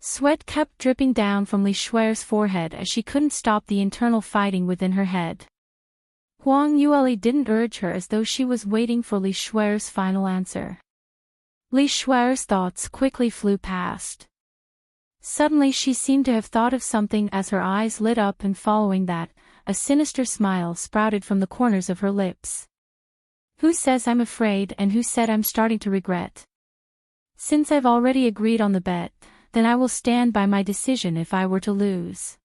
Sweat kept dripping down from Li Shuer's forehead as she couldn't stop the internal fighting within her head. Huang Yueli didn't urge her as though she was waiting for Li Shuer's final answer. Li Shuer's thoughts quickly flew past. Suddenly she seemed to have thought of something as her eyes lit up, and following that, a sinister smile sprouted from the corners of her lips. Who says I'm afraid, and who said I'm starting to regret? Since I've already agreed on the bet, then I will stand by my decision if I were to lose.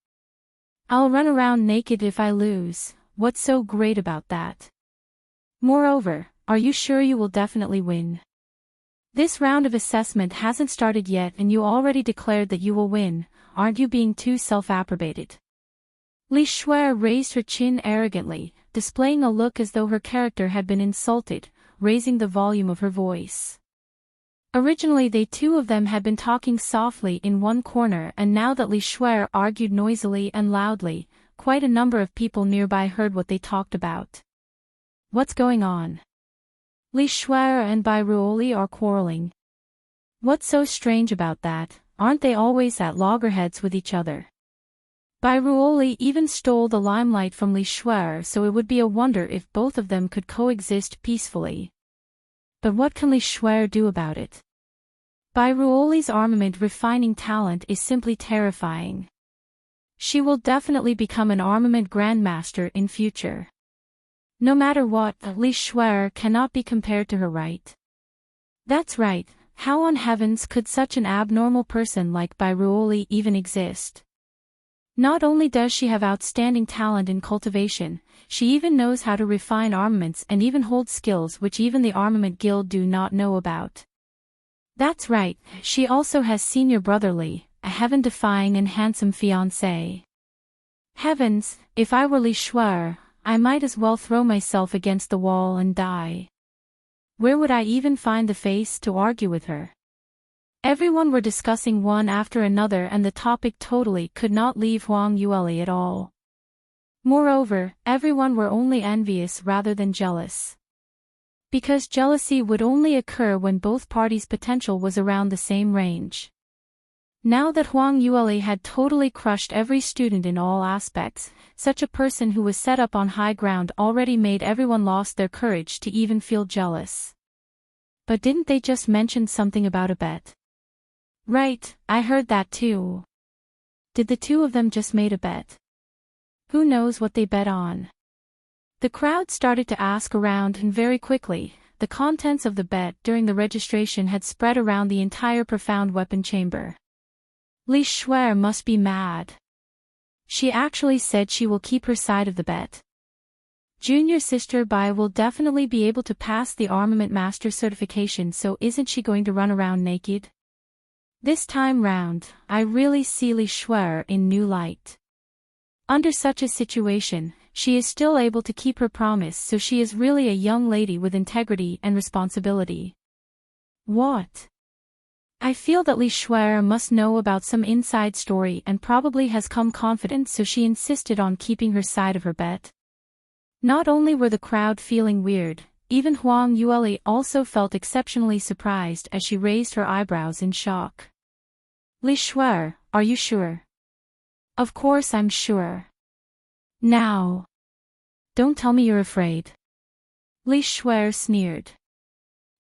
I'll run around naked if I lose. What's so great about that? Moreover, are you sure you will definitely win? This round of assessment hasn't started yet and you already declared that you will win. Aren't you being too self-approbated? Li Shuer raised her chin arrogantly, displaying a look as though her character had been insulted, raising the volume of her voice. Originally they two of them had been talking softly in one corner, and now that Li Shuer argued noisily and loudly, quite a number of people nearby heard what they talked about. What's going on? Li Shuer and Bai Ruoli are quarreling. What's so strange about that? Aren't they always at loggerheads with each other? Bai Ruoli even stole the limelight from Li Shuer, so it would be a wonder if both of them could coexist peacefully. But what can Li Shuer do about it? Bai Ruoli's armament refining talent is simply terrifying. She will definitely become an armament grandmaster in future. No matter what, Li Shuer cannot be compared to her, right? That's right. How on heavens could such an abnormal person like Bai Ruoli even exist? Not only does she have outstanding talent in cultivation, she even knows how to refine armaments and even holds skills which even the Armament Guild do not know about. That's right, she also has senior brother Li, a heaven-defying and handsome fiancé. Heavens, if I were Li Shuer, I might as well throw myself against the wall and die. Where would I even find the face to argue with her? Everyone were discussing one after another, and the topic totally could not leave Huang Yueli at all. Moreover, everyone were only envious rather than jealous. Because jealousy would only occur when both parties' potential was around the same range. Now that Huang Yueli had totally crushed every student in all aspects, such a person who was set up on high ground already made everyone lost their courage to even feel jealous. But didn't they just mention something about a bet? Right, I heard that too. Did the two of them just made a bet? Who knows what they bet on? The crowd started to ask around, and very quickly, the contents of the bet during the registration had spread around the entire profound weapon chamber. Li Shuer must be mad. She actually said she will keep her side of the bet. Junior sister Bai will definitely be able to pass the Armament Master certification, so isn't she going to run around naked? This time round, I really see Li Shuer in new light. Under such a situation, she is still able to keep her promise, so she is really a young lady with integrity and responsibility. What? I feel that Li Shuer must know about some inside story and probably has come confident, so she insisted on keeping her side of her bet. Not only were the crowd feeling weird, even Huang Yueli also felt exceptionally surprised as she raised her eyebrows in shock. Li Shuer, are you sure? Of course I'm sure. Now. Don't tell me you're afraid. Li Shuer sneered.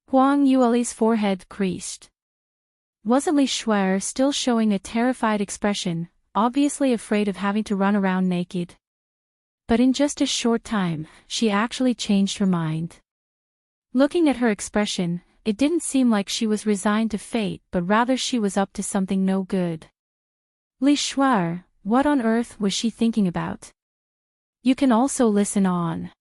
Huang Yueli's forehead creased. Wasn't Li Shuer still showing a terrified expression, obviously afraid of having to run around naked? But in just a short time, she actually changed her mind. Looking at her expression, it didn't seem like she was resigned to fate, but rather she was up to something no good. Li Shuer, what on earth was she thinking about? You can also listen on.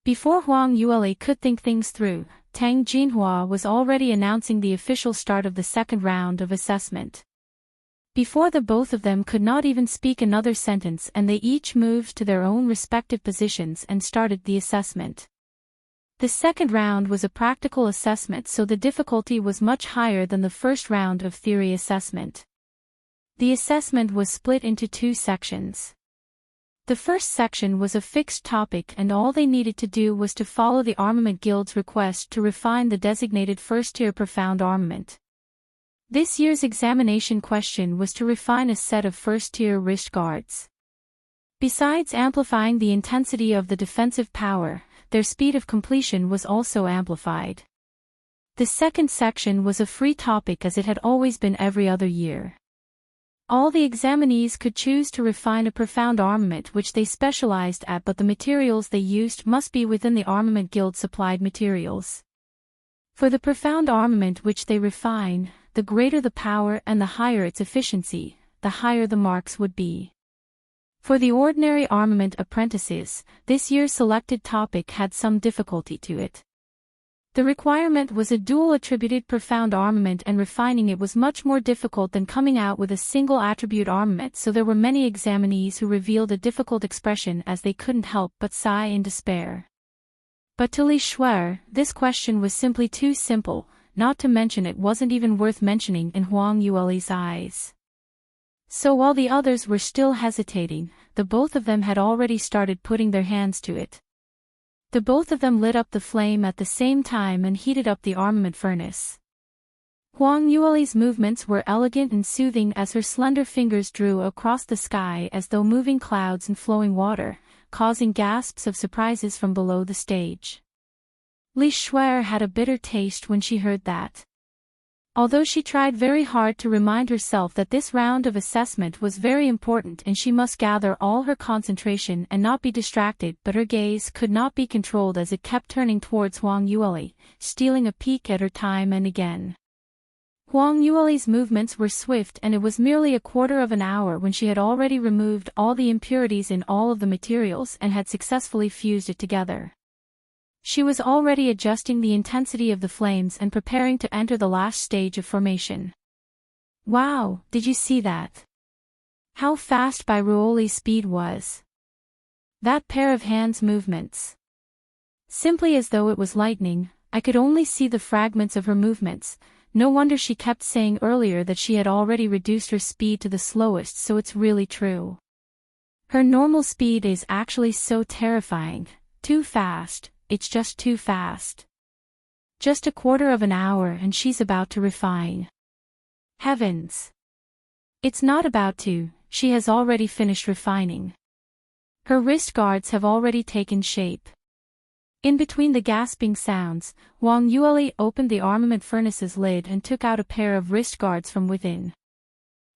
Before Huang Yueli could think things through, Tang Jinhua was already announcing the official start of the second round of assessment. Before the both of them could not even speak another sentence, and they each moved to their own respective positions and started the assessment. The second round was a practical assessment, so the difficulty was much higher than the first round of theory assessment. The assessment was split into two sections. The first section was a fixed topic, and all they needed to do was to follow the Armament Guild's request to refine the designated first-tier profound armament. This year's examination question was to refine a set of first-tier wrist guards. Besides amplifying the intensity of the defensive power, their speed of completion was also amplified. The second section was a free topic as it had always been every other year. All the examinees could choose to refine a profound armament which they specialized at, but the materials they used must be within the Armament Guild supplied materials. For the profound armament which they refine, the greater the power and the higher its efficiency, the higher the marks would be. For the ordinary armament apprentices, this year's selected topic had some difficulty to it. The requirement was a dual-attributed profound armament, and refining it was much more difficult than coming out with a single-attribute armament, so there were many examinees who revealed a difficult expression as they couldn't help but sigh in despair. But to Li Shuer, this question was simply too simple, not to mention it wasn't even worth mentioning in Huang Yueli's eyes. So while the others were still hesitating, the both of them had already started putting their hands to it. The both of them lit up the flame at the same time and heated up the armament furnace. Huang Yueli's movements were elegant and soothing as her slender fingers drew across the sky as though moving clouds and flowing water, causing gasps of surprises from below the stage. Li Shuer had a bitter taste when she heard that. Although she tried very hard to remind herself that this round of assessment was very important and she must gather all her concentration and not be distracted, but her gaze could not be controlled as it kept turning towards Huang Yueli, stealing a peek at her time and again. Huang Yueli's movements were swift, and it was merely a quarter of an hour when she had already removed all the impurities in all of the materials and had successfully fused it together. She was already adjusting the intensity of the flames and preparing to enter the last stage of formation. Wow, did you see that? How fast Bairuoli's speed was. That pair of hands movements. Simply as though it was lightning, I could only see the fragments of her movements. No wonder she kept saying earlier that she had already reduced her speed to the slowest, so it's really true. Her normal speed is actually so terrifying, too fast. It's just too fast. Just a quarter of an hour and she's about to refine. Heavens! It's not about to, she has already finished refining. Her wrist guards have already taken shape. In between the gasping sounds, Huang Yueli opened the armament furnace's lid and took out a pair of wrist guards from within.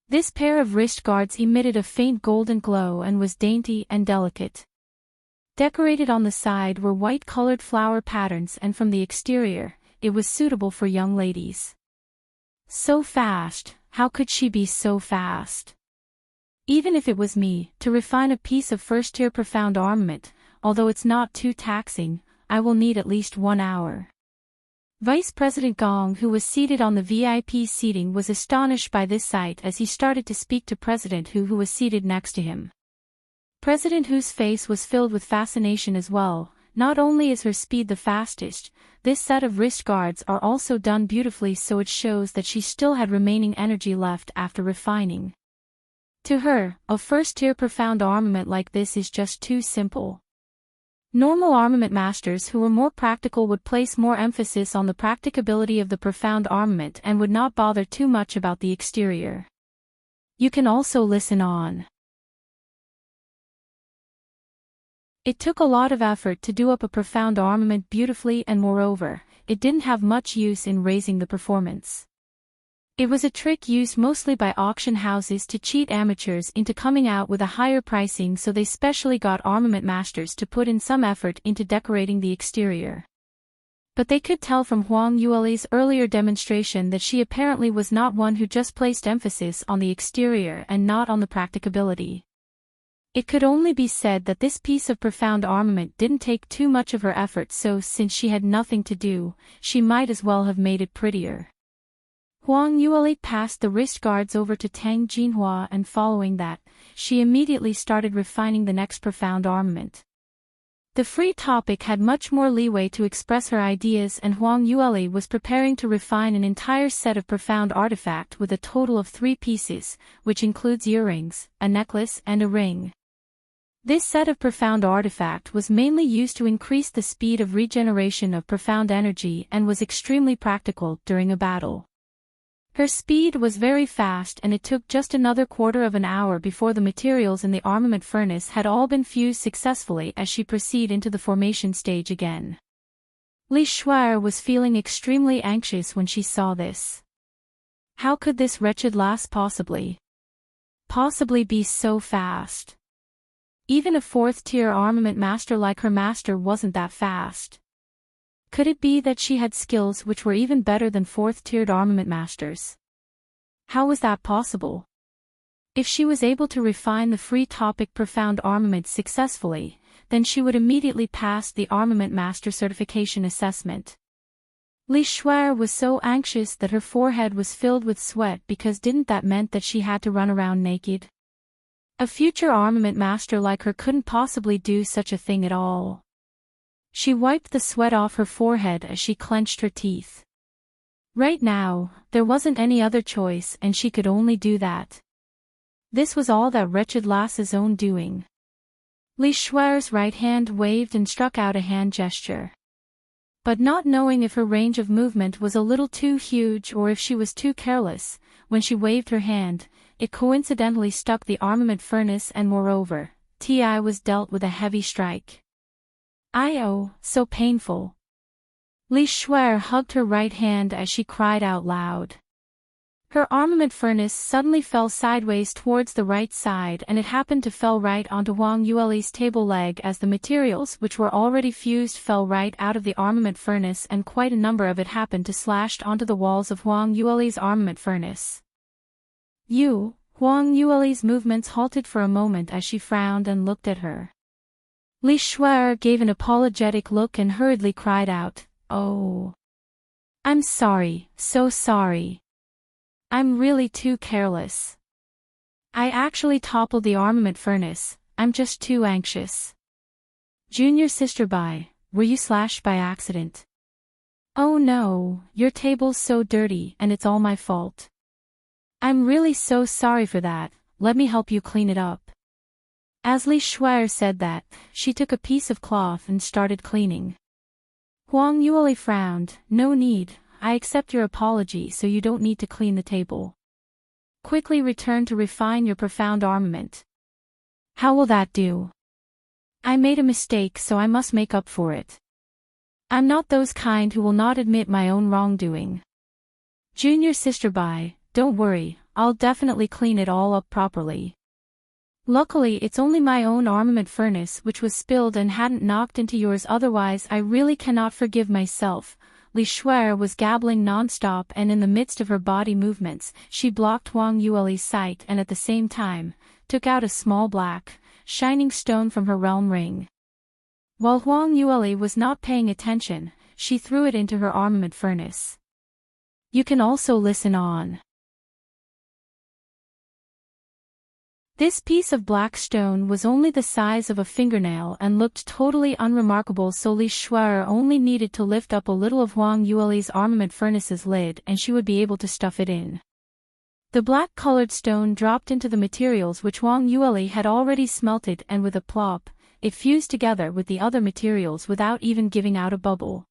This pair of wrist guards emitted a faint golden glow and was dainty and delicate. Decorated on the side were white-colored flower patterns, and from the exterior, it was suitable for young ladies. So fast, how could she be so fast? Even if it was me, to refine a piece of first-tier profound armament, although it's not too taxing, I will need at least 1 hour. Vice President Gong, who was seated on the VIP seating, was astonished by this sight as he started to speak to President Hu, who was seated next to him. President Hu's face was filled with fascination as well. Not only is her speed the fastest, this set of wrist guards are also done beautifully, so it shows that she still had remaining energy left after refining. To her, a first-tier profound armament like this is just too simple. Normal armament masters who were more practical would place more emphasis on the practicability of the profound armament and would not bother too much about the exterior. You can also listen on. It took a lot of effort to do up a profound armament beautifully, and moreover, it didn't have much use in raising the performance. It was a trick used mostly by auction houses to cheat amateurs into coming out with a higher pricing, so they specially got armament masters to put in some effort into decorating the exterior. But they could tell from Huang Yueli's earlier demonstration that she apparently was not one who just placed emphasis on the exterior and not on the practicability. It could only be said that this piece of profound armament didn't take too much of her effort, so since she had nothing to do, she might as well have made it prettier. Huang Yueli passed the wrist guards over to Tang Jinhua, and following that, she immediately started refining the next profound armament. The free topic had much more leeway to express her ideas, and Huang Yueli was preparing to refine an entire set of profound artifact with a total of 3 pieces, which includes earrings, a necklace and a ring. This set of profound artifact was mainly used to increase the speed of regeneration of profound energy and was extremely practical during a battle. Her speed was very fast and it took just another quarter of an hour before the materials in the armament furnace had all been fused successfully as she proceeded into the formation stage again. Li Shuer was feeling extremely anxious when she saw this. How could this wretched lass possibly be so fast? Even a fourth-tier armament master like her master wasn't that fast. Could it be that she had skills which were even better than fourth-tiered armament masters? How was that possible? If she was able to refine the free topic profound armament successfully, then she would immediately pass the armament master certification assessment. Li Shuer was so anxious that her forehead was filled with sweat because didn't that meant that she had to run around naked? A future armament master like her couldn't possibly do such a thing at all. She wiped the sweat off her forehead as she clenched her teeth. Right now, there wasn't any other choice and she could only do that. This was all that wretched lass's own doing. Li Shuer's right hand waved and struck out a hand gesture. But not knowing if her range of movement was a little too huge or if she was too careless, when she waved her hand, it coincidentally struck the armament furnace and moreover, Ti was dealt with a heavy strike. "Oh, so painful." Li Shuer hugged her right hand as she cried out loud. Her armament furnace suddenly fell sideways towards the right side and it happened to fell right onto Huang Yueli's table leg as the materials which were already fused fell right out of the armament furnace and quite a number of it happened to slashed onto the walls of Huang Yueli's armament furnace. Huang Yueli's movements halted for a moment as she frowned and looked at her. Li Shuer gave an apologetic look and hurriedly cried out, "Oh. I'm sorry, so sorry. I'm really too careless. I actually toppled the armament furnace, I'm just too anxious." "Junior sister Bai, were you slashed by accident?" "Oh no, your table's so dirty and it's all my fault. I'm really so sorry for that, let me help you clean it up." As Li Shuer said that, she took a piece of cloth and started cleaning. Huang Yueli frowned, "No need, I accept your apology so you don't need to clean the table. Quickly return to refine your profound armament." "How will that do?" "I made a mistake so I must make up for it. I'm not those kind who will not admit my own wrongdoing. Junior sister Bai, don't worry, I'll definitely clean it all up properly. Luckily it's only my own armament furnace which was spilled and hadn't knocked into yours, otherwise I really cannot forgive myself." Li Shuer was gabbling non-stop and in the midst of her body movements, she blocked Huang Yueli's sight and at the same time, took out a small black, shining stone from her realm ring. While Huang Yueli was not paying attention, she threw it into her armament furnace. You can also listen on. This piece of black stone was only the size of a fingernail and looked totally unremarkable, so Li Shuer only needed to lift up a little of Huang Yueli's armament furnace's lid and she would be able to stuff it in. The black-colored stone dropped into the materials which Huang Yueli had already smelted and with a plop, it fused together with the other materials without even giving out a bubble.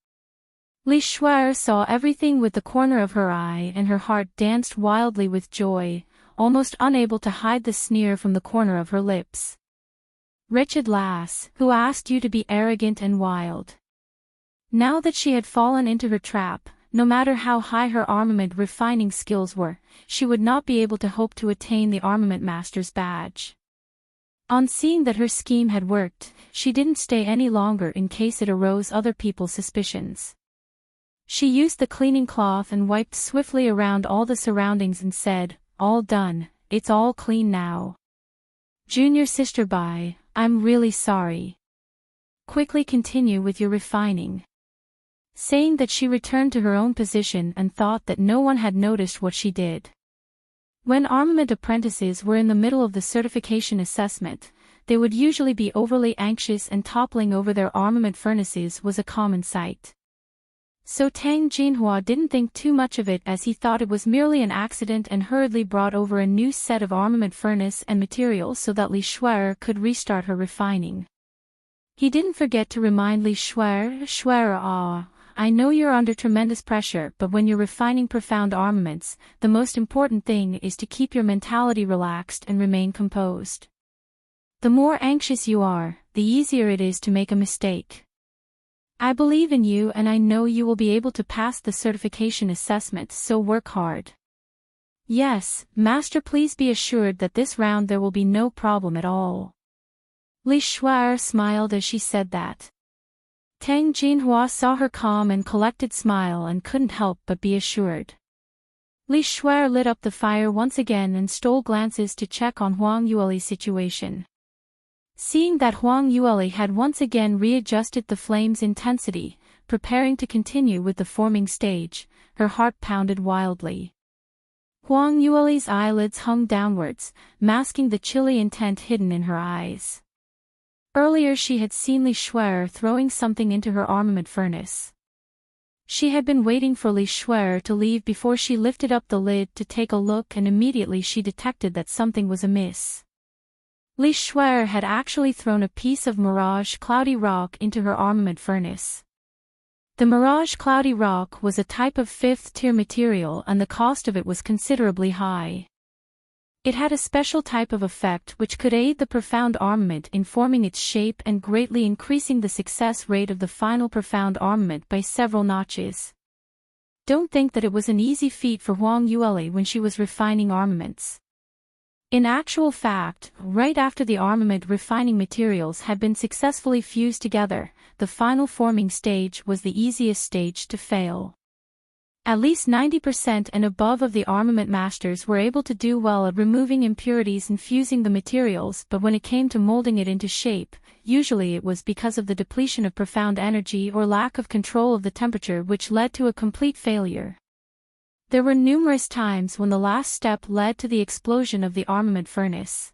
Li Shuer saw everything with the corner of her eye and her heart danced wildly with joy, almost unable to hide the sneer from the corner of her lips. "Wretched lass, who asked you to be arrogant and wild?" Now that she had fallen into her trap, no matter how high her armament refining skills were, she would not be able to hope to attain the armament master's badge. On seeing that her scheme had worked, she didn't stay any longer in case it arose other people's suspicions. She used the cleaning cloth and wiped swiftly around all the surroundings and said, "All done, it's all clean now. Junior sister Bai, I'm really sorry. Quickly continue with your refining." Saying that, she returned to her own position and thought that no one had noticed what she did. When armament apprentices were in the middle of the certification assessment, they would usually be overly anxious and toppling over their armament furnaces was a common sight. So Tang Jinhua didn't think too much of it as he thought it was merely an accident and hurriedly brought over a new set of armament furnace and materials so that Li Shuer could restart her refining. He didn't forget to remind Li Shuer, I know you're under tremendous pressure, but when you're refining profound armaments, the most important thing is to keep your mentality relaxed and remain composed. The more anxious you are, the easier it is to make a mistake. I believe in you and I know you will be able to pass the certification assessment, so work hard. Yes, Master, please be assured that this round there will be no problem at all. Li Shuai smiled as she said that. Tang Jinhua saw her calm and collected smile and couldn't help but be assured. Li Shuai lit up the fire once again and stole glances to check on Huang Yueli's situation. Seeing that Huang Yueli had once again readjusted the flame's intensity, preparing to continue with the forming stage, her heart pounded wildly. Huang Yueli's eyelids hung downwards, masking the chilly intent hidden in her eyes. Earlier she had seen Li Shuai throwing something into her armament furnace. She had been waiting for Li Shuai to leave before she lifted up the lid to take a look, and immediately she detected that something was amiss. Li Shuai had actually thrown a piece of Mirage Cloudy Rock into her armament furnace. The Mirage Cloudy Rock was a type of 5th-tier material and the cost of it was considerably high. It had a special type of effect which could aid the profound armament in forming its shape and greatly increasing the success rate of the final profound armament by several notches. Don't think that it was an easy feat for Huang Yueli when she was refining armaments. In actual fact, right after the armament refining materials had been successfully fused together, the final forming stage was the easiest stage to fail. At least 90% and above of the armament masters were able to do well at removing impurities and fusing the materials, but when it came to molding it into shape, usually it was because of the depletion of profound energy or lack of control of the temperature which led to a complete failure. There were numerous times when the last step led to the explosion of the armament furnace.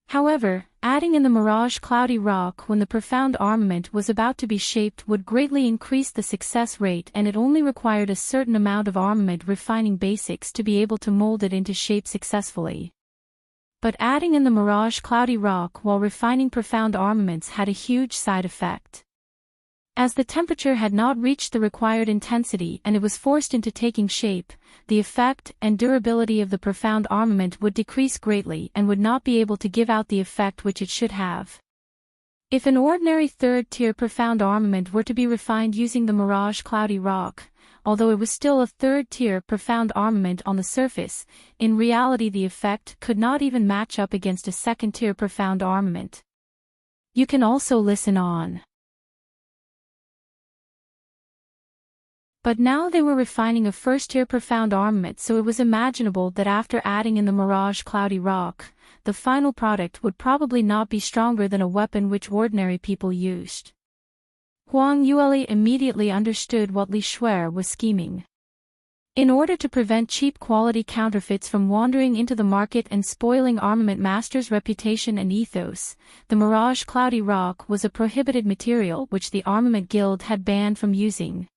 However, adding in the Mirage Cloudy Rock when the profound armament was about to be shaped would greatly increase the success rate, and it only required a certain amount of armament refining basics to be able to mold it into shape successfully. But adding in the Mirage Cloudy Rock while refining profound armaments had a huge side effect. As the temperature had not reached the required intensity and it was forced into taking shape, the effect and durability of the profound armament would decrease greatly and would not be able to give out the effect which it should have. If an ordinary 3rd-tier profound armament were to be refined using the Mirage Cloudy Rock, although it was still a 3rd-tier profound armament on the surface, in reality the effect could not even match up against a 2nd-tier profound armament. You can also listen on. But now they were refining a 1st-tier profound armament, so it was imaginable that after adding in the Mirage Cloudy Rock, the final product would probably not be stronger than a weapon which ordinary people used. Huang Yueli immediately understood what Li Shuai was scheming. In order to prevent cheap quality counterfeits from wandering into the market and spoiling armament masters' reputation and ethos, the Mirage Cloudy Rock was a prohibited material which the Armament Guild had banned from using.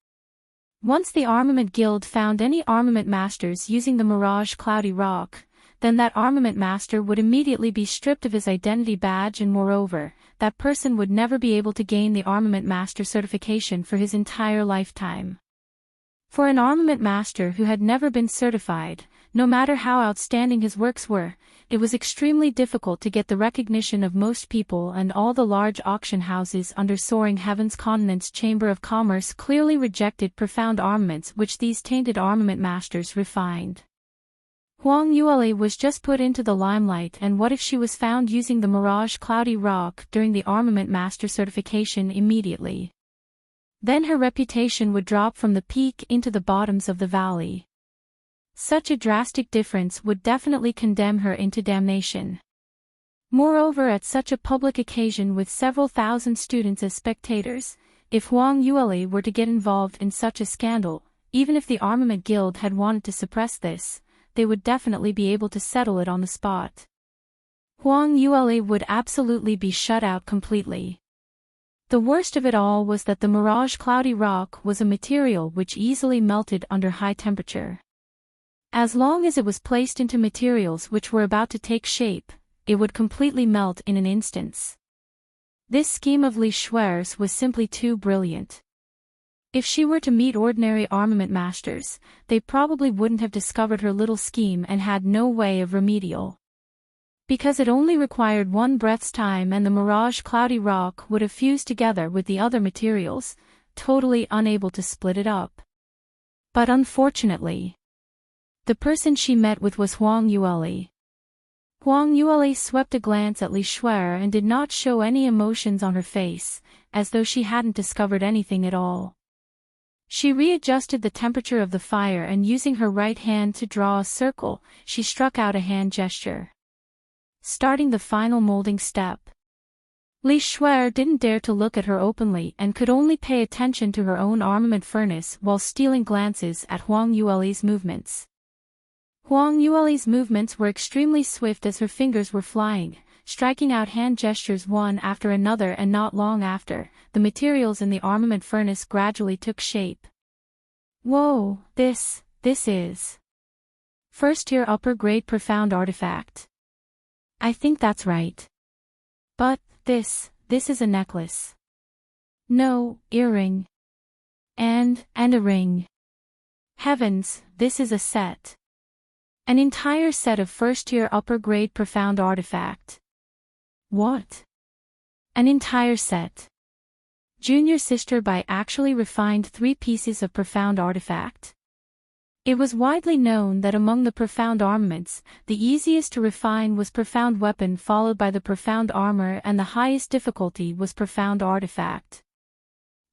Once the Armament Guild found any armament masters using the Mirage Cloudy Rock, then that armament master would immediately be stripped of his identity badge, and moreover, that person would never be able to gain the armament master certification for his entire lifetime. For an armament master who had never been certified, no matter how outstanding his works were, it was extremely difficult to get the recognition of most people, and all the large auction houses under Soaring Heaven's Continent's Chamber of Commerce clearly rejected profound armaments which these tainted armament masters refined. Huang Yueli was just put into the limelight, and what if she was found using the Mirage Cloudy Rock during the armament master certification immediately? Then her reputation would drop from the peak into the bottoms of the valley. Such a drastic difference would definitely condemn her into damnation. Moreover, at such a public occasion with several thousand students as spectators, if Huang Yueli were to get involved in such a scandal, even if the Armament Guild had wanted to suppress this, they would definitely be able to settle it on the spot. Huang Yueli would absolutely be shut out completely. The worst of it all was that the Mirage Cloudy Rock was a material which easily melted under high temperature. As long as it was placed into materials which were about to take shape, it would completely melt in an instant. This scheme of Li Shuai's was simply too brilliant. If she were to meet ordinary armament masters, they probably wouldn't have discovered her little scheme and had no way of remedial. Because it only required one breath's time and the mirage cloudy rock would have fused together with the other materials, totally unable to split it up. But unfortunately, the person she met with was Huang Yueli. Huang Yueli swept a glance at Li Shuer and did not show any emotions on her face, as though she hadn't discovered anything at all. She readjusted the temperature of the fire and using her right hand to draw a circle, she struck out a hand gesture, starting the final molding step. Li Shuer didn't dare to look at her openly and could only pay attention to her own armament furnace while stealing glances at Huang Yueli's movements. Huang Yueli's movements were extremely swift as her fingers were flying, striking out hand gestures one after another, and not long after, the materials in the armament furnace gradually took shape. Whoa, this is first-tier upper-grade profound artifact. I think that's right. But, this is a necklace. No, earring. And a ring. Heavens, this is a set. An entire set of first-tier upper-grade profound artifact. What? An entire set. Junior sister by actually refined 3 pieces of profound artifact. It was widely known that among the profound armaments, the easiest to refine was profound weapon followed by the profound armor and the highest difficulty was profound artifact.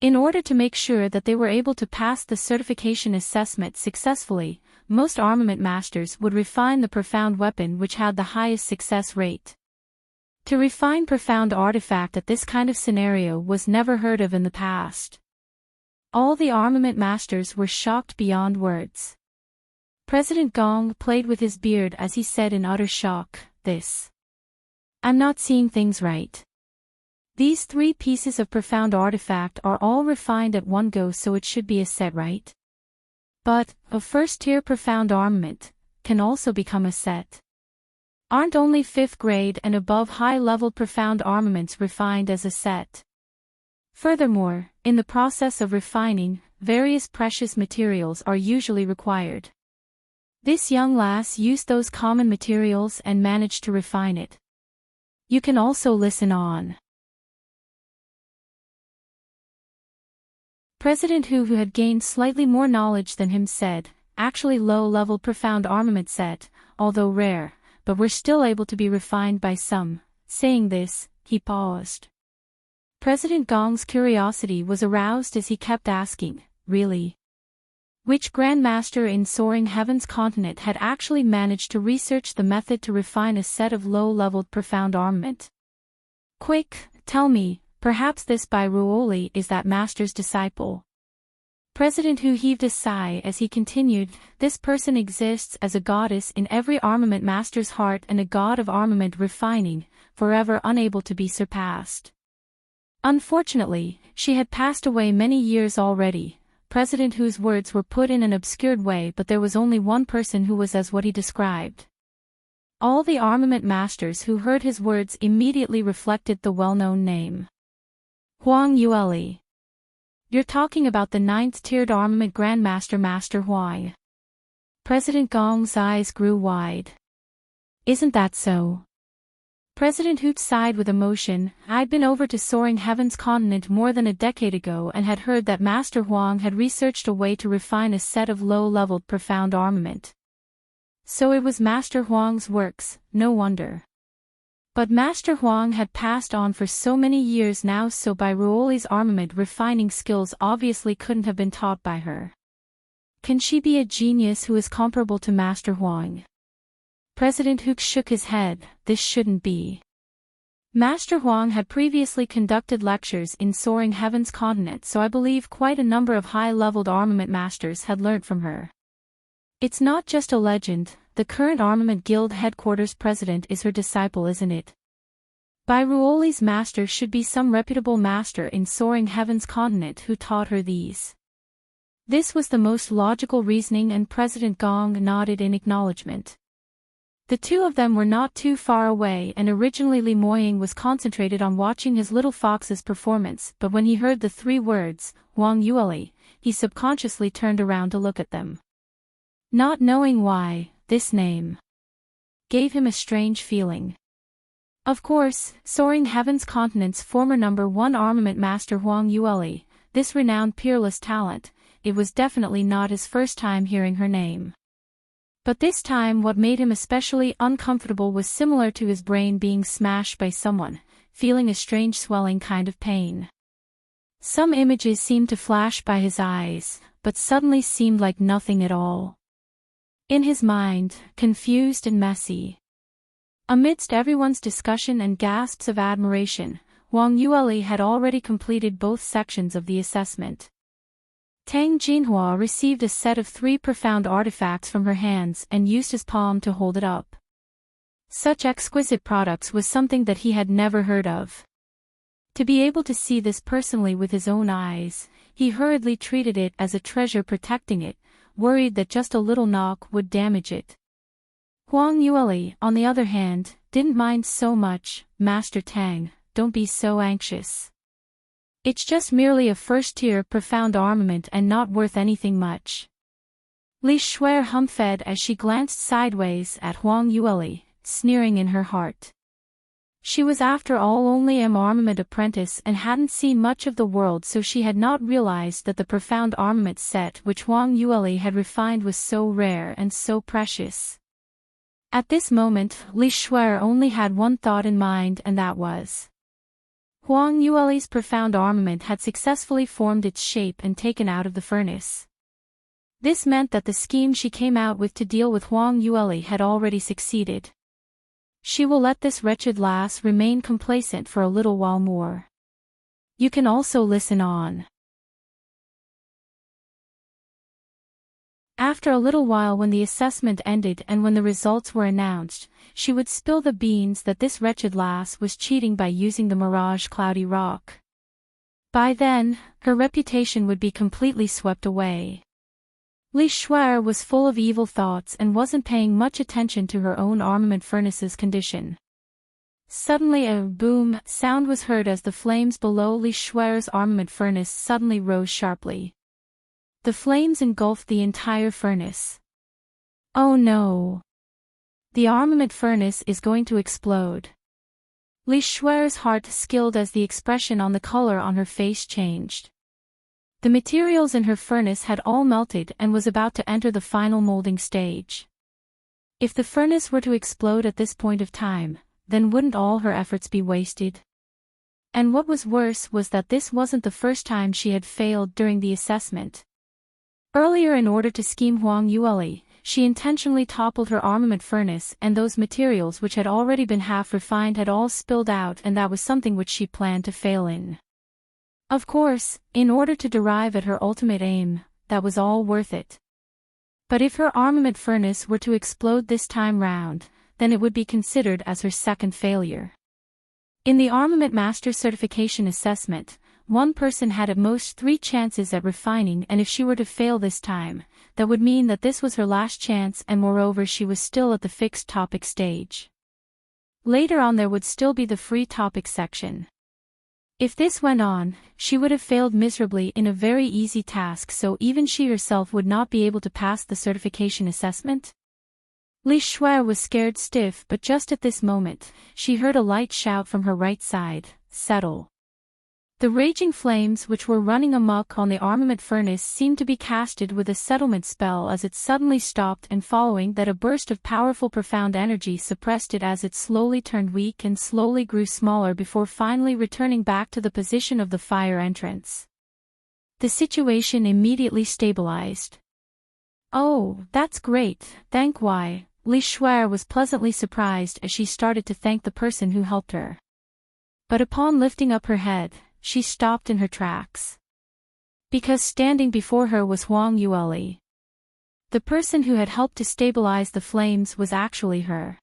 In order to make sure that they were able to pass the certification assessment successfully, most armament masters would refine the profound weapon which had the highest success rate. To refine profound artifact at this kind of scenario was never heard of in the past. All the armament masters were shocked beyond words. President Gong played with his beard as he said in utter shock, I'm not seeing things right. These 3 pieces of profound artifact are all refined at one go, so it should be a set, right? But, a first-tier profound armament can also become a set. Aren't only 5th grade and above high-level profound armaments refined as a set? Furthermore, in the process of refining, various precious materials are usually required. This young lass used those common materials and managed to refine it. You can also listen on. President Hu, who had gained slightly more knowledge than him, said, actually low-level profound armament set, although rare, but were still able to be refined by some. Saying this, he paused. President Gong's curiosity was aroused as he kept asking, really? Which Grandmaster in Soaring Heaven's continent had actually managed to research the method to refine a set of low-leveled profound armament? Quick, tell me, perhaps this Bai Ruoli is that master's disciple. President Hu heaved a sigh as he continued, this person exists as a goddess in every armament master's heart and a god of armament refining, forever unable to be surpassed. Unfortunately, she had passed away many years already. President Hu's words were put in an obscured way, but there was only one person who was as what he described. All the armament masters who heard his words immediately reflected the well-known name. Huang Yueli. You're talking about the 9th-tiered armament Grandmaster Master Huang. President Gong's eyes grew wide. Isn't that so? President Hu sighed with emotion. I'd been over to Soaring Heaven's continent more than a decade ago and had heard that Master Huang had researched a way to refine a set of low-leveled profound armament. So it was Master Huang's works, no wonder. But Master Huang had passed on for so many years now, so Bai Ruoli's armament refining skills obviously couldn't have been taught by her. Can she be a genius who is comparable to Master Huang? President Hu shook his head, this shouldn't be. Master Huang had previously conducted lectures in Soaring Heaven's continent, so I believe quite a number of high-leveled armament masters had learnt from her. It's not just a legend, the current Armament Guild headquarters president is her disciple, isn't it? Bai Ruoli's master should be some reputable master in Soaring Heaven's continent who taught her these. This was the most logical reasoning, and President Gong nodded in acknowledgement. The two of them were not too far away, and originally Li Moying was concentrated on watching his little fox's performance, but when he heard the 3 words, Huang Yueli, he subconsciously turned around to look at them. Not knowing why, this name gave him a strange feeling. Of course, soaring heaven's continent's former #1 armament master Huang Yueli, this renowned peerless talent, it was definitely not his first time hearing her name. But this time what made him especially uncomfortable was similar to his brain being smashed by someone, feeling a strange swelling kind of pain. Some images seemed to flash by his eyes, but suddenly seemed like nothing at all. In his mind, confused and messy. Amidst everyone's discussion and gasps of admiration, Huang Yueli had already completed both sections of the assessment. Tang Jinhua received a set of 3 profound artifacts from her hands and used his palm to hold it up. Such exquisite products was something that he had never heard of. To be able to see this personally with his own eyes, he hurriedly treated it as a treasure, protecting it, worried that just a little knock would damage it. Huang Yueli, on the other hand, didn't mind so much. Master Tang, don't be so anxious. It's just merely a first-tier profound armament and not worth anything much. Li Shuer hummed as she glanced sideways at Huang Yueli, sneering in her heart. She was after all only an armament apprentice and hadn't seen much of the world, so she had not realized that the profound armament set which Huang Yueli had refined was so rare and so precious. At this moment, Li Shuer only had one thought in mind, and that was Huang Yueli's profound armament had successfully formed its shape and taken out of the furnace. This meant that the scheme she came out with to deal with Huang Yueli had already succeeded. She will let this wretched lass remain complacent for a little while more. You can also listen on. After a little while, when the assessment ended and when the results were announced, she would spill the beans that this wretched lass was cheating by using the Mirage Cloudy Rock. By then, her reputation would be completely swept away. Li Shuer was full of evil thoughts and wasn't paying much attention to her own armament furnace's condition. Suddenly a boom sound was heard as the flames below Li Shuer's armament furnace suddenly rose sharply. The flames engulfed the entire furnace. Oh no! The armament furnace is going to explode. Li Shuer's heart skilled as the expression on the color on her face changed. The materials in her furnace had all melted and was about to enter the final molding stage. If the furnace were to explode at this point of time, then wouldn't all her efforts be wasted? And what was worse was that this wasn't the first time she had failed during the assessment. Earlier, in order to scheme Huang Yueli, she intentionally toppled her armament furnace, and those materials which had already been half refined had all spilled out, and that was something which she planned to fail in. Of course, in order to derive at her ultimate aim, that was all worth it. But if her armament furnace were to explode this time round, then it would be considered as her second failure. In the Armament Master Certification Assessment, one person had at most 3 chances at refining, and if she were to fail this time, that would mean that this was her last chance, and moreover she was still at the fixed topic stage. Later on there would still be the free topic section. If this went on, she would have failed miserably in a very easy task, so even she herself would not be able to pass the certification assessment. Li Shuer was scared stiff, but just at this moment, she heard a light shout from her right side, "Settle." The raging flames which were running amok on the armament furnace seemed to be casted with a settlement spell as it suddenly stopped, and following that a burst of powerful profound energy suppressed it as it slowly turned weak and slowly grew smaller before finally returning back to the position of the fire entrance. The situation immediately stabilized. "Oh, that's great, thank why." Li Shuer was pleasantly surprised as she started to thank the person who helped her. But upon lifting up her head, she stopped in her tracks. Because standing before her was Huang Yueli. The person who had helped to stabilize the flames was actually her.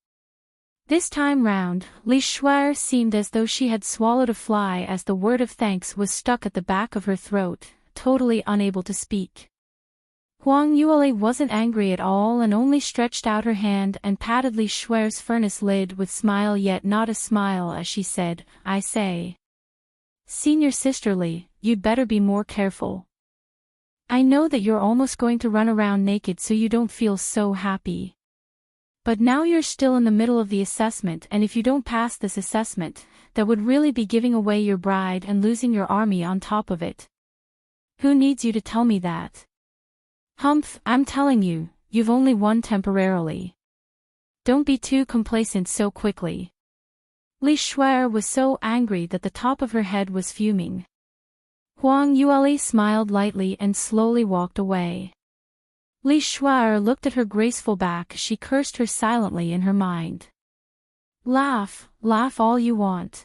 This time round, Li Shuer seemed as though she had swallowed a fly, as the word of thanks was stuck at the back of her throat, totally unable to speak. Huang Yueli wasn't angry at all and only stretched out her hand and patted Li Shuer's furnace lid with smile, yet not a smile, as she said, "I say, Senior Sister Li, you'd better be more careful. I know that you're almost going to run around naked so you don't feel so happy. But now you're still in the middle of the assessment, and if you don't pass this assessment, that would really be giving away your bride and losing your army on top of it. Who needs you to tell me that? Humph, I'm telling you, you've only won temporarily. Don't be too complacent so quickly. Li Shuer was so angry that the top of her head was fuming. Huang Yueli smiled lightly and slowly walked away. Li Shuer looked at her graceful back as she cursed her silently in her mind. Laugh, laugh all you want.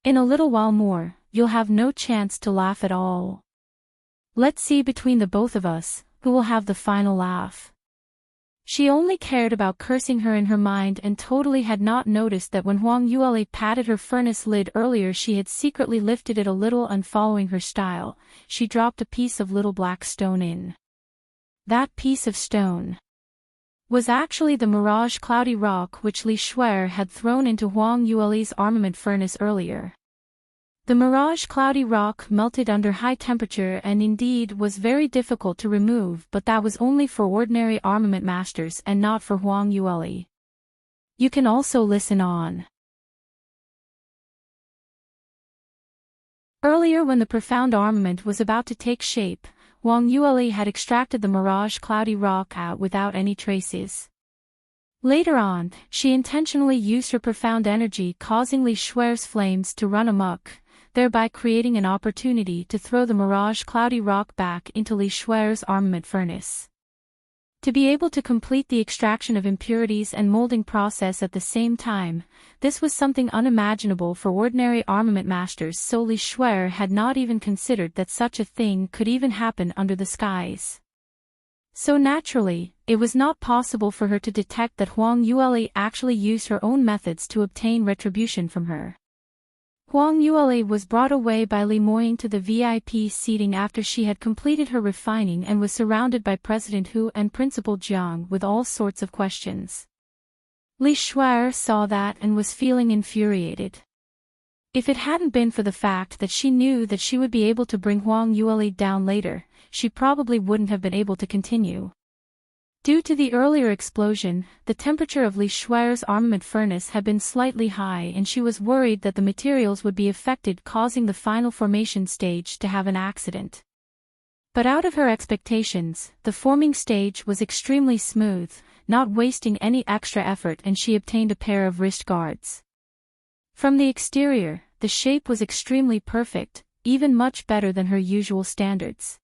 In a little while more, you'll have no chance to laugh at all. Let's see between the both of us, who will have the final laugh. She only cared about cursing her in her mind and totally had not noticed that when Huang Yueli patted her furnace lid earlier she had secretly lifted it a little, and following her style, she dropped a piece of little black stone in. That piece of stone was actually the mirage cloudy rock which Li Shuer had thrown into Huang Yueli's armament furnace earlier. The mirage cloudy rock melted under high temperature and indeed was very difficult to remove, but that was only for ordinary armament masters and not for Huang Yueli. You can also listen on. Earlier, when the profound armament was about to take shape, Huang Yueli had extracted the mirage cloudy rock out without any traces. Later on, she intentionally used her profound energy, causing Li Shuer's flames to run amok, thereby creating an opportunity to throw the mirage cloudy rock back into Li Shuer's armament furnace. To be able to complete the extraction of impurities and molding process at the same time, this was something unimaginable for ordinary armament masters, so Li Shuer had not even considered that such a thing could even happen under the skies. So naturally, it was not possible for her to detect that Huang Yueli actually used her own methods to obtain retribution from her. Huang Yueli was brought away by Li Moying to the VIP seating after she had completed her refining and was surrounded by President Hu and Principal Jiang with all sorts of questions. Li Shuer saw that and was feeling infuriated. If it hadn't been for the fact that she knew that she would be able to bring Huang Yueli down later, she probably wouldn't have been able to continue. Due to the earlier explosion, the temperature of Li Shuer's armament furnace had been slightly high and she was worried that the materials would be affected, causing the final formation stage to have an accident. But out of her expectations, the forming stage was extremely smooth, not wasting any extra effort, and she obtained a pair of wrist guards. From the exterior, the shape was extremely perfect, even much better than her usual standards.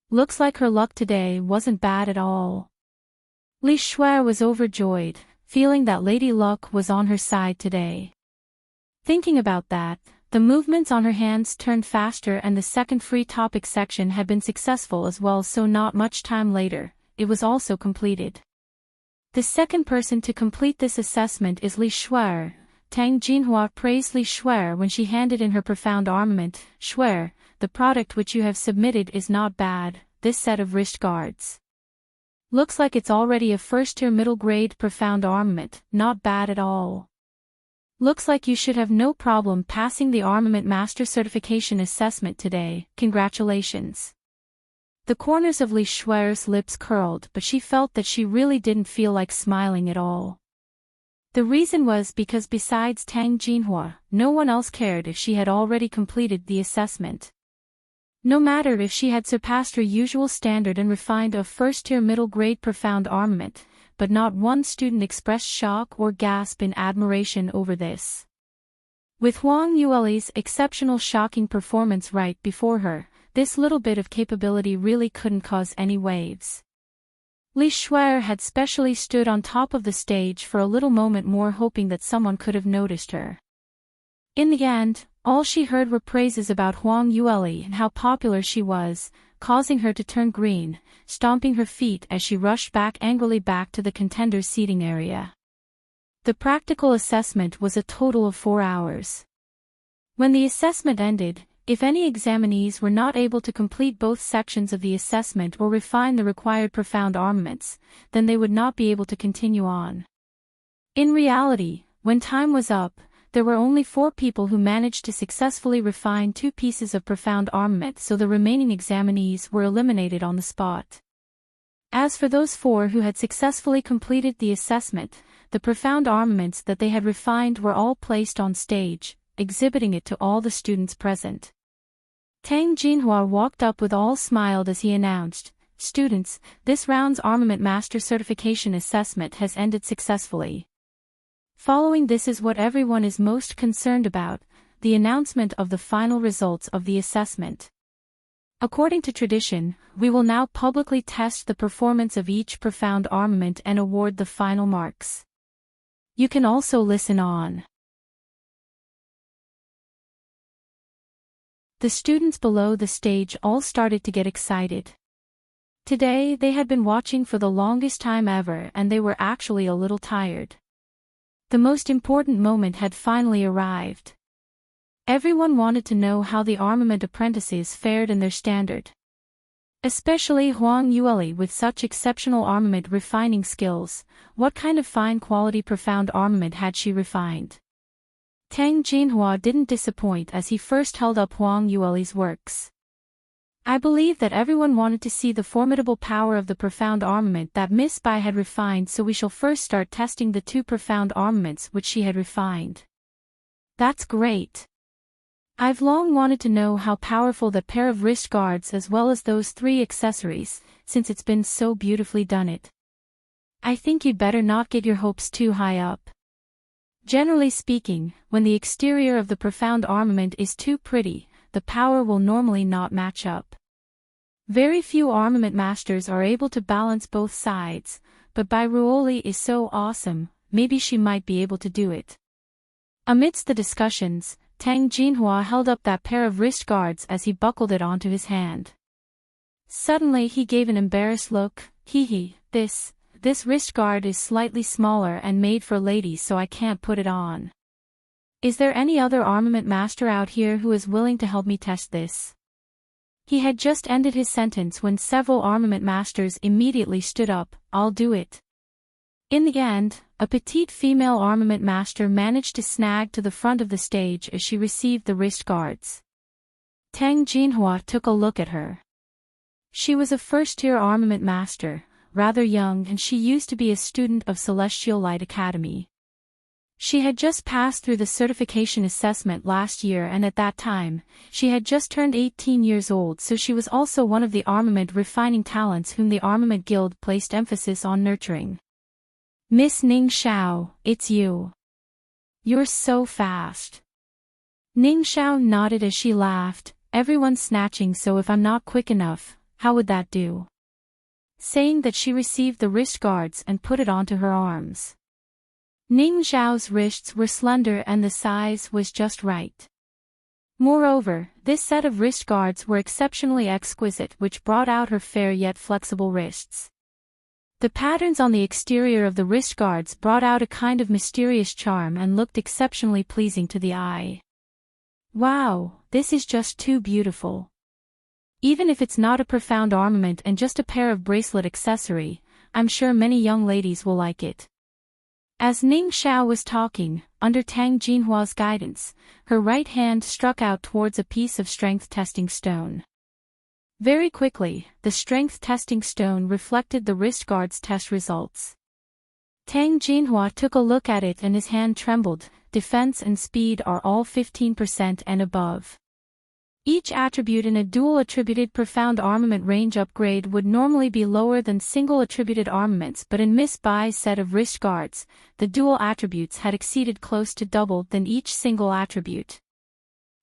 Looks like her luck today wasn't bad at all. Li Shuer was overjoyed, feeling that Lady Luck was on her side today. Thinking about that, the movements on her hands turned faster and the second free topic section had been successful as well, so not much time later, it was also completed. The second person to complete this assessment is Li Shuer. Tang Jinhua praised Li Shuer when she handed in her profound armament. Shuer, the product which you have submitted is not bad, this set of wrist guards. Looks like it's already a first-tier middle-grade profound armament, not bad at all. Looks like you should have no problem passing the Armament Master Certification Assessment today, congratulations. The corners of Li Shuer's lips curled, but she felt that she really didn't feel like smiling at all. The reason was because besides Tang Jinhua, no one else cared if she had already completed the assessment. No matter if she had surpassed her usual standard and refined a first-tier middle-grade profound armament, but not one student expressed shock or gasp in admiration over this. With Huang Yueli's exceptional shocking performance right before her, this little bit of capability really couldn't cause any waves. Li Shuer had specially stood on top of the stage for a little moment more, hoping that someone could have noticed her. In the end, all she heard were praises about Huang Yueli and how popular she was, causing her to turn green, stomping her feet as she rushed angrily back to the contenders' seating area. The practical assessment was a total of 4 hours. When the assessment ended, if any examinees were not able to complete both sections of the assessment or refine the required profound armaments, then they would not be able to continue on. In reality, when time was up, there were only 4 people who managed to successfully refine 2 pieces of profound armament, so the remaining examinees were eliminated on the spot. As for those 4 who had successfully completed the assessment, the profound armaments that they had refined were all placed on stage, exhibiting it to all the students present. Tang Jinhua walked up with all smiled as he announced, "Students, this round's Armament Master Certification Assessment has ended successfully. Following this is what everyone is most concerned about, the announcement of the final results of the assessment. According to tradition, we will now publicly test the performance of each profound armament and award the final marks. You can also listen on." The students below the stage all started to get excited. Today they had been watching for the longest time ever and they were actually a little tired. The most important moment had finally arrived. Everyone wanted to know how the armament apprentices fared in their standard. Especially Huang Yueli with such exceptional armament refining skills, what kind of fine quality profound armament had she refined? Tang Jinhua didn't disappoint as he first held up Huang Yueli's works. "I believe that everyone wanted to see the formidable power of the profound armament that Miss Bai had refined, so we shall first start testing the 2 profound armaments which she had refined." "That's great. I've long wanted to know how powerful that pair of wrist guards as well as those 3 accessories, since it's been so beautifully done it. I think you'd better not get your hopes too high up. Generally speaking, when the exterior of the profound armament is too pretty, the power will normally not match up. Very few armament masters are able to balance both sides, but Bai Ruoli is so awesome, maybe she might be able to do it." Amidst the discussions, Tang Jinhua held up that pair of wrist guards as he buckled it onto his hand. Suddenly he gave an embarrassed look. This wrist guard is slightly smaller and made for ladies, so I can't put it on. Is there any other armament master out here who is willing to help me test this?" He had just ended his sentence when several armament masters immediately stood up. "I'll do it." In the end, a petite female armament master managed to snag to the front of the stage as she received the wrist guards. Tang Jinhua took a look at her. She was a first-year armament master, rather young, and she used to be a student of Celestial Light Academy. She had just passed through the certification assessment last year, and at that time, she had just turned 18 years old, so she was also one of the armament refining talents whom the Armament Guild placed emphasis on nurturing. "Miss Ning Xiao, it's you. You're so fast." Ning Xiao nodded as she laughed, "Everyone's snatching, so if I'm not quick enough, how would that do?" Saying that, she received the wrist guards and put it onto her arms. Ning Xiao's wrists were slender and the size was just right. Moreover, this set of wrist guards were exceptionally exquisite, which brought out her fair yet flexible wrists. The patterns on the exterior of the wrist guards brought out a kind of mysterious charm and looked exceptionally pleasing to the eye. "Wow, this is just too beautiful. Even if it's not a profound armament and just a pair of bracelet accessory, I'm sure many young ladies will like it." As Ning Xiao was talking, under Tang Jinhua's guidance, her right hand struck out towards a piece of strength testing stone. Very quickly, the strength testing stone reflected the wrist guard's test results. Tang Jinhua took a look at it and his hand trembled. Defense and speed are all 15% and above. Each attribute in a dual-attributed profound armament range upgrade would normally be lower than single-attributed armaments, but in Miss Bai's set of wrist guards, the dual attributes had exceeded close to double than each single attribute.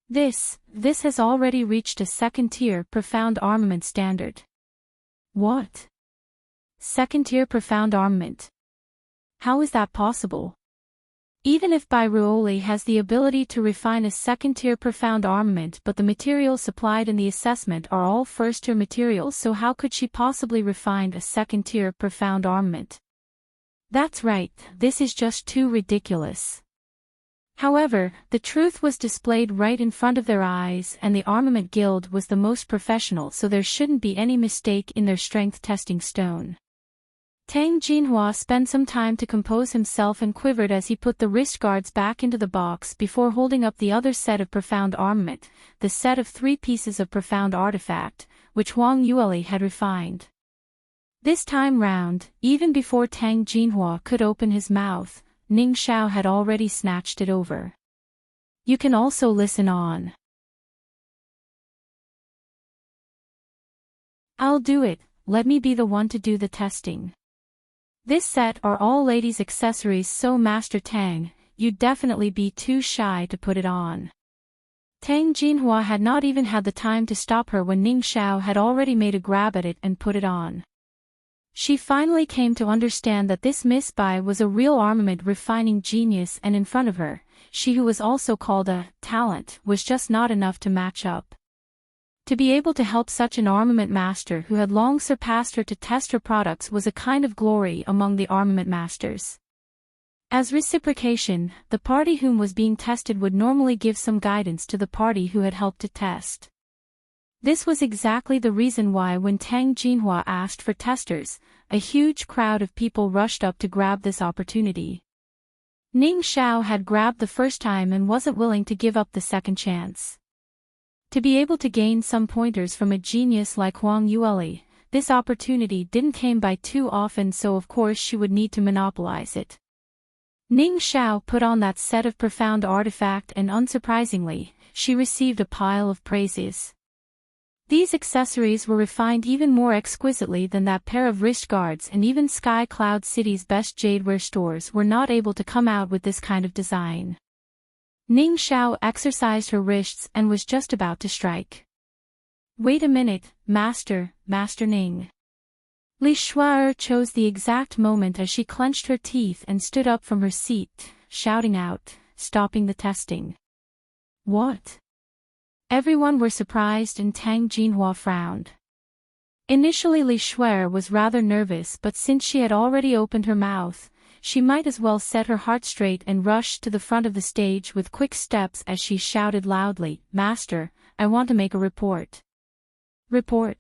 This has already reached a second-tier profound armament standard. What? Second-tier profound armament? How is that possible? Even if Bai Ruoli has the ability to refine a second-tier profound armament, but the materials supplied in the assessment are all first-tier materials, so how could she possibly refine a second-tier profound armament? That's right, this is just too ridiculous. However, the truth was displayed right in front of their eyes, and the Armament Guild was the most professional, so there shouldn't be any mistake in their strength testing stone. Tang Jinhua spent some time to compose himself and quivered as he put the wrist guards back into the box before holding up the other set of profound armament, the set of 3 pieces of profound artifact, which Huang Yueli had refined. This time round, even before Tang Jinhua could open his mouth, Ning Xiao had already snatched it over. You can also listen on. I'll do it, let me be the one to do the testing. This set are all ladies' accessories, so Master Tang, you'd definitely be too shy to put it on. Tang Jinhua had not even had the time to stop her when Ning Xiao had already made a grab at it and put it on. She finally came to understand that this Miss Bai was a real armament refining genius, and in front of her, she who was also called a talent was just not enough to match up. To be able to help such an armament master who had long surpassed her to test her products was a kind of glory among the armament masters. As reciprocation, the party whom was being tested would normally give some guidance to the party who had helped to test. This was exactly the reason why when Tang Jinhua asked for testers, a huge crowd of people rushed up to grab this opportunity. Ning Xiao had grabbed the first time and wasn't willing to give up the second chance. To be able to gain some pointers from a genius like Huang Yueli, this opportunity didn't come by too often, so of course she would need to monopolize it. Ning Xiao put on that set of profound artifact and unsurprisingly, she received a pile of praises. These accessories were refined even more exquisitely than that pair of wrist guards, and even Sky Cloud City's best jadeware stores were not able to come out with this kind of design. Ning Xiao exercised her wrists and was just about to strike. Wait a minute, Master Ning. Li Shuai chose the exact moment as she clenched her teeth and stood up from her seat, shouting out, stopping the testing. What? Everyone were surprised and Tang Jinhua frowned. Initially Li Shuai was rather nervous, but since she had already opened her mouth, she might as well set her heart straight and rushed to the front of the stage with quick steps as she shouted loudly, Master, I want to make a report. Report?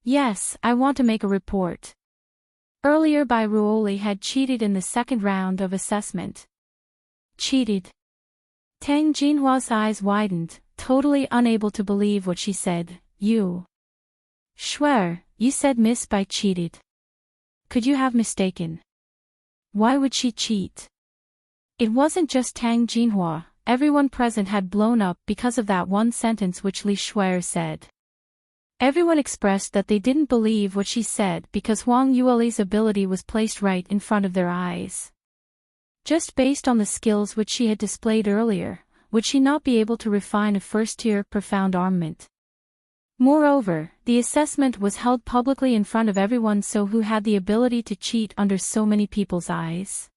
Yes, I want to make a report. Earlier Bai Ruoli had cheated in the second round of assessment. Cheated? Tang Jinhua's eyes widened, totally unable to believe what she said. You. Shuai, you said Miss Bai cheated. Could you have mistaken? Why would she cheat? It wasn't just Tang Jinhua, everyone present had blown up because of that one sentence which Li Shuai said. Everyone expressed that they didn't believe what she said because Huang Yueli's ability was placed right in front of their eyes. Just based on the skills which she had displayed earlier, would she not be able to refine a first-tier profound armament? Moreover, the assessment was held publicly in front of everyone, so who had the ability to cheat under so many people's eyes?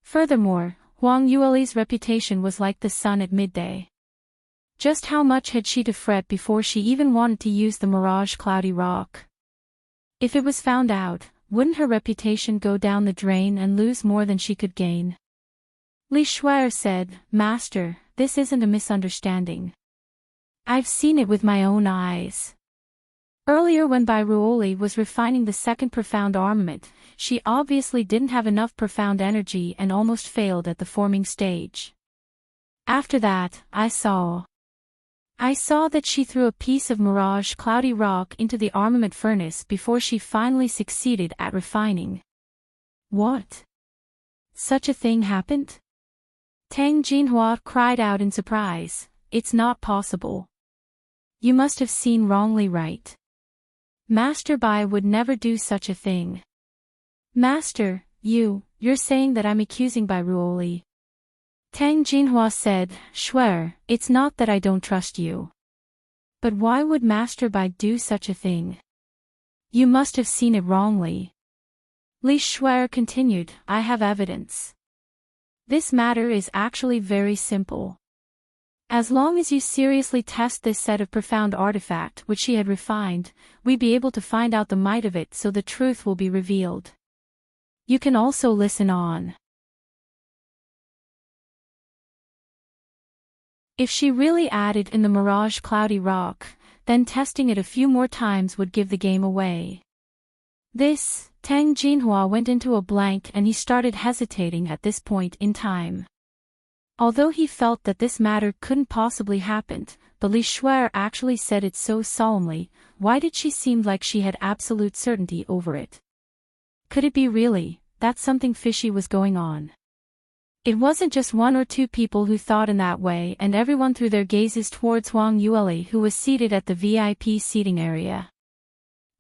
Furthermore, Huang Yueli's reputation was like the sun at midday. Just how much had she to fret before she even wanted to use the Mirage Cloudy Rock? If it was found out, wouldn't her reputation go down the drain and lose more than she could gain? Li Shuai said, Master, this isn't a misunderstanding. I've seen it with my own eyes. Earlier when Bai Ruoli was refining the second profound armament, she obviously didn't have enough profound energy and almost failed at the forming stage. After that, I saw that she threw a piece of Mirage Cloudy Rock into the armament furnace before she finally succeeded at refining. What? Such a thing happened? Tang Jinhua cried out in surprise, It's not possible. You must have seen wrongly, right? Master Bai would never do such a thing. Master, you're saying that I'm accusing Bai Ruoli. Tang Jinhua said, Shuai, it's not that I don't trust you. But why would Master Bai do such a thing? You must have seen it wrongly. Li Shuai continued, I have evidence. This matter is actually very simple. As long as you seriously test this set of profound artifact which she had refined, we'd be able to find out the might of it, so the truth will be revealed. You can also listen on. If she really added in the Mirage Cloudy Rock, then testing it a few more times would give the game away. Tang Jinhua went into a blank and he started hesitating at this point in time. Although he felt that this matter couldn't possibly happen, but Li Shuer actually said it so solemnly, why did she seem like she had absolute certainty over it? Could it be really that something fishy was going on? It wasn't just one or two people who thought in that way, and everyone threw their gazes towards Huang Yueli, who was seated at the VIP seating area.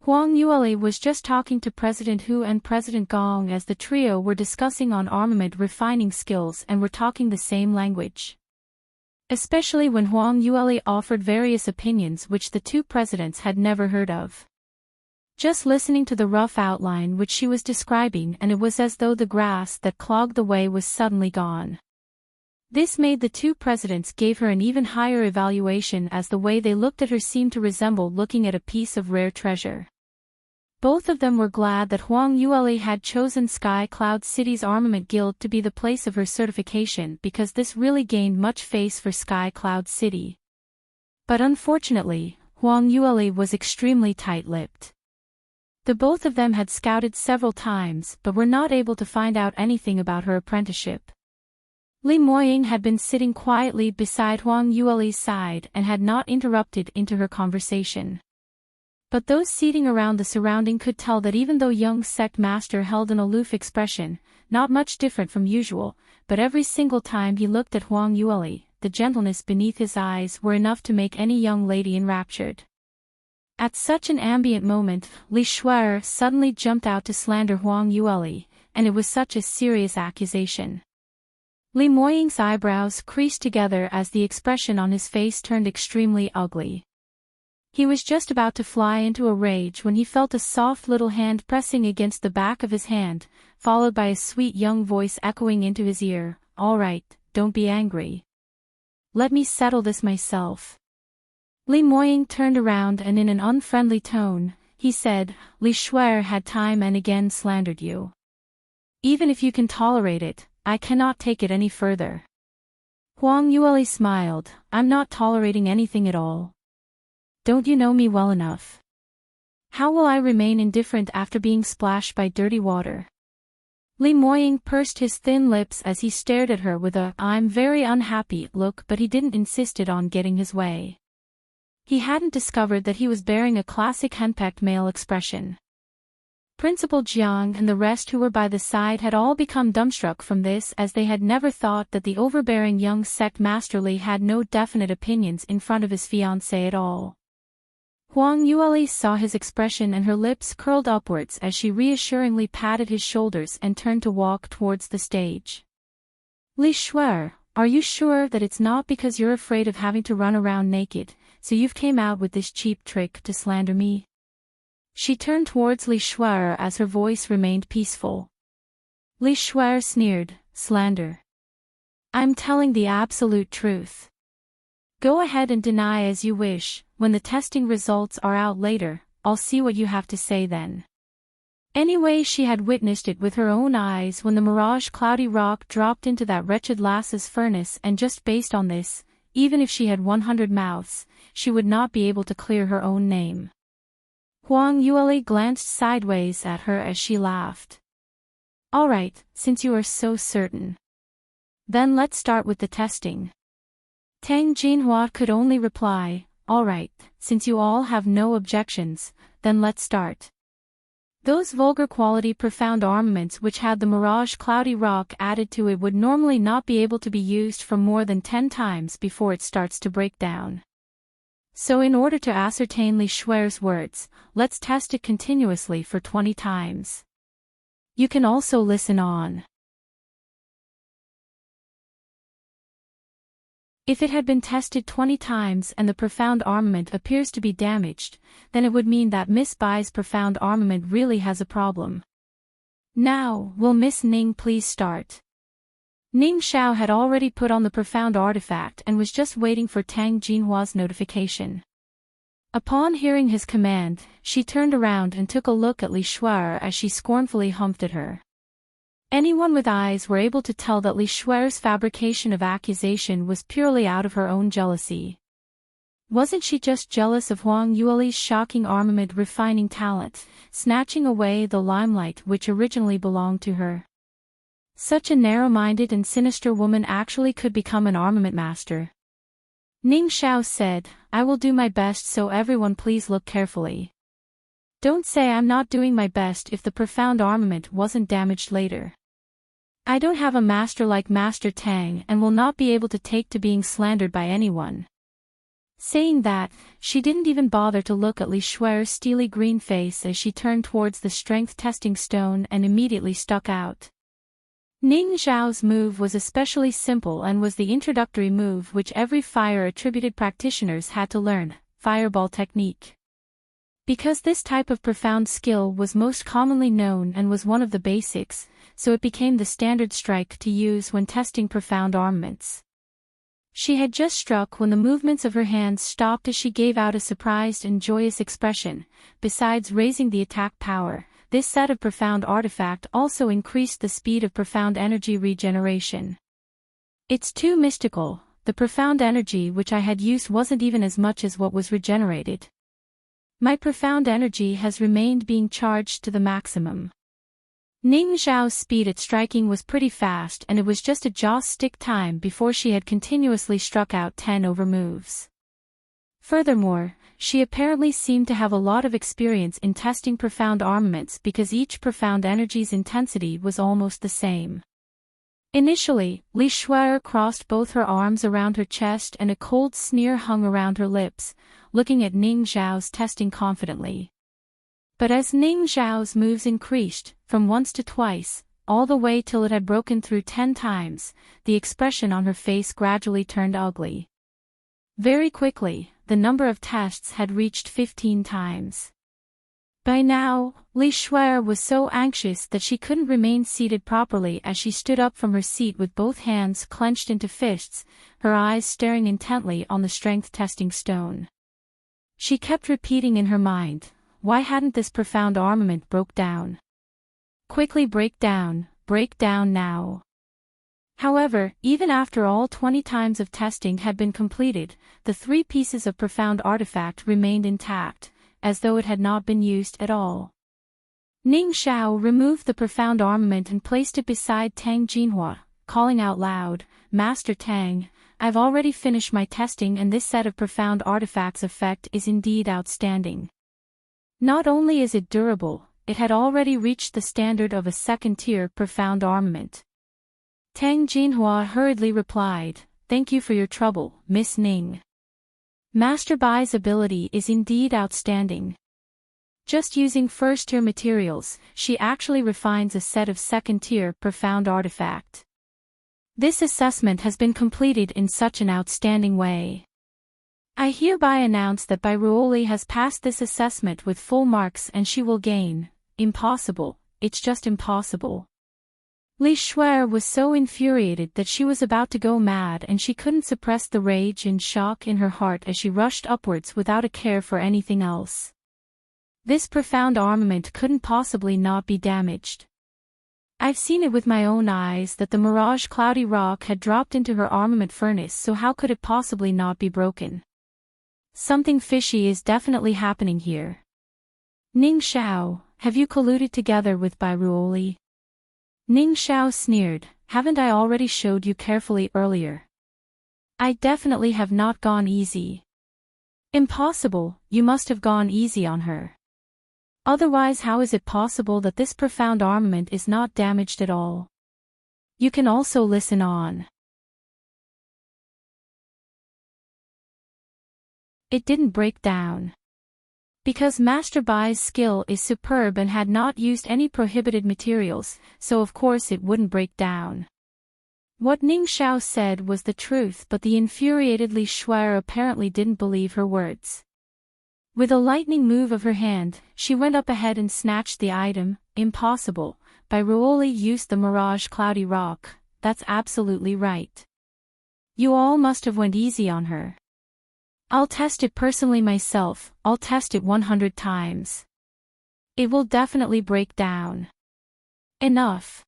Huang Yueli was just talking to President Hu and President Gong as the trio were discussing on armament refining skills and were talking the same language. Especially when Huang Yueli offered various opinions which the two presidents had never heard of. Just listening to the rough outline which she was describing, and it was as though the grass that clogged the way was suddenly gone. This made the two presidents give her an even higher evaluation, as the way they looked at her seemed to resemble looking at a piece of rare treasure. Both of them were glad that Huang Yueli had chosen Sky Cloud City's Armament Guild to be the place of her certification, because this really gained much face for Sky Cloud City. But unfortunately, Huang Yueli was extremely tight-lipped. The both of them had scouted several times but were not able to find out anything about her apprenticeship. Li Moying had been sitting quietly beside Huang Yueli's side and had not interrupted into her conversation. But those seating around the surrounding could tell that even though young sect master held an aloof expression, not much different from usual, but every single time he looked at Huang Yueli, the gentleness beneath his eyes were enough to make any young lady enraptured. At such an ambient moment, Li Shuer suddenly jumped out to slander Huang Yueli, and it was such a serious accusation. Li Moying's eyebrows creased together as the expression on his face turned extremely ugly. He was just about to fly into a rage when he felt a soft little hand pressing against the back of his hand, followed by a sweet young voice echoing into his ear, "All right, don't be angry. Let me settle this myself." Li Moying turned around and in an unfriendly tone, he said, "Li Shuer had time and again slandered you. Even if you can tolerate it, I cannot take it any further." Huang Yueli smiled, "I'm not tolerating anything at all. Don't you know me well enough? How will I remain indifferent after being splashed by dirty water?" Li Moying pursed his thin lips as he stared at her with a "I'm very unhappy" look, but he didn't insist on getting his way. He hadn't discovered that he was bearing a classic henpecked male expression. Principal Jiang and the rest who were by the side had all become dumbstruck from this, as they had never thought that the overbearing young sect master Li had no definite opinions in front of his fiancée at all. Huang Yueli saw his expression and her lips curled upwards as she reassuringly patted his shoulders and turned to walk towards the stage. "Li Shuer, are you sure that it's not because you're afraid of having to run around naked, so you've came out with this cheap trick to slander me?" She turned towards Li Shuer as her voice remained peaceful. Li Shuer sneered, "Slander? I'm telling the absolute truth. Go ahead and deny as you wish. When the testing results are out later, I'll see what you have to say then." Anyway, she had witnessed it with her own eyes when the Mirage Cloudy Rock dropped into that wretched lass's furnace, and just based on this, even if she had 100 mouths, she would not be able to clear her own name. Huang Yueli glanced sideways at her as she laughed. "All right, since you are so certain. Then let's start with the testing." Tang Jinhua could only reply, "All right, since you all have no objections, then let's start." Those vulgar quality profound armaments which had the Mirage Cloudy Rock added to it would normally not be able to be used for more than 10 times before it starts to break down. So in order to ascertain Li Shuer's words, let's test it continuously for 20 times. You can also listen on. If it had been tested 20 times and the profound armament appears to be damaged, then it would mean that Miss Bai's profound armament really has a problem. Now, will Miss Ning please start? Ning Xiao had already put on the profound artifact and was just waiting for Tang Jinhua's notification. Upon hearing his command, she turned around and took a look at Li Shuer as she scornfully humped at her. Anyone with eyes were able to tell that Li Shuer's fabrication of accusation was purely out of her own jealousy. Wasn't she just jealous of Huang Yueli's shocking armament refining talent, snatching away the limelight which originally belonged to her? Such a narrow-minded and sinister woman actually could become an armament master. Ning Xiao said, "I will do my best, so everyone please look carefully. Don't say I'm not doing my best if the profound armament wasn't damaged later. I don't have a master like Master Tang and will not be able to take to being slandered by anyone." Saying that, she didn't even bother to look at Li Shuer's steely green face as she turned towards the strength-testing stone and immediately stuck out. Ning Xiao's move was especially simple and was the introductory move which every fire-attributed practitioners had to learn, fireball technique. Because this type of profound skill was most commonly known and was one of the basics, so it became the standard strike to use when testing profound armaments. She had just struck when the movements of her hands stopped as she gave out a surprised and joyous expression. Besides raising the attack power, this set of profound artifact also increased the speed of profound energy regeneration. It's too mystical. The profound energy which I had used wasn't even as much as what was regenerated. My profound energy has remained being charged to the maximum. Ning Xiao's speed at striking was pretty fast, and it was just a joss-stick time before she had continuously struck out 10 over moves. Furthermore, she apparently seemed to have a lot of experience in testing profound armaments because each profound energy's intensity was almost the same. Initially, Li Shuer crossed both her arms around her chest and a cold sneer hung around her lips, looking at Ning Xiao's testing confidently. But as Ning Xiao's moves increased, from once to twice, all the way till it had broken through 10 times, the expression on her face gradually turned ugly. Very quickly, the number of tests had reached 15 times. By now, Li Shuer was so anxious that she couldn't remain seated properly as she stood up from her seat with both hands clenched into fists, her eyes staring intently on the strength-testing stone. She kept repeating in her mind, why hadn't this profound armament broke down? Quickly break down now. However, even after all 20 times of testing had been completed, the 3 pieces of profound artifact remained intact, as though it had not been used at all. Ning Xiao removed the profound armament and placed it beside Tang Jinhua, calling out loud, "Master Tang, I've already finished my testing and this set of profound artifacts' effect is indeed outstanding. Not only is it durable, it had already reached the standard of a second-tier profound armament." Tang Jinhua hurriedly replied, "Thank you for your trouble, Miss Ning. Master Bai's ability is indeed outstanding. Just using first-tier materials, she actually refines a set of second-tier profound artifact. This assessment has been completed in such an outstanding way. I hereby announce that Bai Ruoli has passed this assessment with full marks and she will gain." Impossible, it's just impossible. Li Shuer was so infuriated that she was about to go mad and she couldn't suppress the rage and shock in her heart as she rushed upwards without a care for anything else. This profound armament couldn't possibly not be damaged. I've seen it with my own eyes that the Mirage Cloudy Rock had dropped into her armament furnace, so how could it possibly not be broken? Something fishy is definitely happening here. Ning Xiao, have you colluded together with Bai Ruoli? Ning Xiao sneered, haven't I already showed you carefully earlier? I definitely have not gone easy. Impossible, you must have gone easy on her. Otherwise how is it possible that this profound armament is not damaged at all? You can also listen on. It didn't break down. Because Master Bai's skill is superb and had not used any prohibited materials, so of course it wouldn't break down. What Ning Xiao said was the truth, but the infuriated Li Shuer apparently didn't believe her words. With a lightning move of her hand, she went up ahead and snatched the item. Impossible, Bai Ruoli used the Mirage Cloudy Rock, that's absolutely right. You all must have went easy on her. I'll test it personally myself, I'll test it 100 times. It will definitely break down. Enough.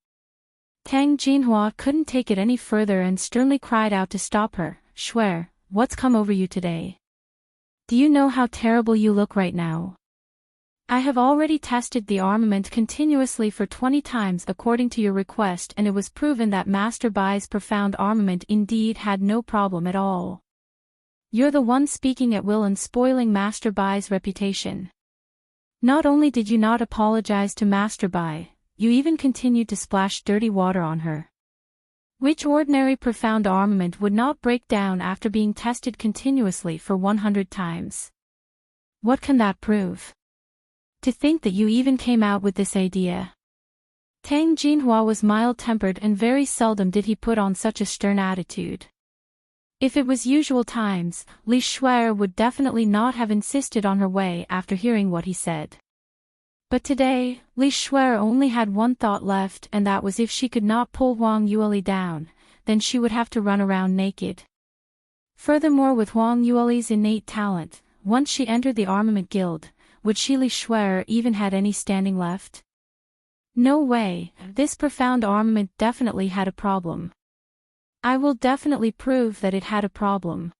Tang Jinhua couldn't take it any further and sternly cried out to stop her. Shuer, what's come over you today? Do you know how terrible you look right now? I have already tested the armament continuously for 20 times according to your request, and it was proven that Master Bai's profound armament indeed had no problem at all. You're the one speaking at will and spoiling Master Bai's reputation. Not only did you not apologize to Master Bai, you even continued to splash dirty water on her. Which ordinary profound armament would not break down after being tested continuously for 100 times? What can that prove? To think that you even came out with this idea. Tang Jinhua was mild-tempered and very seldom did he put on such a stern attitude. If it was usual times, Li Shuer would definitely not have insisted on her way after hearing what he said. But today, Li Shuer only had one thought left, and that was if she could not pull Huang Yueli down, then she would have to run around naked. Furthermore, with Huang Yueli's innate talent, once she entered the armament guild, would she Li Shuer even had any standing left? No way, this profound armament definitely had a problem. I will definitely prove that it had a problem.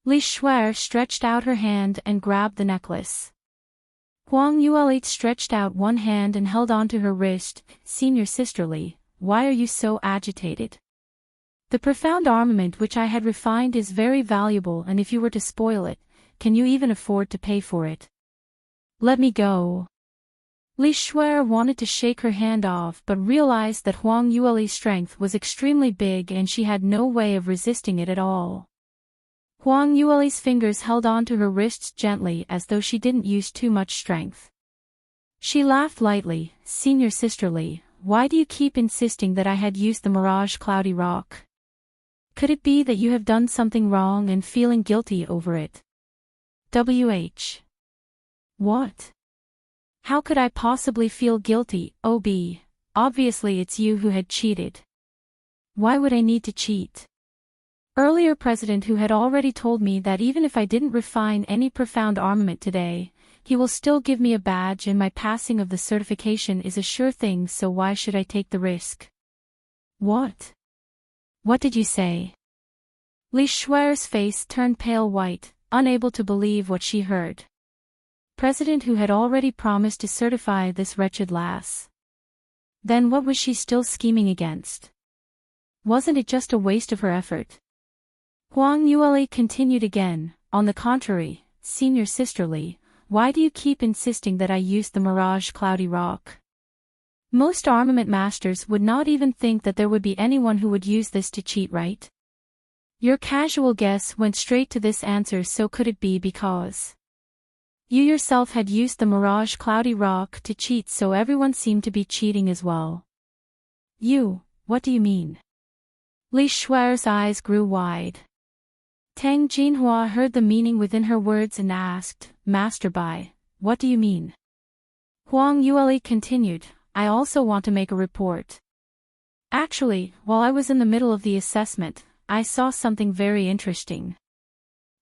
Li Shuer stretched out her hand and grabbed the necklace. Huang Yueli stretched out one hand and held onto her wrist. Senior Sister Li, why are you so agitated? The profound armament which I had refined is very valuable, and if you were to spoil it, can you even afford to pay for it? Let me go. Li Shuer wanted to shake her hand off but realized that Huang Yueli's strength was extremely big and she had no way of resisting it at all. Huang Yueli's fingers held onto her wrists gently as though she didn't use too much strength. She laughed lightly. Senior Sister Li, why do you keep insisting that I had used the Mirage Cloudy Rock? Could it be that you have done something wrong and feeling guilty over it? WH. What? How could I possibly feel guilty, OB? Obviously it's you who had cheated. Why would I need to cheat? Earlier President who had already told me that even if I didn't refine any profound armament today, he will still give me a badge and my passing of the certification is a sure thing, so why should I take the risk? What? What did you say? Li Shuer's face turned pale white, unable to believe what she heard. President who had already promised to certify this wretched lass. Then what was she still scheming against? Wasn't it just a waste of her effort? Huang Yueli continued again. On the contrary, Senior Sister Li, why do you keep insisting that I used the Mirage Cloudy Rock? Most armament masters would not even think that there would be anyone who would use this to cheat, right? Your casual guess went straight to this answer, so could it be because you yourself had used the Mirage Cloudy Rock to cheat, so everyone seemed to be cheating as well? You, what do you mean? Li Shuer's eyes grew wide. Tang Jinhua heard the meaning within her words and asked, Master Bai, what do you mean? Huang Yueli continued, I also want to make a report. Actually, while I was in the middle of the assessment, I saw something very interesting.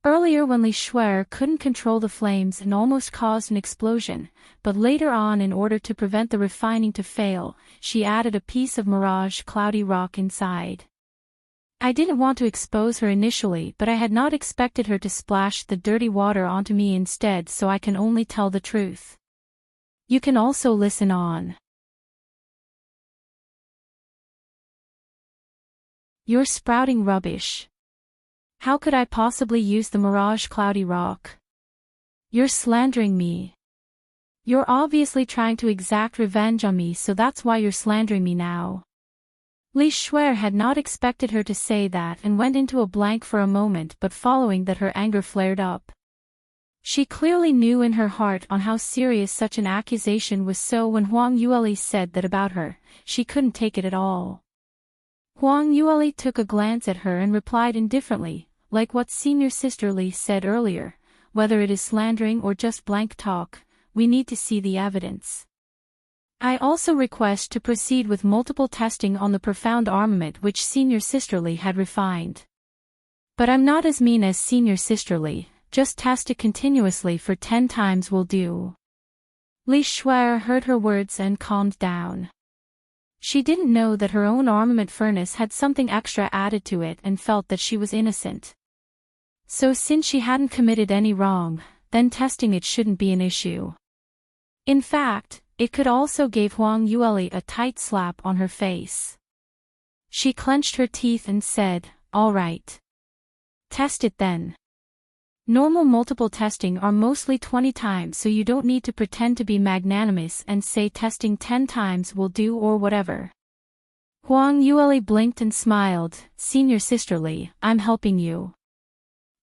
Earlier when Li Shuer couldn't control the flames and almost caused an explosion, but later on in order to prevent the refining to fail, she added a piece of Mirage Cloudy Rock inside. I didn't want to expose her initially, but I had not expected her to splash the dirty water onto me instead, so I can only tell the truth. You can also listen on. You're sprouting rubbish. How could I possibly use the Mirage Cloudy Rock? You're slandering me. You're obviously trying to exact revenge on me, so that's why you're slandering me now. Li Shuer had not expected her to say that and went into a blank for a moment, but following that her anger flared up. She clearly knew in her heart on how serious such an accusation was, so when Huang Yueli said that about her, she couldn't take it at all. Huang Yueli took a glance at her and replied indifferently, like what Senior Sister Li said earlier, whether it is slandering or just blank talk, we need to see the evidence. I also request to proceed with multiple testing on the profound armament which Senior Sister Li had refined. But I'm not as mean as Senior Sister Li, just test it continuously for 10 times will do. Li Shuer heard her words and calmed down. She didn't know that her own armament furnace had something extra added to it and felt that she was innocent. So since she hadn't committed any wrong, then testing it shouldn't be an issue. In fact, it could also give Huang Yueli a tight slap on her face. She clenched her teeth and said, "All right. Test it then. Normal multiple testing are mostly 20 times, so you don't need to pretend to be magnanimous and say testing 10 times will do or whatever." Huang Yueli blinked and smiled. "Senior sisterly, I'm helping you.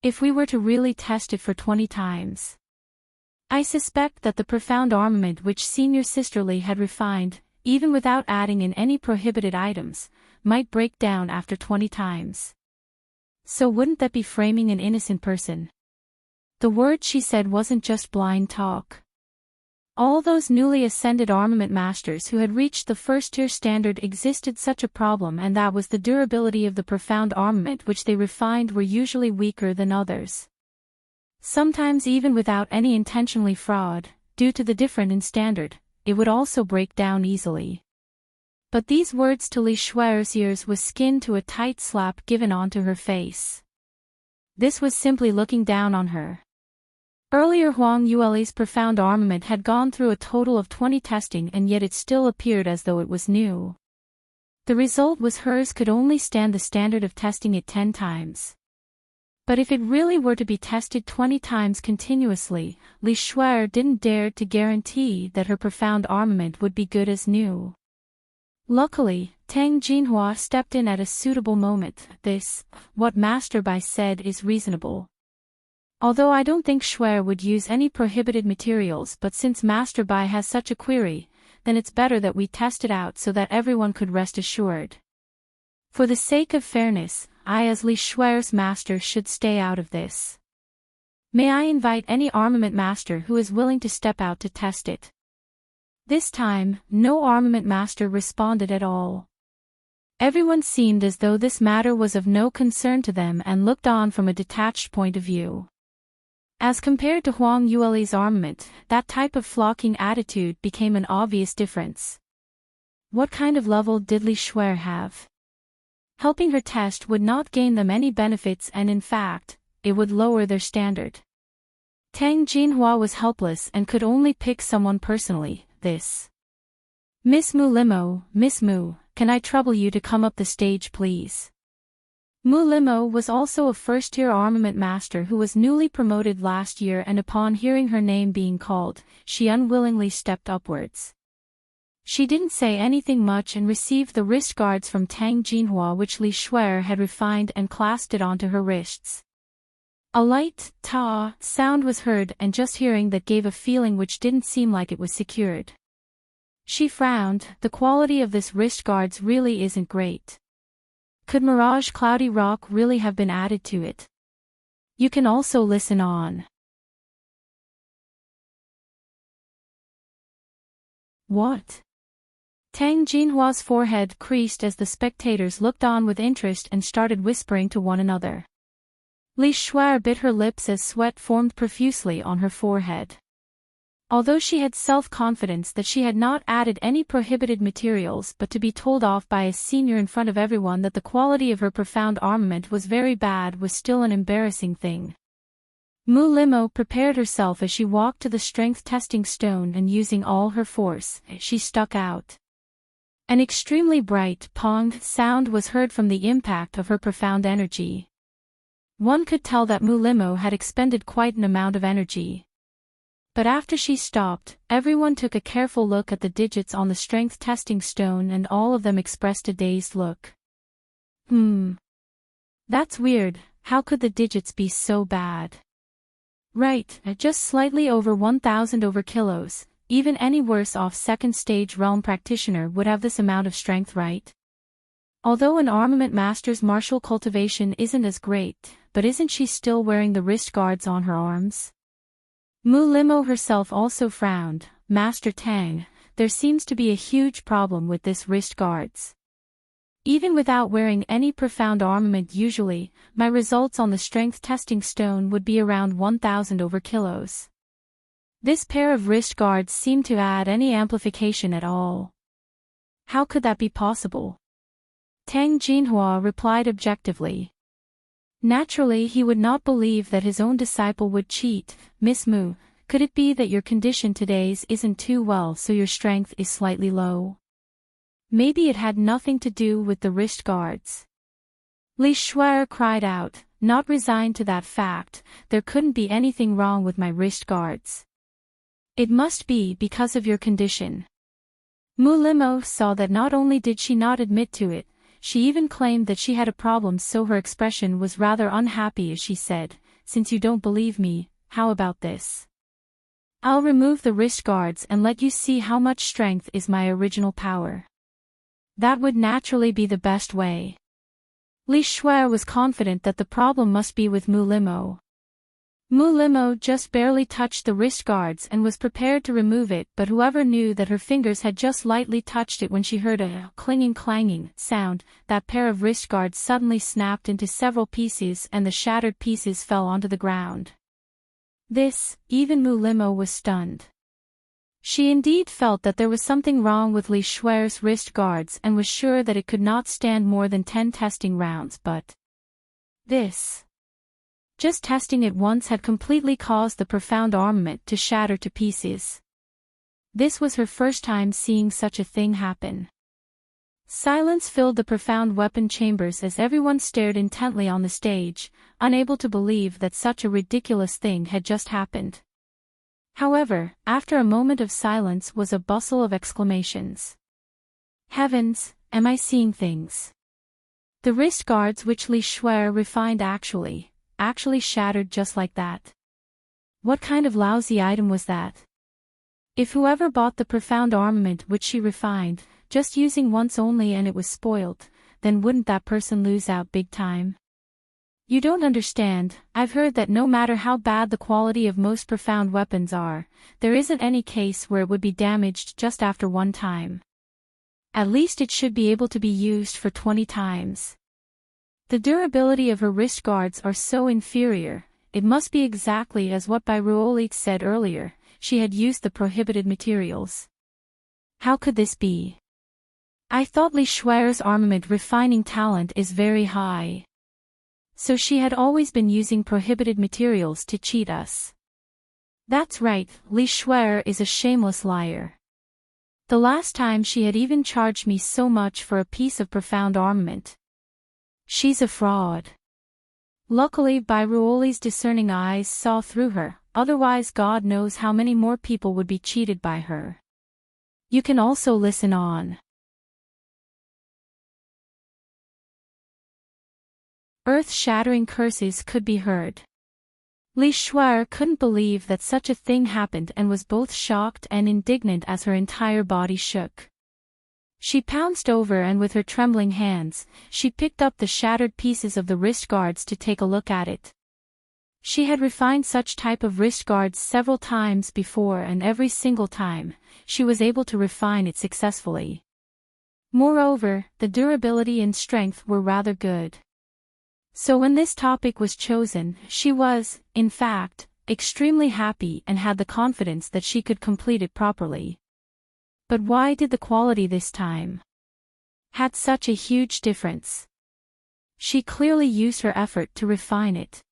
If we were to really test it for 20 times. I suspect that the profound armament which Senior Sisterly had refined, even without adding in any prohibited items, might break down after 20 times. So wouldn't that be framing an innocent person?" The word she said wasn't just blind talk. All those newly ascended armament masters who had reached the first-tier standard existed such a problem, and that was the durability of the profound armament which they refined were usually weaker than others. Sometimes even without any intentionally fraud, due to the difference in standard, it would also break down easily. But these words to Li Shuer's ears was skin to a tight slap given onto her face. This was simply looking down on her. Earlier Huang Yueli's profound armament had gone through a total of 20 testing, and yet it still appeared as though it was new. The result was hers could only stand the standard of testing it 10 times. But if it really were to be tested 20 times continuously, Li Shuer didn't dare to guarantee that her profound armament would be good as new. Luckily, Tang Jinhua stepped in at a suitable moment. What Master Bai said is reasonable. Although I don't think Shuer would use any prohibited materials, but since Master Bai has such a query, then it's better that we test it out so that everyone could rest assured. For the sake of fairness, I as Li Shuer's master should stay out of this. May I invite any armament master who is willing to step out to test it?" This time, no armament master responded at all. Everyone seemed as though this matter was of no concern to them and looked on from a detached point of view. As compared to Huang Yueli's armament, that type of flocking attitude became an obvious difference. What kind of level did Li Shuer have? Helping her test would not gain them any benefits, and in fact, it would lower their standard. Tang Jinhua was helpless and could only pick someone personally. "Miss Mu Limo, Miss Mu, can I trouble you to come up the stage please?" Mu Limo was also a first-tier armament master who was newly promoted last year, and upon hearing her name being called, she unwillingly stepped upwards. She didn't say anything much and received the wrist guards from Tang Jinhua which Li Shuer had refined and clasped it onto her wrists. A light, ta sound was heard, and just hearing that gave a feeling which didn't seem like it was secured. She frowned. The quality of this wrist guards really isn't great. Could Mirage Cloudy Rock really have been added to it? You can also listen on. What? Tang Jinhua's forehead creased as the spectators looked on with interest and started whispering to one another. Li Shuer bit her lips as sweat formed profusely on her forehead. Although she had self-confidence that she had not added any prohibited materials, but to be told off by a senior in front of everyone that the quality of her profound armament was very bad was still an embarrassing thing. Mu Limo prepared herself as she walked to the strength testing stone, and using all her force, she stuck out. An extremely bright pong sound was heard from the impact of her profound energy. One could tell that Mu Limo had expended quite an amount of energy. But after she stopped, everyone took a careful look at the digits on the strength testing stone, and all of them expressed a dazed look. That's weird. How could the digits be so bad? Right, at just slightly over 1,000 over kilos, even any worse off second stage realm practitioner would have this amount of strength, right? Although an armament master's martial cultivation isn't as great, but isn't she still wearing the wrist guards on her arms? Mu Limo herself also frowned. Master Tang, there seems to be a huge problem with this wrist guards. Even without wearing any profound armament, usually, my results on the strength testing stone would be around 1,000 over kilos. This pair of wrist guards seemed to add any amplification at all. How could that be possible? Tang Jinhua replied objectively. Naturally he would not believe that his own disciple would cheat. Miss Mu, could it be that your condition today isn't too well, so your strength is slightly low? Maybe it had nothing to do with the wrist guards. Li Shuer cried out, not resigned to that fact. There couldn't be anything wrong with my wrist guards. It must be because of your condition. Mu Limo saw that not only did she not admit to it, she even claimed that she had a problem, so her expression was rather unhappy as she said, since you don't believe me, how about this? I'll remove the wrist guards and let you see how much strength is my original power. That would naturally be the best way. Li Shuer was confident that the problem must be with Mu Limo. Mu Limo just barely touched the wrist guards and was prepared to remove it, but whoever knew that her fingers had just lightly touched it when she heard a clanging sound, that pair of wrist guards suddenly snapped into several pieces and the shattered pieces fell onto the ground. Even Mu Limo was stunned. She indeed felt that there was something wrong with Li Shuer's wrist guards and was sure that it could not stand more than 10 testing rounds, but just testing it once had completely caused the profound armament to shatter to pieces. This was her first time seeing such a thing happen. Silence filled the profound weapon chambers as everyone stared intently on the stage, unable to believe that such a ridiculous thing had just happened. However, after a moment of silence was a bustle of exclamations. Heavens, am I seeing things? The wrist guards which Li Shuer refined actually shattered just like that. What kind of lousy item was that? If whoever bought the profound armament which she refined, just using once only and it was spoiled, then wouldn't that person lose out big time? You don't understand. I've heard that no matter how bad the quality of most profound weapons are, there isn't any case where it would be damaged just after one time. At least it should be able to be used for 20 times. The durability of her wrist guards are so inferior. It must be exactly as what Bai Ruoli said earlier, she had used the prohibited materials. How could this be? I thought Li Shuer's armament refining talent is very high. So she had always been using prohibited materials to cheat us. That's right, Li Shuer is a shameless liar. The last time she had even charged me so much for a piece of profound armament. She's a fraud. Luckily Bai Ruoli's discerning eyes saw through her, otherwise God knows how many more people would be cheated by her. You can also listen on. Earth-shattering curses could be heard. Li Shuer couldn't believe that such a thing happened and was both shocked and indignant as her entire body shook. She pounced over and with her trembling hands, she picked up the shattered pieces of the wrist guards to take a look at it. She had refined such type of wrist guards several times before and every single time, she was able to refine it successfully. Moreover, the durability and strength were rather good. So when this topic was chosen, she was, in fact, extremely happy and had the confidence that she could complete it properly. But why did the quality this time had such a huge difference? She clearly used her effort to refine it.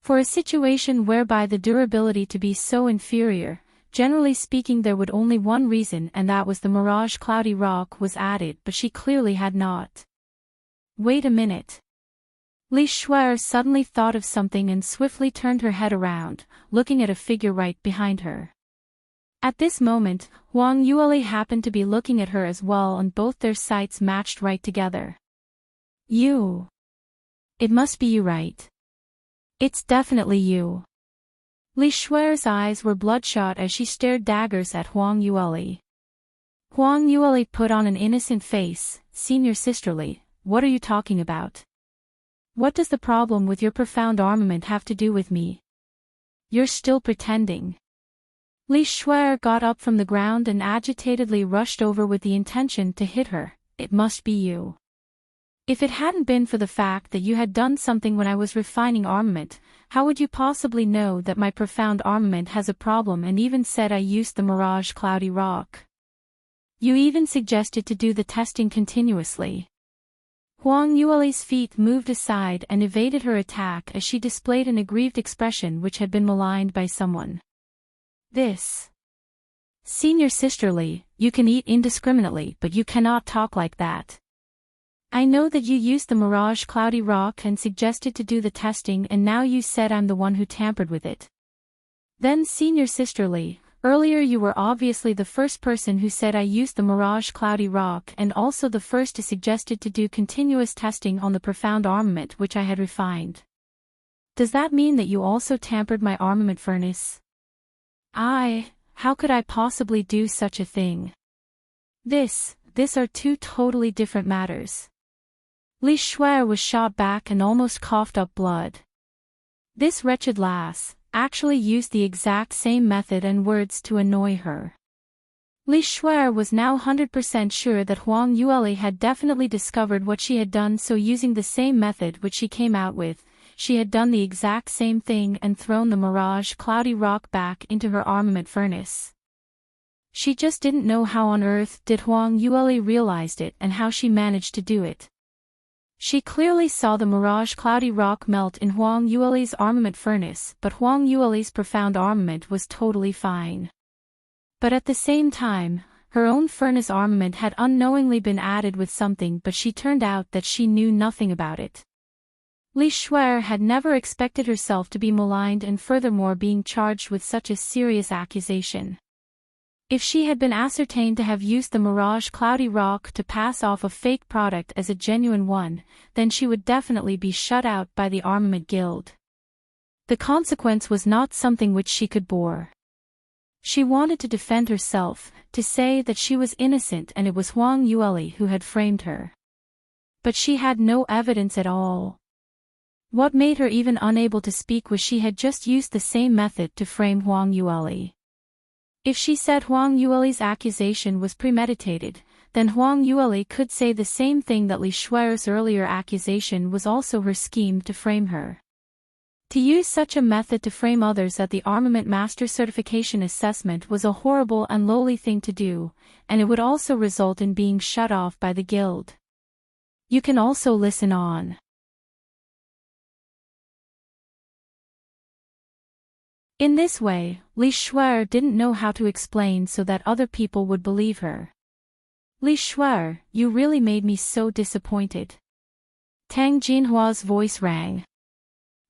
For a situation whereby the durability to be so inferior, generally speaking there would only one reason and that was the Mirage Cloudy Rock was added, but she clearly had not. Wait a minute. Li Shuer suddenly thought of something and swiftly turned her head around, looking at a figure right behind her. At this moment, Huang Yueli happened to be looking at her as well and both their sights matched right together. You. It must be you, right? It's definitely you. Li Shuer's eyes were bloodshot as she stared daggers at Huang Yueli. Huang Yueli put on an innocent face. Senior sisterly, what are you talking about? What does the problem with your profound armament have to do with me? You're still pretending. Li Shuer got up from the ground and agitatedly rushed over with the intention to hit her. It must be you. If it hadn't been for the fact that you had done something when I was refining armament, how would you possibly know that my profound armament has a problem and even said I used the Mirage Cloudy Rock? You even suggested to do the testing continuously. Huang Yueli's feet moved aside and evaded her attack as she displayed an aggrieved expression which had been maligned by someone. This. Senior sisterly, you can eat indiscriminately but you cannot talk like that. I know that you used the Mirage Cloudy Rock and suggested to do the testing and now you said I'm the one who tampered with it. Then Senior sisterly, earlier you were obviously the first person who said I used the Mirage Cloudy Rock and also the first to suggested to do continuous testing on the profound armament which I had refined. Does that mean that you also tampered my armament furnace? How could I possibly do such a thing? This are two totally different matters. Li Shuer was shot back and almost coughed up blood. This wretched lass actually used the exact same method and words to annoy her. Li Shuer was now 100% sure that Huang Yueli had definitely discovered what she had done, so using the same method which she came out with, she had done the exact same thing and thrown the Mirage Cloudy Rock back into her armament furnace. She just didn't know how on earth did Huang Yueli realized it and how she managed to do it. She clearly saw the Mirage Cloudy Rock melt in Huang Yueli's armament furnace, but Huang Yueli's profound armament was totally fine. But at the same time, her own furnace armament had unknowingly been added with something, but she turned out that she knew nothing about it. Li Shuer had never expected herself to be maligned and furthermore being charged with such a serious accusation. If she had been ascertained to have used the Mirage Cloudy Rock to pass off a fake product as a genuine one, then she would definitely be shut out by the Armament Guild. The consequence was not something which she could bear. She wanted to defend herself, to say that she was innocent and it was Huang Yueli who had framed her. But she had no evidence at all. What made her even unable to speak was she had just used the same method to frame Huang Yueli. If she said Huang Yueli's accusation was premeditated, then Huang Yueli could say the same thing, that Li Shuer's earlier accusation was also her scheme to frame her. To use such a method to frame others at the Armament Master Certification Assessment was a horrible and lowly thing to do, and it would also result in being shut off by the guild. You can also listen on. In this way, Li Shuer didn't know how to explain so that other people would believe her. Li Shuer, you really made me so disappointed. Tang Jinhua's voice rang.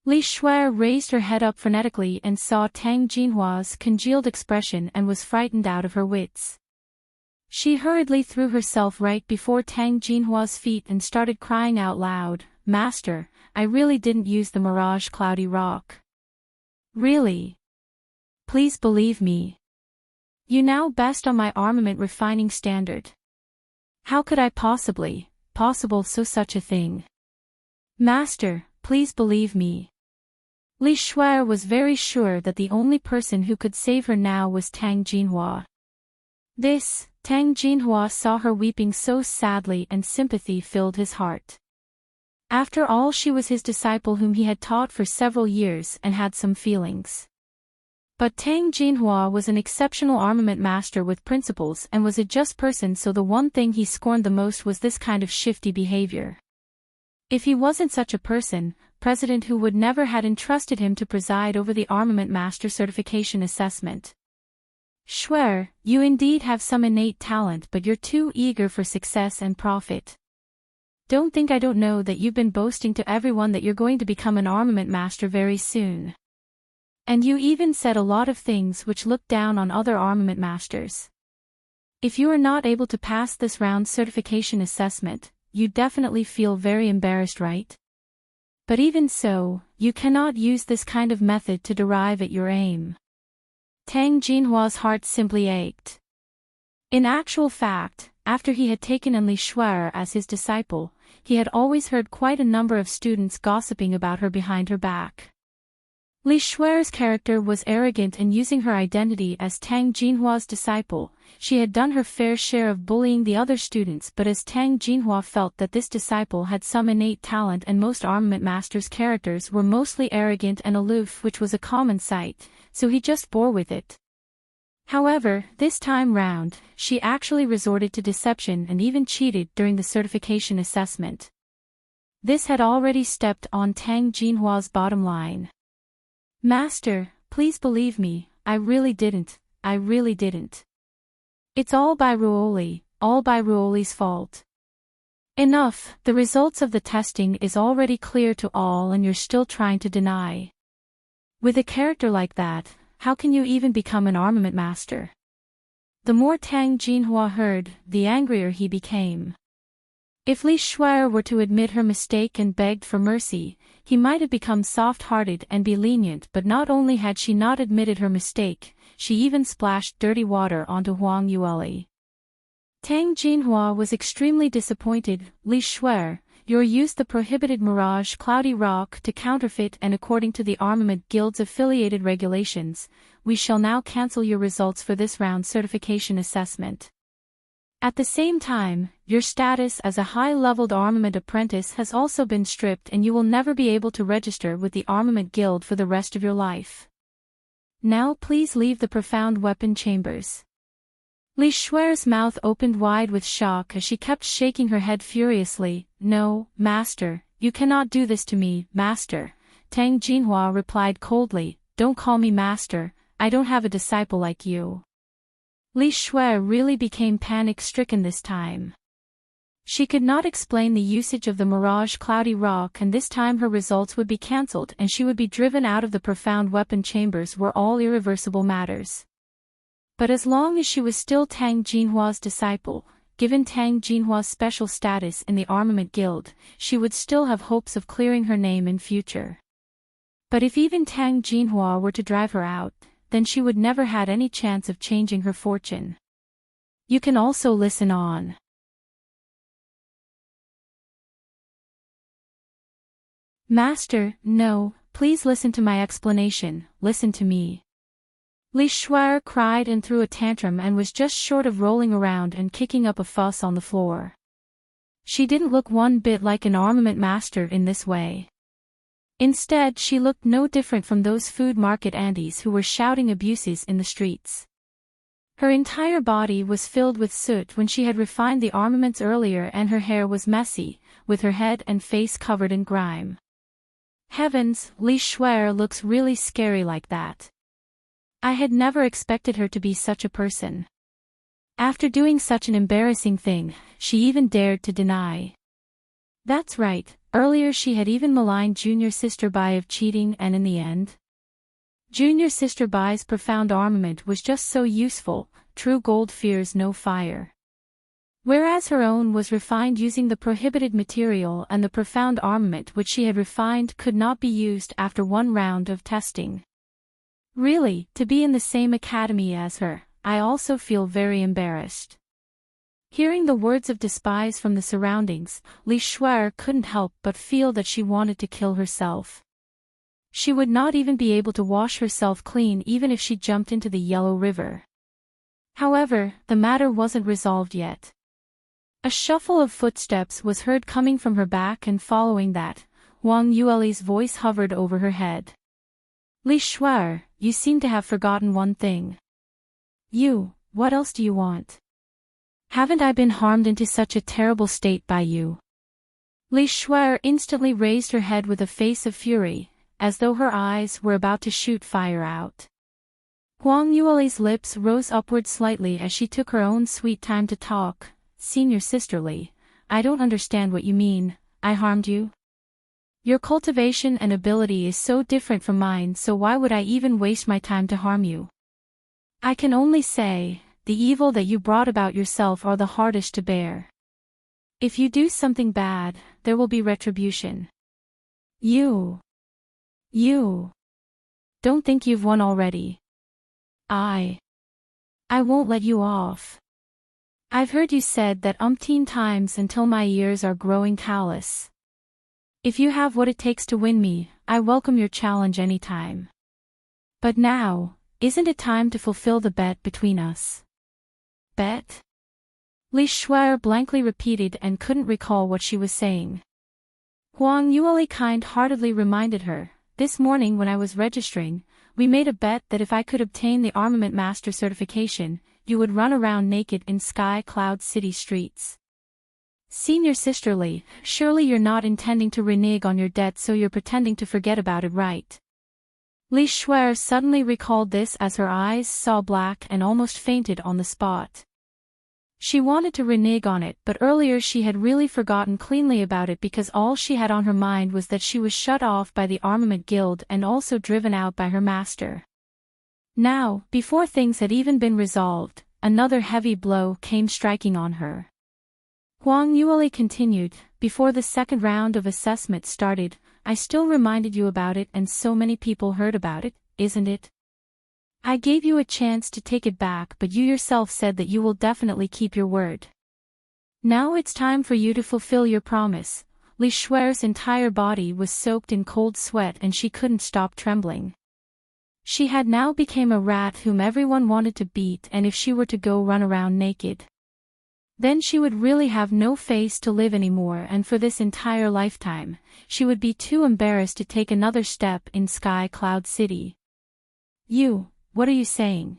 Li Shuer raised her head up frenetically and saw Tang Jinhua's congealed expression and was frightened out of her wits. She hurriedly threw herself right before Tang Jinhua's feet and started crying out loud, "Master, I really didn't use the Mirage Cloudy Rock. Really? Please believe me. You now best on my armament refining standard. How could I possible so such a thing? Master, please believe me." Li Shuer was very sure that the only person who could save her now was Tang Jinhua. Tang Jinhua saw her weeping so sadly and sympathy filled his heart. After all, she was his disciple whom he had taught for several years and had some feelings. But Tang Jinhua was an exceptional armament master with principles and was a just person, so the one thing he scorned the most was this kind of shifty behavior. If he wasn't such a person, President who would never had entrusted him to preside over the Armament Master Certification Assessment. Shuer, you indeed have some innate talent, but you're too eager for success and profit. Don't think I don't know that you've been boasting to everyone that you're going to become an armament master very soon. And you even said a lot of things which look down on other armament masters. If you are not able to pass this round certification assessment, you definitely feel very embarrassed, right? But even so, you cannot use this kind of method to derive at your aim. Tang Jinhua's heart simply ached. In actual fact, after he had taken Li Shuer as his disciple, he had always heard quite a number of students gossiping about her behind her back. Li Shuer's character was arrogant, and using her identity as Tang Jinhua's disciple, she had done her fair share of bullying the other students, but as Tang Jinhua felt that this disciple had some innate talent and most armament masters' characters were mostly arrogant and aloof, which was a common sight, so he just bore with it. However, this time round, she actually resorted to deception and even cheated during the certification assessment. This had already stepped on Tang Jinhua's bottom line. Master, please believe me, I really didn't. It's all by Ruoli's fault. Enough, the results of the testing is already clear to all and you're still trying to deny. With a character like that, how can you even become an armament master? The more Tang Jinhua heard, the angrier he became. If Li Shuer were to admit her mistake and begged for mercy, he might have become soft-hearted and be lenient, but not only had she not admitted her mistake, she even splashed dirty water onto Huang Yueli. Tang Jinhua was extremely disappointed. Li Shuer, you used the prohibited mirage cloudy rock to counterfeit, and according to the Armament Guild's affiliated regulations, we shall now cancel your results for this round certification assessment. At the same time, your status as a high-leveled armament apprentice has also been stripped and you will never be able to register with the Armament Guild for the rest of your life. Now please leave the profound weapon chambers. Li Shuer's mouth opened wide with shock as she kept shaking her head furiously. No, master, you cannot do this to me, master. Tang Jinhua replied coldly, don't call me master, I don't have a disciple like you. Li Shuer really became panic-stricken this time. She could not explain the usage of the mirage cloudy rock, and this time her results would be cancelled and she would be driven out of the profound weapon chambers where all irreversible matters. But as long as she was still Tang Jinhua's disciple, given Tang Jinhua's special status in the Armament Guild, she would still have hopes of clearing her name in future. But if even Tang Jinhua were to drive her out, then she would never had any chance of changing her fortune. You can also listen on. Master, no, please listen to my explanation, listen to me. Li Shuer cried and threw a tantrum and was just short of rolling around and kicking up a fuss on the floor. She didn't look one bit like an armament master in this way. Instead, she looked no different from those food market aunties who were shouting abuses in the streets. Her entire body was filled with soot when she had refined the armaments earlier, and her hair was messy, with her head and face covered in grime. Heavens, Li Shuer looks really scary like that. I had never expected her to be such a person. After doing such an embarrassing thing, she even dared to deny. That's right. Earlier she had even maligned Junior Sister Bai of cheating, and in the end, Junior Sister Bai's profound armament was just so useful, true gold fears no fire. Whereas her own was refined using the prohibited material, and the profound armament which she had refined could not be used after one round of testing. Really, to be in the same academy as her, I also feel very embarrassed. Hearing the words of despise from the surroundings, Li Shuer couldn't help but feel that she wanted to kill herself. She would not even be able to wash herself clean even if she jumped into the Yellow River. However, the matter wasn't resolved yet. A shuffle of footsteps was heard coming from her back, and following that, Huang Yueli's voice hovered over her head. Li Shuer, you seem to have forgotten one thing. What else do you want? Haven't I been harmed into such a terrible state by you? Li Shuer instantly raised her head with a face of fury, as though her eyes were about to shoot fire out. Huang Yueli's lips rose upward slightly as she took her own sweet time to talk. Senior Sister Li, I don't understand what you mean. I harmed you? Your cultivation and ability is so different from mine, so why would I even waste my time to harm you? I can only say, the evil that you brought about yourself are the hardest to bear. If you do something bad, there will be retribution. You don't think you've won already. I won't let you off. I've heard you said that umpteen times until my ears are growing callous. If you have what it takes to win me, I welcome your challenge anytime. But now, isn't it time to fulfill the bet between us? Bet? Li Shuer blankly repeated and couldn't recall what she was saying. Huang Yueli kind-heartedly reminded her, this morning when I was registering, we made a bet that if I could obtain the Armament Master certification, you would run around naked in Sky Cloud City streets. Senior Sister Li, surely you're not intending to renege on your debt, so you're pretending to forget about it, right? Li Shuer suddenly recalled this as her eyes saw black and almost fainted on the spot. She wanted to renege on it, but earlier she had really forgotten cleanly about it because all she had on her mind was that she was shut off by the Armament Guild and also driven out by her master. Now, before things had even been resolved, another heavy blow came striking on her. Huang Yueli continued, before the second round of assessment started, I still reminded you about it and so many people heard about it, isn't it? I gave you a chance to take it back, but you yourself said that you will definitely keep your word. Now it's time for you to fulfill your promise. Li Shuer's entire body was soaked in cold sweat and she couldn't stop trembling. She had now become a rat whom everyone wanted to beat, and if she were to go run around naked, then she would really have no face to live anymore, and for this entire lifetime, she would be too embarrassed to take another step in Sky Cloud City. What are you saying?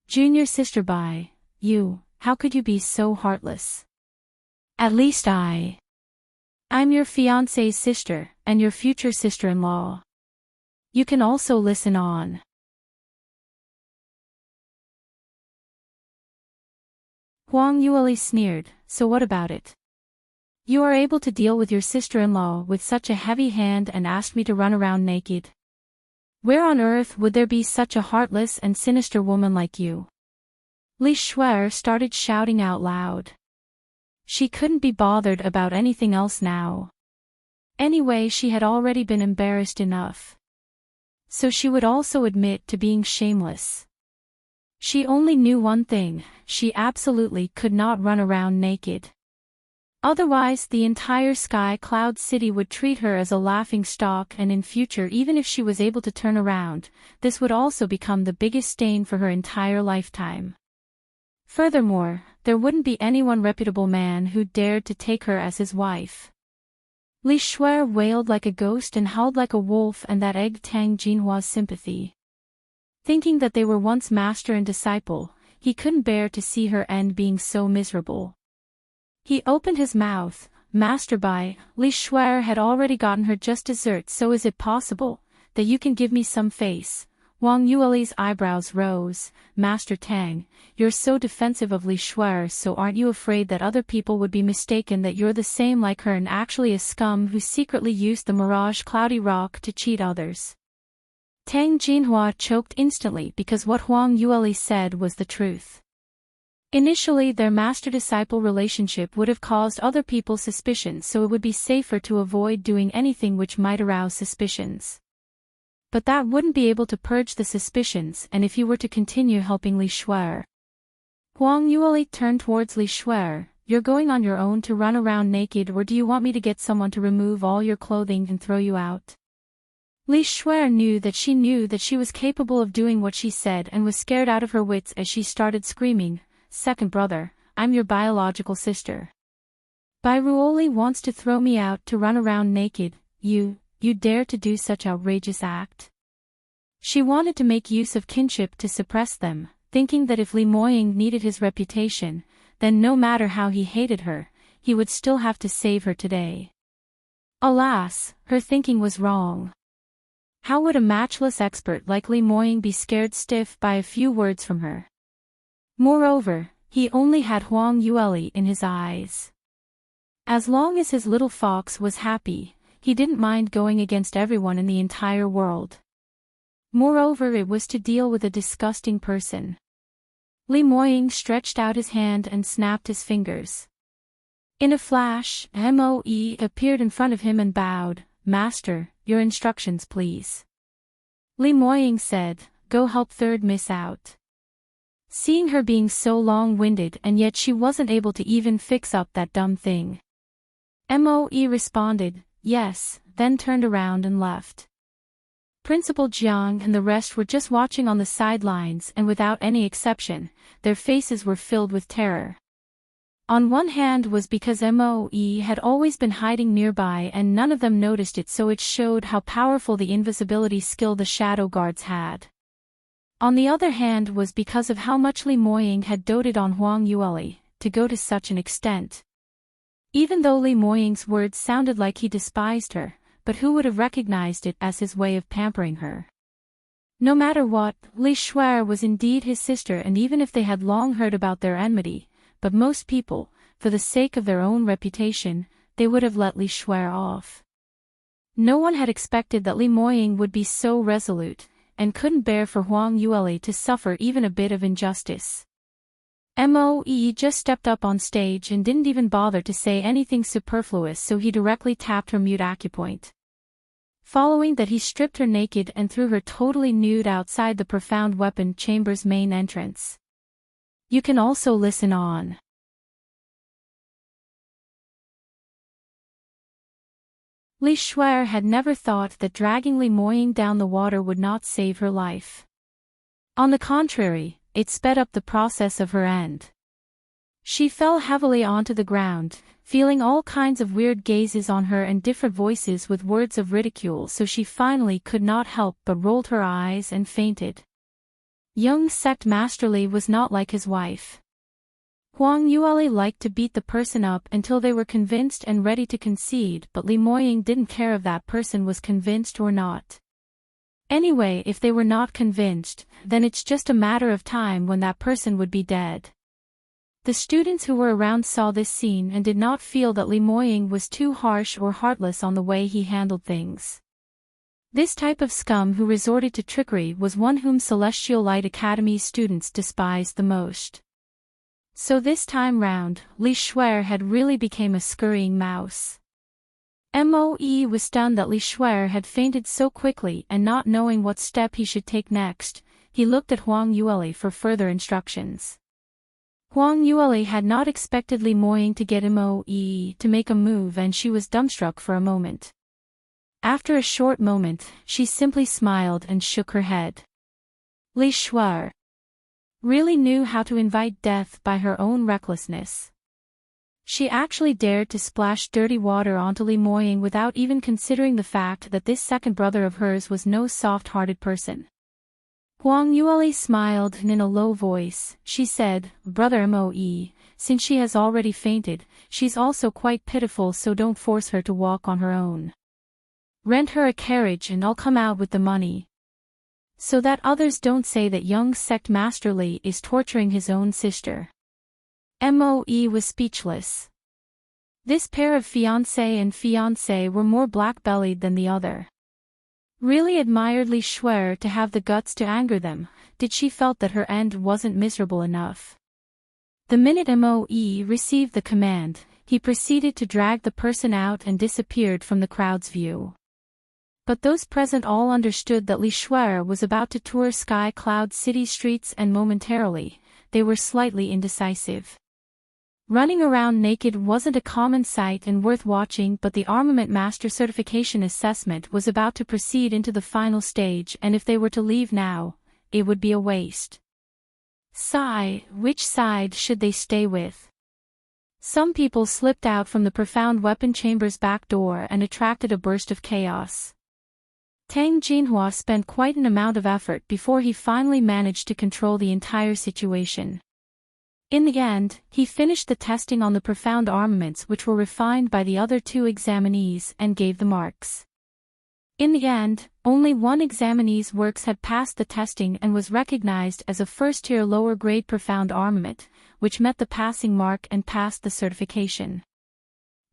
Junior Sister Bai, how could you be so heartless? At least I'm your fiancé's sister, and your future sister-in-law. You can also listen on. Huang Yueli sneered, so what about it? You are able to deal with your sister-in-law with such a heavy hand and asked me to run around naked. Where on earth would there be such a heartless and sinister woman like you? Li Shuer started shouting out loud. She couldn't be bothered about anything else now. Anyway, she had already been embarrassed enough. So she would also admit to being shameless. She only knew one thing, she absolutely could not run around naked. Otherwise the entire Sky Cloud City would treat her as a laughing stock, and in future, even if she was able to turn around, this would also become the biggest stain for her entire lifetime. Furthermore, there wouldn't be any one reputable man who dared to take her as his wife. Li Shuer wailed like a ghost and howled like a wolf, and that egged Tang Jinhua's sympathy. Thinking that they were once master and disciple, he couldn't bear to see her end being so miserable. He opened his mouth. Master Bai, Li Shuer had already gotten her just dessert, so is it possible that you can give me some face? Huang Yueli's eyebrows rose. Master Tang, you're so defensive of Li Shuer, so aren't you afraid that other people would be mistaken that you're the same like her and actually a scum who secretly used the Mirage Cloudy Rock to cheat others? Tang Jinhua choked instantly because what Huang Yueli said was the truth. Initially, their master-disciple relationship would have caused other people suspicion, so it would be safer to avoid doing anything which might arouse suspicions. But that wouldn't be able to purge the suspicions, and if you were to continue helping Li Shuer. Huang Yueli turned towards Li Shuer. You're going on your own to run around naked, or do you want me to get someone to remove all your clothing and throw you out? Li Shuer knew that she was capable of doing what she said and was scared out of her wits as she started screaming, Second brother, I'm your biological sister. Bai Ruoli wants to throw me out to run around naked. You dare to do such outrageous act? She wanted to make use of kinship to suppress them, thinking that if Li Moying needed his reputation, then no matter how he hated her, he would still have to save her today. Alas, her thinking was wrong. How would a matchless expert like Li Moying be scared stiff by a few words from her? Moreover, he only had Huang Yueli in his eyes. As long as his little fox was happy, he didn't mind going against everyone in the entire world. Moreover, it was to deal with a disgusting person. Li Moying stretched out his hand and snapped his fingers. In a flash, Moe appeared in front of him and bowed. Master, your instructions please. Li Moying said, go help third miss out. Seeing her being so long-winded and yet she wasn't able to even fix up that dumb thing. Moe responded, yes, then turned around and left. Principal Jiang and the rest were just watching on the sidelines, and without any exception, their faces were filled with terror. On one hand was because Moe had always been hiding nearby and none of them noticed it, so it showed how powerful the invisibility skill the Shadow Guards had. On the other hand was because of how much Li Moying had doted on Huang Yueli, to go to such an extent. Even though Li Moying's words sounded like he despised her, but who would have recognized it as his way of pampering her? No matter what, Li Shuer was indeed his sister, and even if they had long heard about their enmity, but most people, for the sake of their own reputation, they would have let Li Shuer off. No one had expected that Li Moying would be so resolute, and couldn't bear for Huang Yueli to suffer even a bit of injustice. Moe just stepped up on stage and didn't even bother to say anything superfluous, so he directly tapped her mute acupoint. Following that, he stripped her naked and threw her totally nude outside the profound weapon chamber's main entrance. You can also listen on. Li Shuer had never thought that dragging Li Moying down the water would not save her life. On the contrary, it sped up the process of her end. She fell heavily onto the ground, feeling all kinds of weird gazes on her and different voices with words of ridicule, so she finally could not help but rolled her eyes and fainted. Young sect master Li was not like his wife. Huang Yueli liked to beat the person up until they were convinced and ready to concede, but Li Moying didn't care if that person was convinced or not. Anyway, if they were not convinced, then it's just a matter of time when that person would be dead. The students who were around saw this scene and did not feel that Li Moying was too harsh or heartless on the way he handled things. This type of scum who resorted to trickery was one whom Celestial Light Academy's students despised the most. So this time round, Li Shuer had really become a scurrying mouse. Moe was stunned that Li Shuer had fainted so quickly, and not knowing what step he should take next, he looked at Huang Yueli for further instructions. Huang Yueli had not expected Li Moying to get Moe to make a move, and she was dumbstruck for a moment. After a short moment, she simply smiled and shook her head. Li Shuer really knew how to invite death by her own recklessness. She actually dared to splash dirty water onto Li Moying without even considering the fact that this second brother of hers was no soft-hearted person. Huang Yueli smiled, and in a low voice, she said, "Brother Moe, since she has already fainted, she's also quite pitiful, so don't force her to walk on her own. Rent her a carriage and I'll come out with the money, so that others don't say that young sect master Li is torturing his own sister." Moe was speechless. This pair of fiancé and fiancée were more black-bellied than the other. Really admired Li Shuer to have the guts to anger them, did she felt that her end wasn't miserable enough. The minute Moe received the command, he proceeded to drag the person out and disappeared from the crowd's view. But those present all understood that Li Shuer was about to tour Sky Cloud City streets, and momentarily, they were slightly indecisive. Running around naked wasn't a common sight and worth watching, but the Armament Master Certification Assessment was about to proceed into the final stage, and if they were to leave now, it would be a waste. Sigh, which side should they stay with? Some people slipped out from the profound weapon chamber's back door and attracted a burst of chaos. Tang Jinhua spent quite an amount of effort before he finally managed to control the entire situation. In the end, he finished the testing on the profound armaments, which were refined by the other two examinees, and gave the marks. In the end, only one examinee's works had passed the testing and was recognized as a first-tier lower-grade profound armament, which met the passing mark and passed the certification.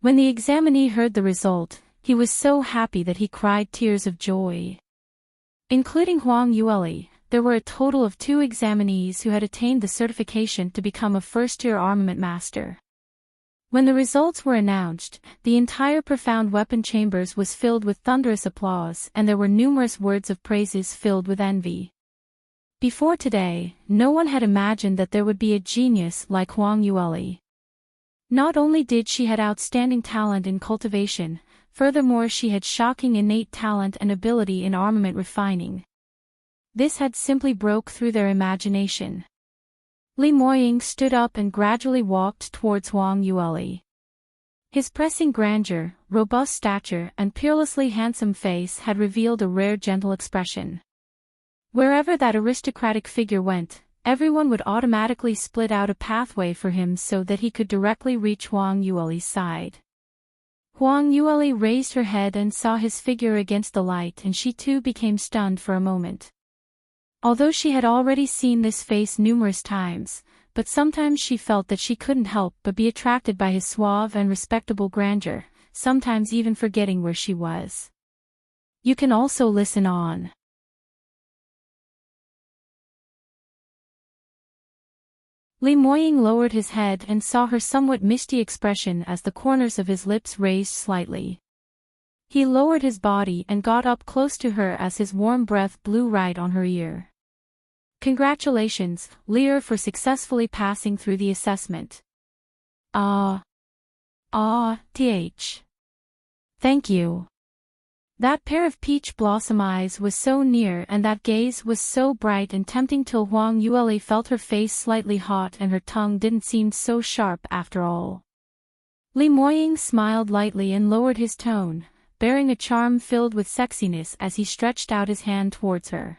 When the examinee heard the result, he was so happy that he cried tears of joy. Including Huang Yueli, there were a total of 2 examinees who had attained the certification to become a first-tier armament master. When the results were announced, the entire profound weapon chambers was filled with thunderous applause, and there were numerous words of praises filled with envy. Before today, no one had imagined that there would be a genius like Huang Yueli. Not only did she have outstanding talent in cultivation, furthermore she had shocking innate talent and ability in armament refining. This had simply broke through their imagination. Li Moying stood up and gradually walked towards Huang Yueli. His pressing grandeur, robust stature, and peerlessly handsome face had revealed a rare gentle expression. Wherever that aristocratic figure went, everyone would automatically split out a pathway for him so that he could directly reach Huang Yueli's side. Huang Yueli raised her head and saw his figure against the light, and she too became stunned for a moment. Although she had already seen this face numerous times, but sometimes she felt that she couldn't help but be attracted by his suave and respectable grandeur, sometimes even forgetting where she was. You can also listen on. Li Moying lowered his head and saw her somewhat misty expression as the corners of his lips raised slightly. He lowered his body and got up close to her as his warm breath blew right on her ear. Congratulations, Lear, for successfully passing through the assessment. Th. Thank you. That pair of peach blossom eyes was so near and that gaze was so bright and tempting till Huang Yueli felt her face slightly hot and her tongue didn't seem so sharp after all. Li Moying smiled lightly and lowered his tone, bearing a charm filled with sexiness as he stretched out his hand towards her.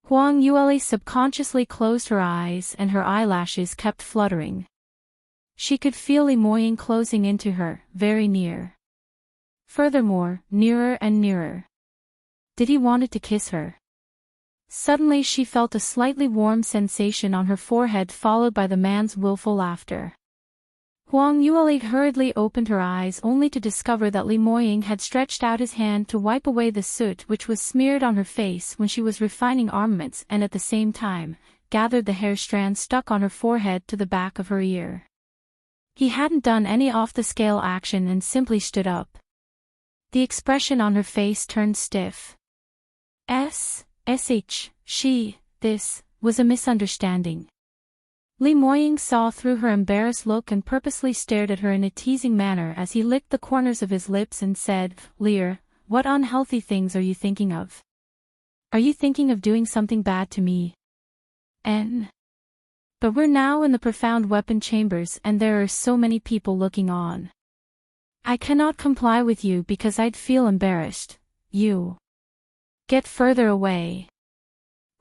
Huang Yueli subconsciously closed her eyes and her eyelashes kept fluttering. She could feel Li Moying closing into her, very near. Furthermore, nearer and nearer. Did he want to kiss her? Suddenly she felt a slightly warm sensation on her forehead followed by the man's willful laughter. Huang Yueli hurriedly opened her eyes only to discover that Li Moying had stretched out his hand to wipe away the soot which was smeared on her face when she was refining armaments and at the same time, gathered the hair strands stuck on her forehead to the back of her ear. He hadn't done any off-the-scale action and simply stood up. The expression on her face turned stiff. This was a misunderstanding. Li Moying saw through her embarrassed look and purposely stared at her in a teasing manner as he licked the corners of his lips and said, Lear, what unhealthy things are you thinking of? Are you thinking of doing something bad to me? But we're now in the profound weapon chambers and there are so many people looking on. I cannot comply with you because I'd feel embarrassed. You. Get further away.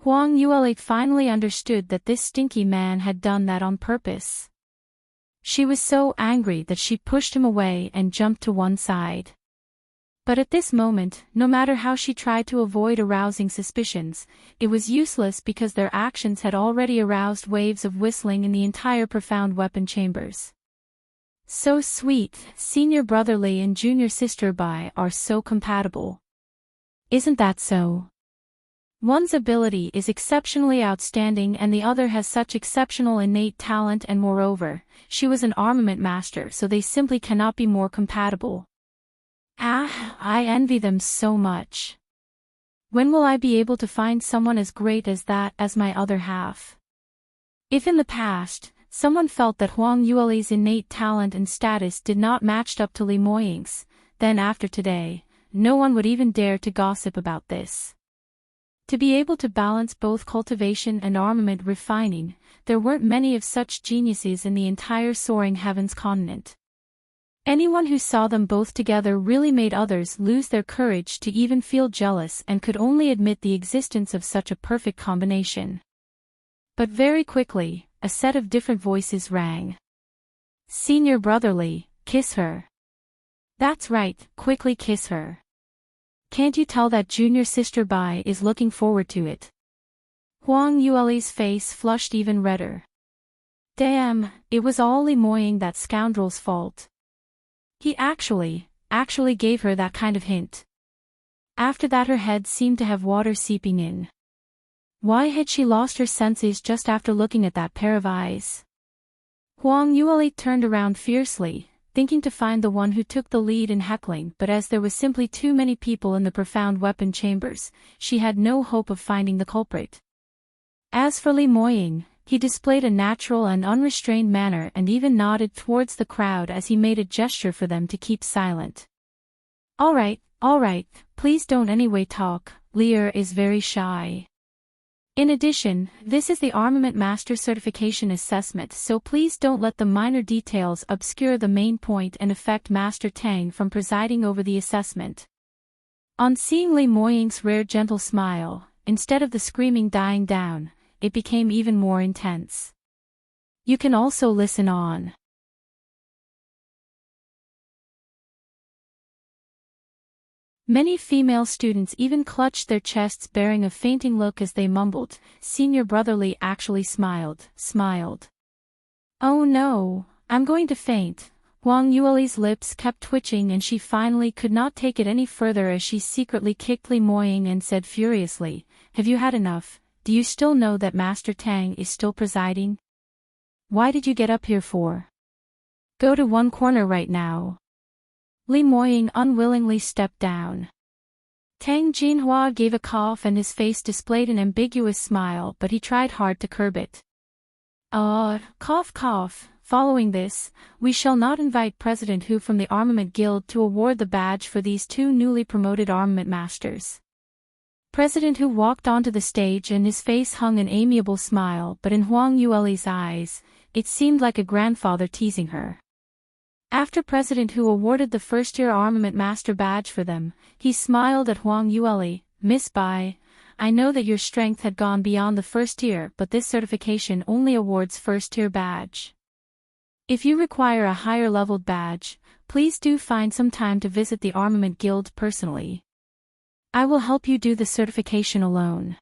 Huang Yueli finally understood that this stinky man had done that on purpose. She was so angry that she pushed him away and jumped to one side. But at this moment, no matter how she tried to avoid arousing suspicions, it was useless because their actions had already aroused waves of whistling in the entire profound weapon chambers. So sweet, senior brother Li and junior sister Bai are so compatible. Isn't that so? One's ability is exceptionally outstanding and the other has such exceptional innate talent, and moreover, she was an armament master, so they simply cannot be more compatible. I envy them so much. When will I be able to find someone as great as that as my other half? If in the past, someone felt that Huang Yueli's innate talent and status did not match up to Li Moying's, then after today, no one would even dare to gossip about this. To be able to balance both cultivation and armament refining, there weren't many of such geniuses in the entire soaring heavens continent. Anyone who saw them both together really made others lose their courage to even feel jealous and could only admit the existence of such a perfect combination. But very quickly, a set of different voices rang. Senior brotherly, kiss her. That's right, quickly kiss her. Can't you tell that junior sister Bai is looking forward to it? Huang Yueli's face flushed even redder. Damn, it was all Li Moying, that scoundrel's fault. He actually gave her that kind of hint. After that her head seemed to have water seeping in. Why had she lost her senses just after looking at that pair of eyes? Huang Yueli turned around fiercely, thinking to find the one who took the lead in heckling, but as there was simply too many people in the profound weapon chambers, she had no hope of finding the culprit. As for Li Moying, he displayed a natural and unrestrained manner and even nodded towards the crowd as he made a gesture for them to keep silent. All right, please don't anyway talk, Lear is very shy. In addition, this is the Armament Master Certification Assessment, so please don't let the minor details obscure the main point and affect Master Tang from presiding over the assessment. On seeing Li Moying's rare gentle smile, instead of the screaming dying down, it became even more intense. You can also listen on. Many female students even clutched their chests bearing a fainting look as they mumbled. Senior Brotherly actually smiled. Oh no, I'm going to faint. Huang Yueli's lips kept twitching and she finally could not take it any further as she secretly kicked Li Moying and said furiously, "Have you had enough? Do you still know that Master Tang is still presiding? Why did you get up here for? Go to one corner right now." Li Moying unwillingly stepped down. Tang Jinhua gave a cough and his face displayed an ambiguous smile, but he tried hard to curb it. Cough. Following this, we shall not invite President Hu from the Armament Guild to award the badge for these two newly promoted armament masters. President Hu walked onto the stage and his face hung an amiable smile, but in Huang Yueli's eyes, it seemed like a grandfather teasing her. After President Hu awarded the first-year Armament Master badge for them, he smiled at Huang Yueli. "Miss Bai, I know that your strength had gone beyond the first year, but this certification only awards first-tier badge. If you require a higher-leveled badge, please do find some time to visit the Armament Guild personally. I will help you do the certification alone.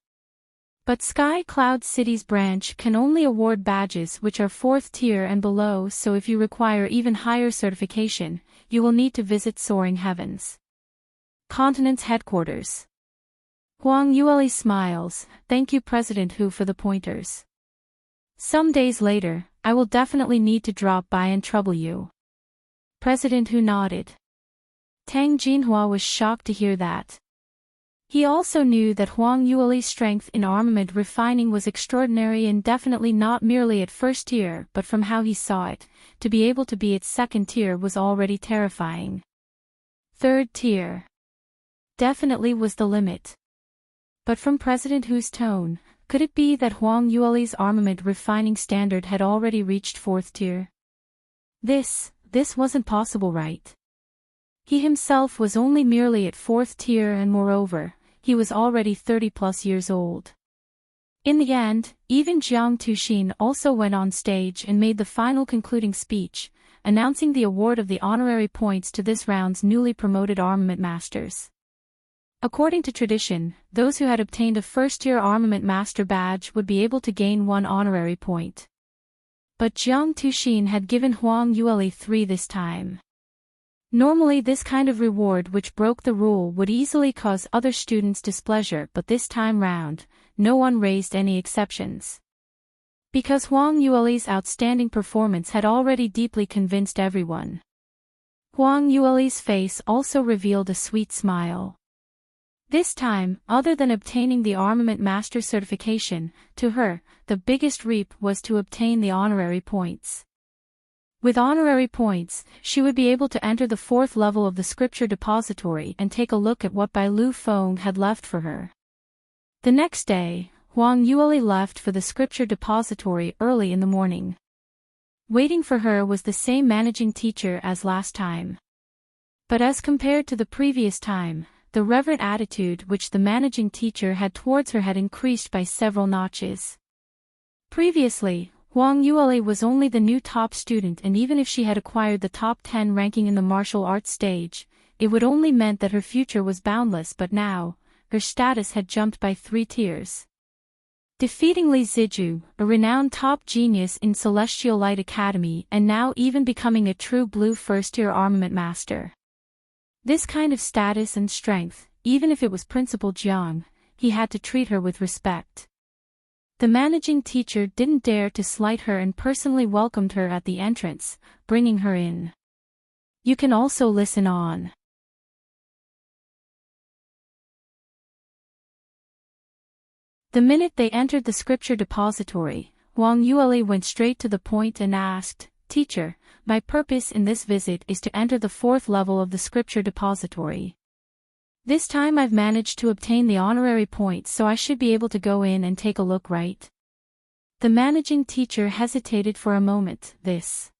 But Sky Cloud City's branch can only award badges which are 4th tier and below, so if you require even higher certification, you will need to visit Soaring Heavens Continent's headquarters." Huang Yueli smiles. "Thank you President Hu for the pointers. Some days later, I will definitely need to drop by and trouble you." President Hu nodded. Tang Jinhua was shocked to hear that. He also knew that Huang Yueli's strength in armament refining was extraordinary and definitely not merely at first tier, but from how he saw it, to be able to be at second tier was already terrifying. Third tier definitely was the limit. But from President Hu's tone, could it be that Huang Yueli's armament refining standard had already reached 4th tier? This wasn't possible, right? He himself was only merely at 4th tier and moreover, he was already 30+ years old. In the end, even Jiang Tuxin also went on stage and made the final concluding speech, announcing the award of the honorary points to this round's newly promoted armament masters. According to tradition, those who had obtained a first-year armament master badge would be able to gain 1 honorary point. But Jiang Tuxin had given Huang Yueli 3 this time. Normally this kind of reward which broke the rule would easily cause other students displeasure, but this time round, no one raised any exceptions. Because Huang Yueli's outstanding performance had already deeply convinced everyone. Huang Yueli's face also revealed a sweet smile. This time, other than obtaining the Armament Master certification, to her, the biggest reap was to obtain the honorary points. With honorary points, she would be able to enter the 4th level of the Scripture Depository and take a look at what Bai Lu Feng had left for her. The next day, Huang Yueli left for the Scripture Depository early in the morning. Waiting for her was the same managing teacher as last time. But as compared to the previous time, the reverent attitude which the managing teacher had towards her had increased by several notches. Previously, Huang Yueli was only the new top student, and even if she had acquired the top 10 ranking in the martial arts stage, it would only meant that her future was boundless, but now, her status had jumped by 3 tiers. Defeating Li Ziju, a renowned top genius in Celestial Light Academy, and now even becoming a true blue first-tier armament master. This kind of status and strength, even if it was Principal Jiang, he had to treat her with respect. The managing teacher didn't dare to slight her and personally welcomed her at the entrance, bringing her in. You can also listen on. The minute they entered the Scripture Depository, Huang Yueli went straight to the point and asked, "Teacher, my purpose in this visit is to enter the 4th level of the Scripture Depository. This time I've managed to obtain the honorary points, so I should be able to go in and take a look, right?" The managing teacher hesitated for a moment. "This.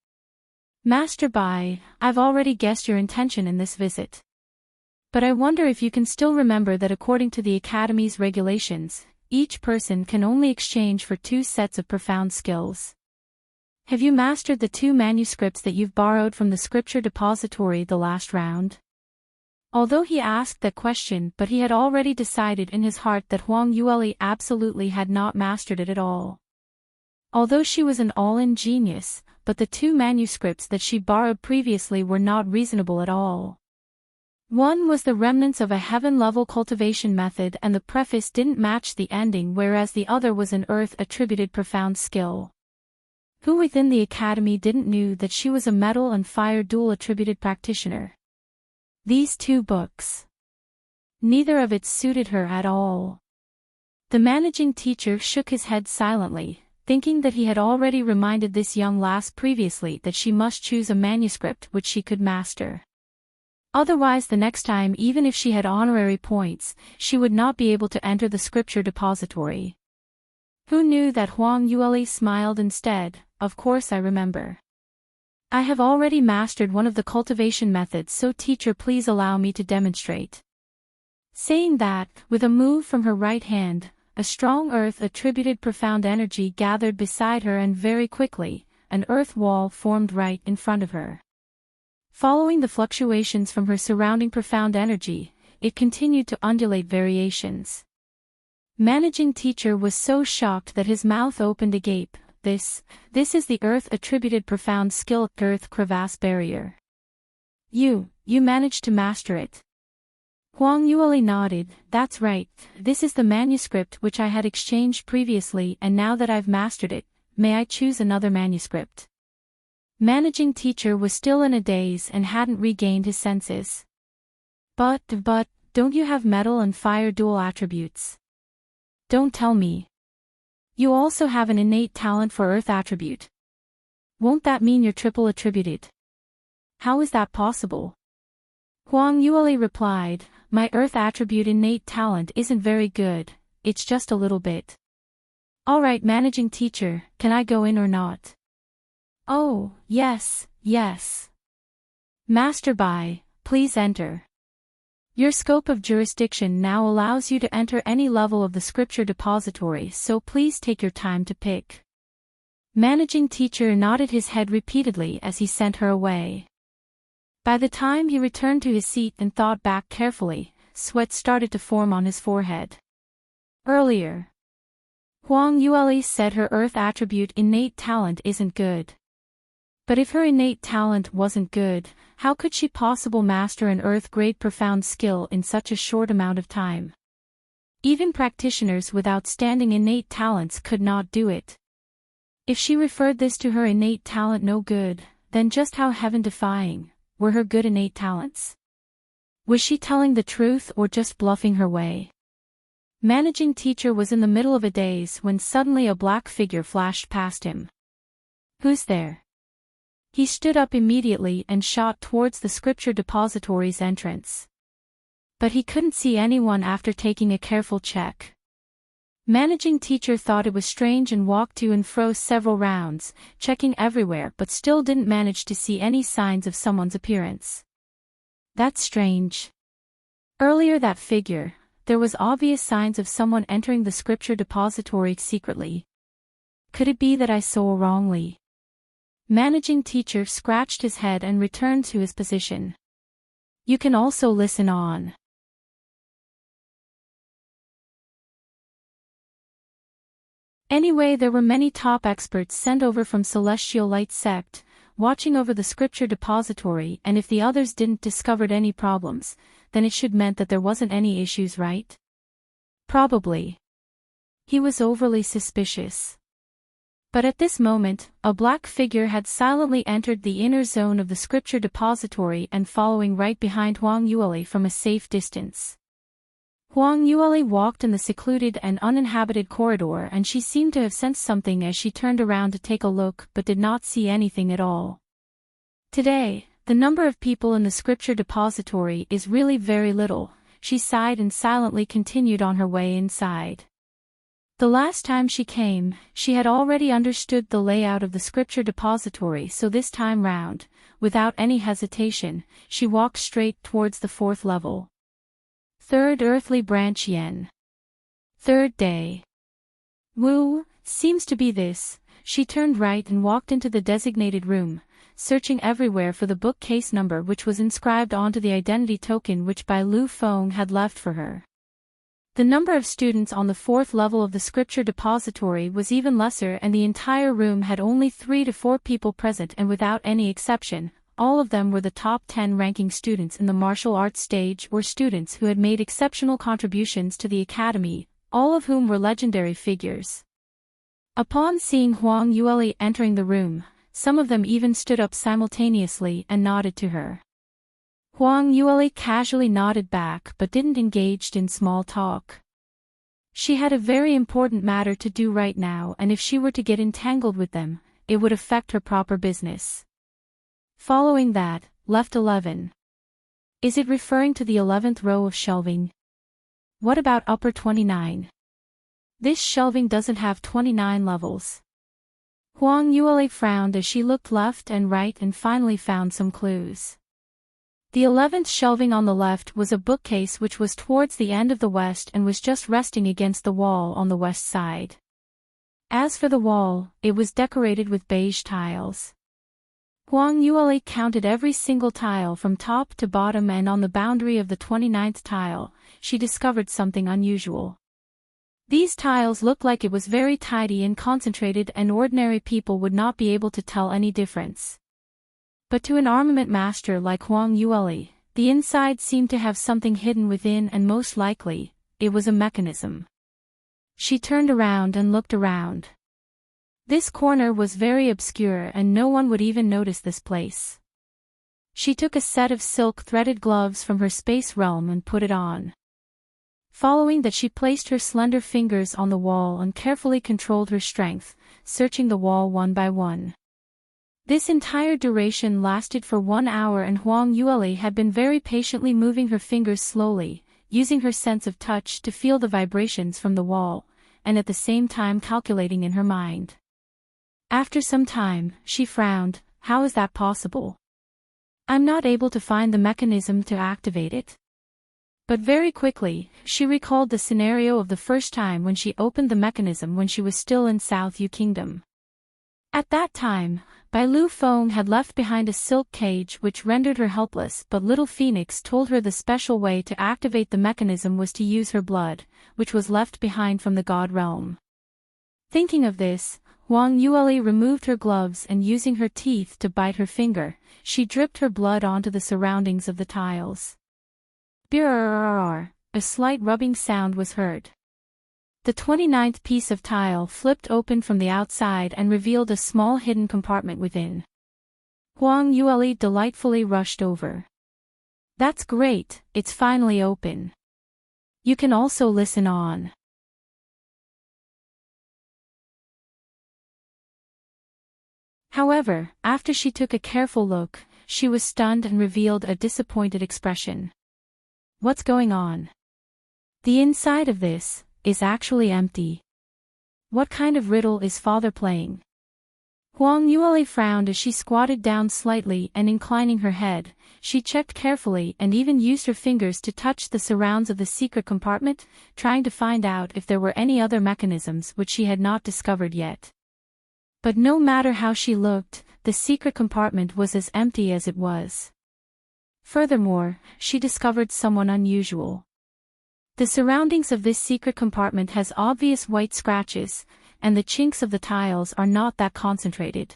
Master Bai, I've already guessed your intention in this visit. But I wonder if you can still remember that according to the Academy's regulations, each person can only exchange for 2 sets of profound skills. Have you mastered the 2 manuscripts that you've borrowed from the scripture depository the last round? Although he asked that question, but he had already decided in his heart that Huang Yueli absolutely had not mastered it at all. Although she was an all-in genius, but the 2 manuscripts that she borrowed previously were not reasonable at all. One was the remnants of a heaven-level cultivation method and the preface didn't match the ending, whereas the other was an earth-attributed profound skill. Who within the academy didn't knew that she was a metal and fire dual-attributed practitioner? These 2 books. Neither of it suited her at all. The managing teacher shook his head silently, thinking that he had already reminded this young lass previously that she must choose a manuscript which she could master. Otherwise the next time, even if she had honorary points, she would not be able to enter the scripture depository. Who knew that Huang Yueli smiled instead? Of course I remember. I have already mastered one of the cultivation methods, so teacher, please allow me to demonstrate. Saying that, with a move from her right hand, a strong earth-attributed profound energy gathered beside her and very quickly, an earth wall formed right in front of her. Following the fluctuations from her surrounding profound energy, it continued to undulate variations. Managing teacher was so shocked that his mouth opened agape. This is the earth-attributed profound skill, earth crevasse barrier. You managed to master it. Huang Yueli nodded. That's right, this is the manuscript which I had exchanged previously, and now that I've mastered it, may I choose another manuscript? Managing teacher was still in a daze and hadn't regained his senses. But, don't you have metal and fire dual attributes? Don't tell me. You also have an innate talent for earth attribute. Won't that mean you're triple attributed? How is that possible? Huang Yueli replied, my earth attribute innate talent isn't very good, it's just a little bit. Alright managing teacher, can I go in or not? Oh, yes. Master Bai, please enter. Your scope of jurisdiction now allows you to enter any level of the scripture depository, so please take your time to pick. Managing teacher nodded his head repeatedly as he sent her away. By the time he returned to his seat and thought back carefully, sweat started to form on his forehead. Earlier, Huang Yueli said her earth attribute innate talent isn't good. But if her innate talent wasn't good, how could she possibly master an earth-grade profound skill in such a short amount of time? Even practitioners with outstanding innate talents could not do it. If she referred this to her innate talent no good, then just how heaven-defying were her good innate talents? Was she telling the truth or just bluffing her way? Managing teacher was in the middle of a daze when suddenly a black figure flashed past him. Who's there? He stood up immediately and shot towards the scripture depository's entrance. But he couldn't see anyone after taking a careful check. Managing teacher thought it was strange and walked to and fro several rounds, checking everywhere but still didn't manage to see any signs of someone's appearance. That's strange. Earlier that figure, there was obvious signs of someone entering the scripture depository secretly. Could it be that I saw wrongly? Managing teacher scratched his head and returned to his position. You can also listen on. Anyway, there were many top experts sent over from Celestial Light Sect, watching over the scripture depository, and if the others didn't discovered any problems, then it should meant that there wasn't any issues, right? Probably. He was overly suspicious. But at this moment, a black figure had silently entered the inner zone of the scripture depository and following right behind Huang Yueli from a safe distance. Huang Yueli walked in the secluded and uninhabited corridor and she seemed to have sensed something as she turned around to take a look but did not see anything at all. Today, the number of people in the scripture depository is really very little, she sighed and silently continued on her way inside. The last time she came, she had already understood the layout of the scripture depository, so this time round, without any hesitation, she walked straight towards the 4th level. Third Earthly Branch Yen. Third day. Woo, seems to be this. She turned right and walked into the designated room, searching everywhere for the bookcase number which was inscribed onto the identity token which Bai Lu Feng had left for her. The number of students on the 4th level of the scripture depository was even lesser, and the entire room had only 3 to 4 people present, and without any exception, all of them were the top 10 ranking students in the martial arts stage or students who had made exceptional contributions to the academy, all of whom were legendary figures. Upon seeing Huang Yueli entering the room, some of them even stood up simultaneously and nodded to her. Huang Yueli casually nodded back but didn't engage in small talk. She had a very important matter to do right now, and if she were to get entangled with them, it would affect her proper business. Following that, left 11. Is it referring to the 11th row of shelving? What about upper 29? This shelving doesn't have 29 levels. Huang Yueli frowned as she looked left and right and finally found some clues. The 11th shelving on the left was a bookcase which was towards the end of the west and was just resting against the wall on the west side. As for the wall, it was decorated with beige tiles. Huang Yueli counted every single tile from top to bottom, and on the boundary of the 29th tile, she discovered something unusual. These tiles looked like it was very tidy and concentrated, and ordinary people would not be able to tell any difference. But to an armament master like Huang Yueli, the inside seemed to have something hidden within, and most likely, it was a mechanism. She turned around and looked around. This corner was very obscure and no one would even notice this place. She took a set of silk-threaded gloves from her space realm and put it on. Following that, she placed her slender fingers on the wall and carefully controlled her strength, searching the wall one by one. This entire duration lasted for 1 hour, and Huang Yueli had been very patiently moving her fingers slowly, using her sense of touch to feel the vibrations from the wall, and at the same time calculating in her mind. After some time, she frowned. How is that possible? I'm not able to find the mechanism to activate it. But very quickly, she recalled the scenario of the first time when she opened the mechanism when she was still in South Yu Kingdom. At that time, Bai Lu Feng had left behind a silk cage which rendered her helpless, but Little Phoenix told her the special way to activate the mechanism was to use her blood, which was left behind from the God realm. Thinking of this, Huang Yueli removed her gloves and using her teeth to bite her finger, she dripped her blood onto the surroundings of the tiles. Brrrr, a slight rubbing sound was heard. The 29th piece of tile flipped open from the outside and revealed a small hidden compartment within. Huang Yueli delightfully rushed over. That's great, it's finally open. You can also listen on. However, after she took a careful look, she was stunned and revealed a disappointed expression. What's going on? The inside of this is actually empty. What kind of riddle is father playing? Huang Yueli frowned as she squatted down slightly and inclining her head, she checked carefully and even used her fingers to touch the surrounds of the secret compartment, trying to find out if there were any other mechanisms which she had not discovered yet. But no matter how she looked, the secret compartment was as empty as it was. Furthermore, she discovered someone unusual. The surroundings of this secret compartment has obvious white scratches, and the chinks of the tiles are not that concentrated.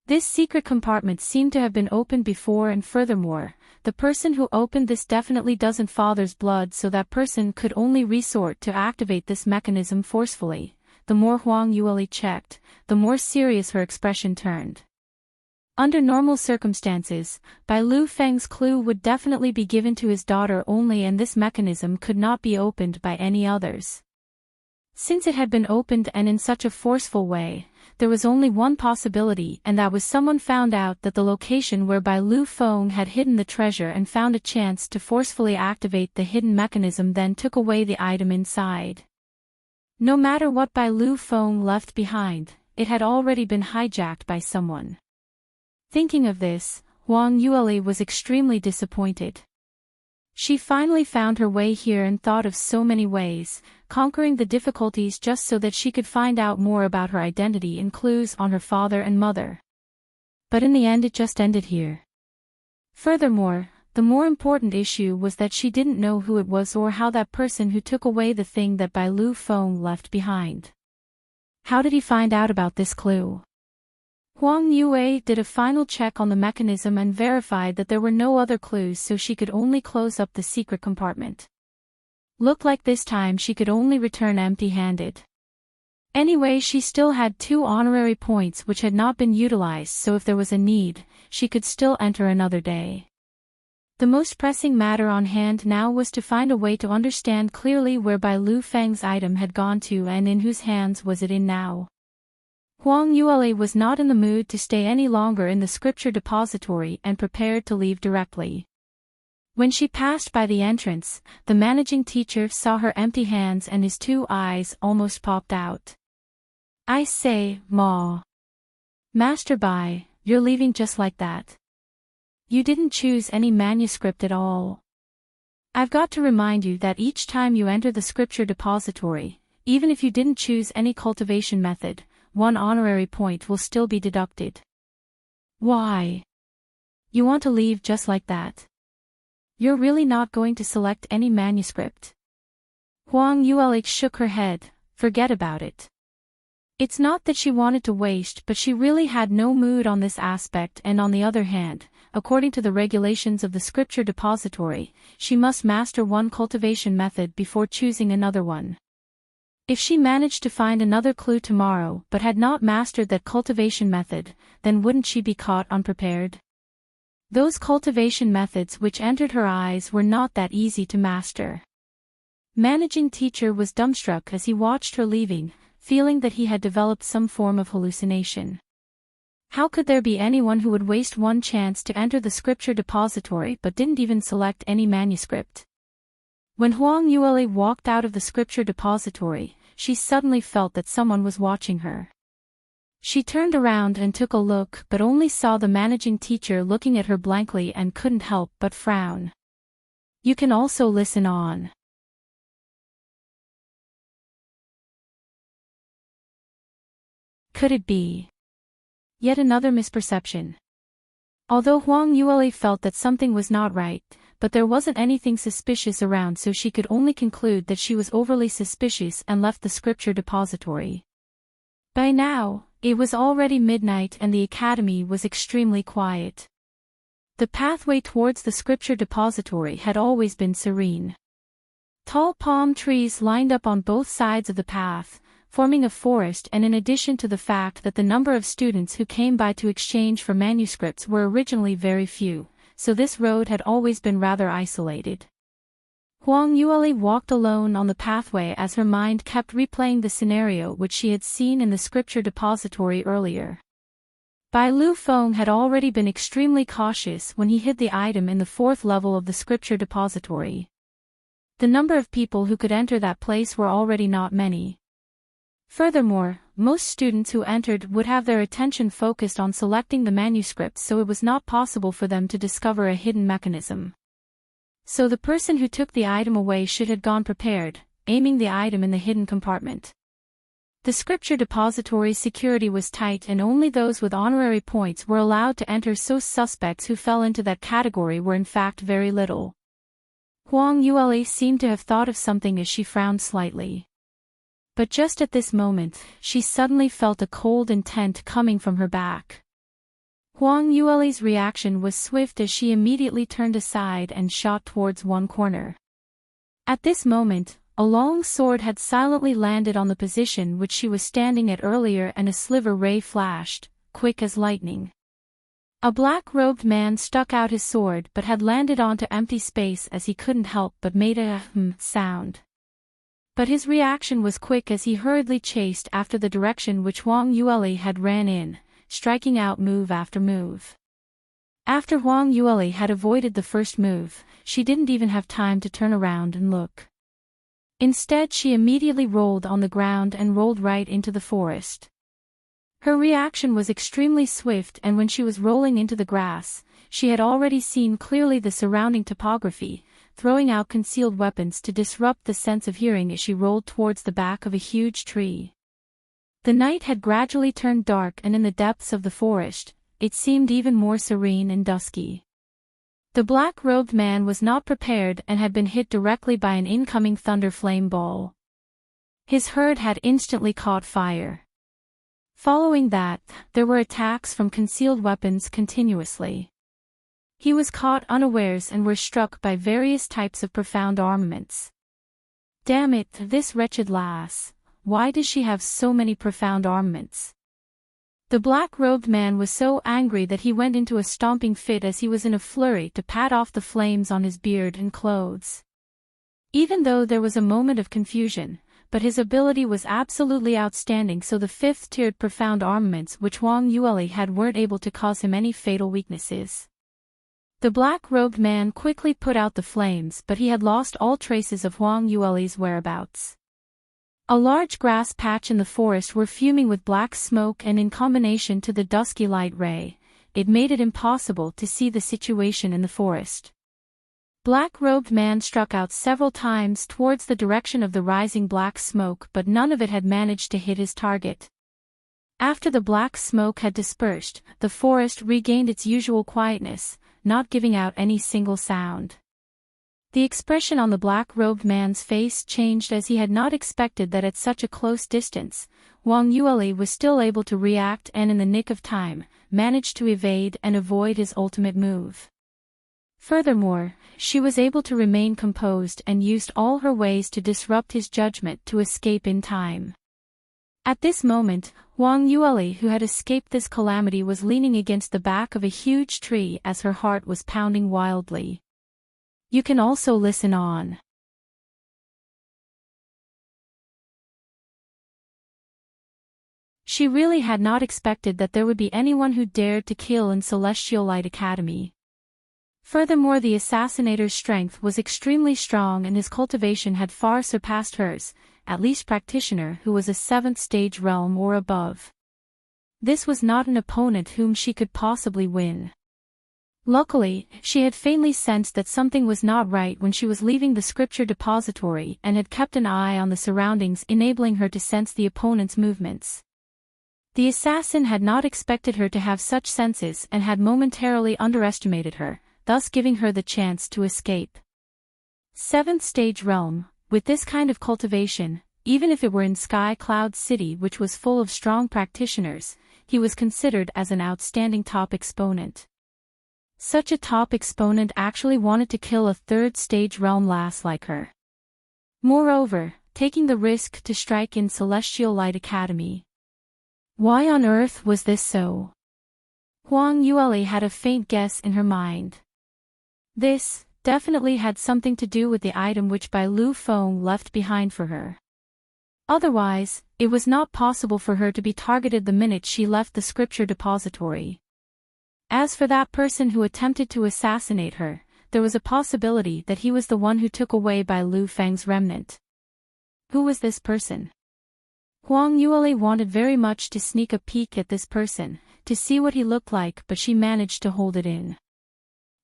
This secret compartment seemed to have been opened before, and furthermore, the person who opened this definitely doesn't father's blood, so that person could only resort to activate this mechanism forcefully. The more Huang Yueli checked, the more serious her expression turned. Under normal circumstances, Bai Lu Feng's clue would definitely be given to his daughter only, and this mechanism could not be opened by any others. Since it had been opened and in such a forceful way, there was only one possibility, and that was someone found out that the location where Bai Lu Feng had hidden the treasure and found a chance to forcefully activate the hidden mechanism, then took away the item inside. No matter what Bai Lu Feng left behind, it had already been hijacked by someone. Thinking of this, Huang Yueli was extremely disappointed. She finally found her way here and thought of so many ways, conquering the difficulties just so that she could find out more about her identity and clues on her father and mother. But in the end it just ended here. Furthermore, the more important issue was that she didn't know who it was or how that person who took away the thing that Bai Lu Feng left behind. How did he find out about this clue? Huang Yue did a final check on the mechanism and verified that there were no other clues, so she could only close up the secret compartment. Looked like this time she could only return empty-handed. Anyway, she still had 2 honorary points which had not been utilized, so if there was a need, she could still enter another day. The most pressing matter on hand now was to find a way to understand clearly where Bai Lu Feng's item had gone to and in whose hands was it in now. Huang Yue was not in the mood to stay any longer in the scripture depository and prepared to leave directly. When she passed by the entrance, the managing teacher saw her empty hands and his 2 eyes almost popped out. "I say, Ma. Master Bai, you're leaving just like that? You didn't choose any manuscript at all. I've got to remind you that each time you enter the scripture depository, even if you didn't choose any cultivation method, 1 honorary point will still be deducted." "Why? You want to leave just like that? You're really not going to select any manuscript?" Huang Yue shook her head. "Forget about it." It's not that she wanted to waste, but she really had no mood on this aspect, and on the other hand, according to the regulations of the scripture depository, she must master 1 cultivation method before choosing another one. If she managed to find another clue tomorrow but had not mastered that cultivation method, then wouldn't she be caught unprepared? Those cultivation methods which entered her eyes were not that easy to master. Managing teacher was dumbstruck as he watched her leaving, feeling that he had developed some form of hallucination. How could there be anyone who would waste 1 chance to enter the scripture depository but didn't even select any manuscript? When Huang Yue walked out of the scripture depository, she suddenly felt that someone was watching her. She turned around and took a look, but only saw the managing teacher looking at her blankly and couldn't help but frown. "You can also listen on." Could it be yet another misperception? Although Huang Yue felt that something was not right, but there wasn't anything suspicious around, so she could only conclude that she was overly suspicious and left the scripture depository. By now, it was already midnight and the academy was extremely quiet. The pathway towards the scripture depository had always been serene. Tall palm trees lined up on both sides of the path, forming a forest, and in addition to the fact that the number of students who came by to exchange for manuscripts were originally very few, so this road had always been rather isolated. Huang Yue walked alone on the pathway as her mind kept replaying the scenario which she had seen in the scripture depository earlier. Bai Lu Feng had already been extremely cautious when he hid the item in the 4th level of the scripture depository. The number of people who could enter that place were already not many. Furthermore, most students who entered would have their attention focused on selecting the manuscripts, so it was not possible for them to discover a hidden mechanism. So the person who took the item away should have gone prepared, aiming the item in the hidden compartment. The scripture depository's security was tight and only those with honorary points were allowed to enter, so suspects who fell into that category were in fact very little. Huang Yue seemed to have thought of something as she frowned slightly. But just at this moment, she suddenly felt a cold intent coming from her back. Huang Yue's reaction was swift as she immediately turned aside and shot towards one corner. At this moment, a long sword had silently landed on the position which she was standing at earlier, and a sliver ray flashed, quick as lightning. A black-robed man stuck out his sword but had landed onto empty space as he couldn't help but made a sound. But his reaction was quick as he hurriedly chased after the direction which Huang Yue had ran in, striking out move after move. After Huang Yue had avoided the first move, she didn't even have time to turn around and look. Instead, she immediately rolled on the ground and rolled right into the forest. Her reaction was extremely swift, and when she was rolling into the grass, she had already seen clearly the surrounding topography, throwing out concealed weapons to disrupt the sense of hearing as she rolled towards the back of a huge tree. The night had gradually turned dark, and in the depths of the forest, it seemed even more serene and dusky. The black-robed man was not prepared and had been hit directly by an incoming thunder flame ball. His herd had instantly caught fire. Following that, there were attacks from concealed weapons continuously. He was caught unawares and was struck by various types of profound armaments. Damn it, this wretched lass, why does she have so many profound armaments? The black-robed man was so angry that he went into a stomping fit as he was in a flurry to pat off the flames on his beard and clothes. Even though there was a moment of confusion, but his ability was absolutely outstanding, so the fifth-tiered profound armaments which Huang Yueli had weren't able to cause him any fatal weaknesses. The black-robed man quickly put out the flames, but he had lost all traces of Huang Yueli's whereabouts. A large grass patch in the forest were fuming with black smoke, and in combination to the dusky light ray, it made it impossible to see the situation in the forest. Black-robed man struck out several times towards the direction of the rising black smoke, but none of it had managed to hit his target. After the black smoke had dispersed, the forest regained its usual quietness, not giving out any single sound. The expression on the black-robed man's face changed, as he had not expected that at such a close distance, Huang Yueli was still able to react and in the nick of time, managed to evade and avoid his ultimate move. Furthermore, she was able to remain composed and used all her ways to disrupt his judgment to escape in time. At this moment, Huang Yueli, who had escaped this calamity, was leaning against the back of a huge tree as her heart was pounding wildly. You can also listen on. She really had not expected that there would be anyone who dared to kill in Celestial Light Academy. Furthermore, the assassinator's strength was extremely strong and his cultivation had far surpassed hers, at least practitioner who was a 7th stage realm or above. This was not an opponent whom she could possibly win. Luckily, she had faintly sensed that something was not right when she was leaving the scripture depository and had kept an eye on the surroundings, enabling her to sense the opponent's movements. The assassin had not expected her to have such senses and had momentarily underestimated her, thus giving her the chance to escape. 7th stage realm, with this kind of cultivation, even if it were in Sky Cloud City, which was full of strong practitioners, he was considered as an outstanding top exponent. Such a top exponent actually wanted to kill a 3rd stage realm lass like her. Moreover, taking the risk to strike in Celestial Light Academy. Why on earth was this so? Huang Yueli had a faint guess in her mind. This definitely had something to do with the item which Bai Lu Feng left behind for her. Otherwise, it was not possible for her to be targeted the minute she left the scripture depository. As for that person who attempted to assassinate her, there was a possibility that he was the one who took away Bai Lu Feng's remnant. Who was this person? Huang Yueli wanted very much to sneak a peek at this person, to see what he looked like, but she managed to hold it in.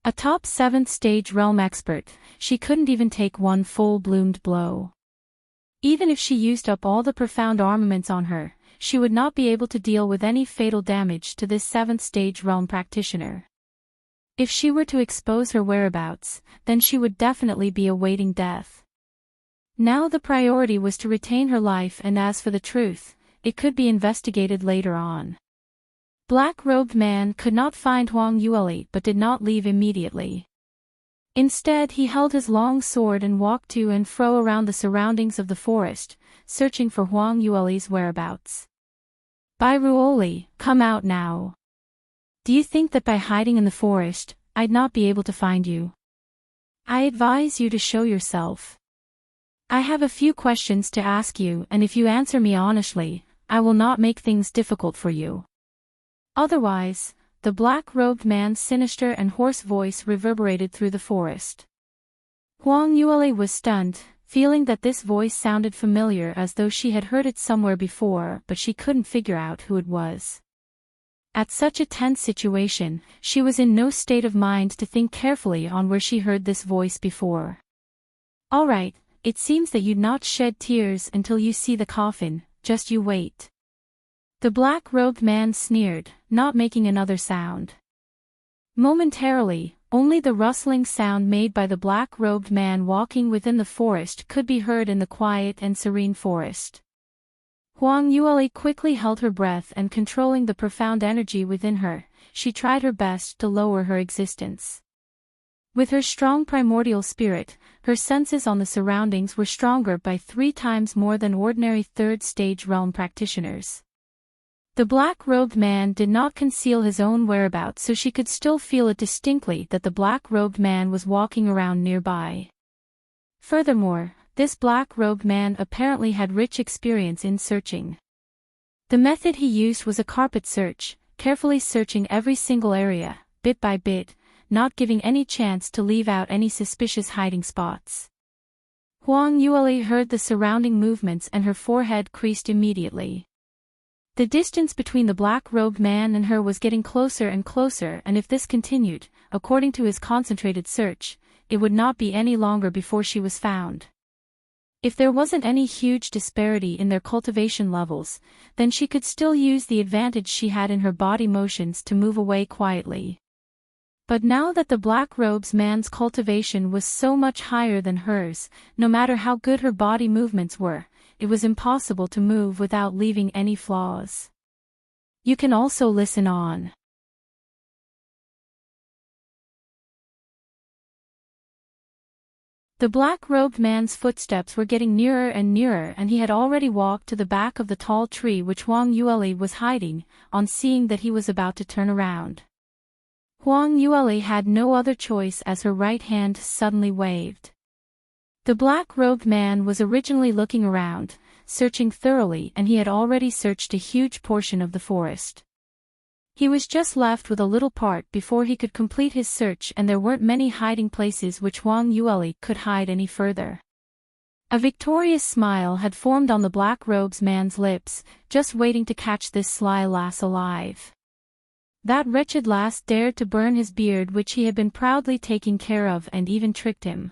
A top 7th stage realm expert, she couldn't even take one full-bloomed blow. Even if she used up all the profound armaments on her, she would not be able to deal with any fatal damage to this 7th stage realm practitioner. If she were to expose her whereabouts, then she would definitely be awaiting death. Now the priority was to retain her life, and as for the truth, it could be investigated later on. Black-robed man could not find Huang Yueli but did not leave immediately. Instead, he held his long sword and walked to and fro around the surroundings of the forest, searching for Huang Yueli's whereabouts. Bai Ruoli, come out now. Do you think that by hiding in the forest, I'd not be able to find you? I advise you to show yourself. I have a few questions to ask you, and if you answer me honestly, I will not make things difficult for you. Otherwise, the black-robed man's sinister and hoarse voice reverberated through the forest. Huang Yueli was stunned, feeling that this voice sounded familiar as though she had heard it somewhere before, but she couldn't figure out who it was. At such a tense situation, she was in no state of mind to think carefully on where she heard this voice before. Alright, it seems that you'd not shed tears until you see the coffin, just you wait. The black-robed man sneered, not making another sound. Momentarily, only the rustling sound made by the black-robed man walking within the forest could be heard in the quiet and serene forest. Huang Yueli quickly held her breath and controlling the profound energy within her, she tried her best to lower her existence. With her strong primordial spirit, her senses on the surroundings were stronger by 3 times more than ordinary third-stage realm practitioners. The black-robed man did not conceal his own whereabouts, so she could still feel it distinctly that the black-robed man was walking around nearby. Furthermore, this black-robed man apparently had rich experience in searching. The method he used was a carpet search, carefully searching every single area, bit by bit, not giving any chance to leave out any suspicious hiding spots. Huang Yueli heard the surrounding movements and her forehead creased immediately. The distance between the black-robed man and her was getting closer and closer, and if this continued, according to his concentrated search, it would not be any longer before she was found. If there wasn't any huge disparity in their cultivation levels, then she could still use the advantage she had in her body motions to move away quietly. But now that the black-robed man's cultivation was so much higher than hers, no matter how good her body movements were, it was impossible to move without leaving any flaws. You can also listen on. The black-robed man's footsteps were getting nearer and nearer, and he had already walked to the back of the tall tree which Huang Yueli was hiding, on seeing that he was about to turn around. Huang Yueli had no other choice as her right hand suddenly waved. The black-robed man was originally looking around, searching thoroughly, and he had already searched a huge portion of the forest. He was just left with a little part before he could complete his search, and there weren't many hiding places which Huang Yueli could hide any further. A victorious smile had formed on the black-robed man's lips, just waiting to catch this sly lass alive. That wretched lass dared to burn his beard which he had been proudly taking care of, and even tricked him.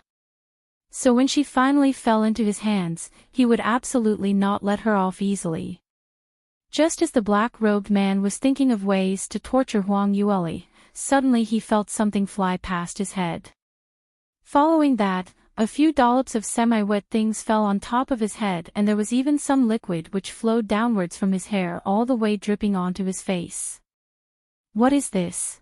So when she finally fell into his hands, he would absolutely not let her off easily. Just as the black-robed man was thinking of ways to torture Huang Yueli, suddenly he felt something fly past his head. Following that, a few dollops of semi-wet things fell on top of his head, and there was even some liquid which flowed downwards from his hair all the way dripping onto his face. What is this?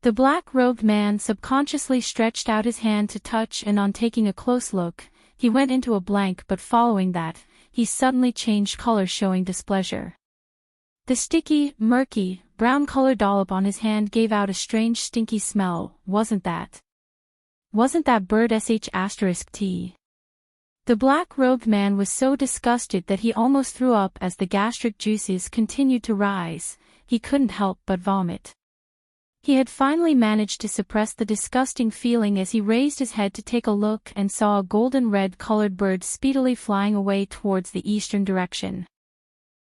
The black-robed man subconsciously stretched out his hand to touch, and on taking a close look, he went into a blank, but following that, he suddenly changed color, showing displeasure. The sticky, murky, brown-colored dollop on his hand gave out a strange stinky smell. Wasn't that bird sh*t? The black-robed man was so disgusted that he almost threw up as the gastric juices continued to rise. He couldn't help but vomit. He had finally managed to suppress the disgusting feeling as he raised his head to take a look and saw a golden red-colored bird speedily flying away towards the eastern direction.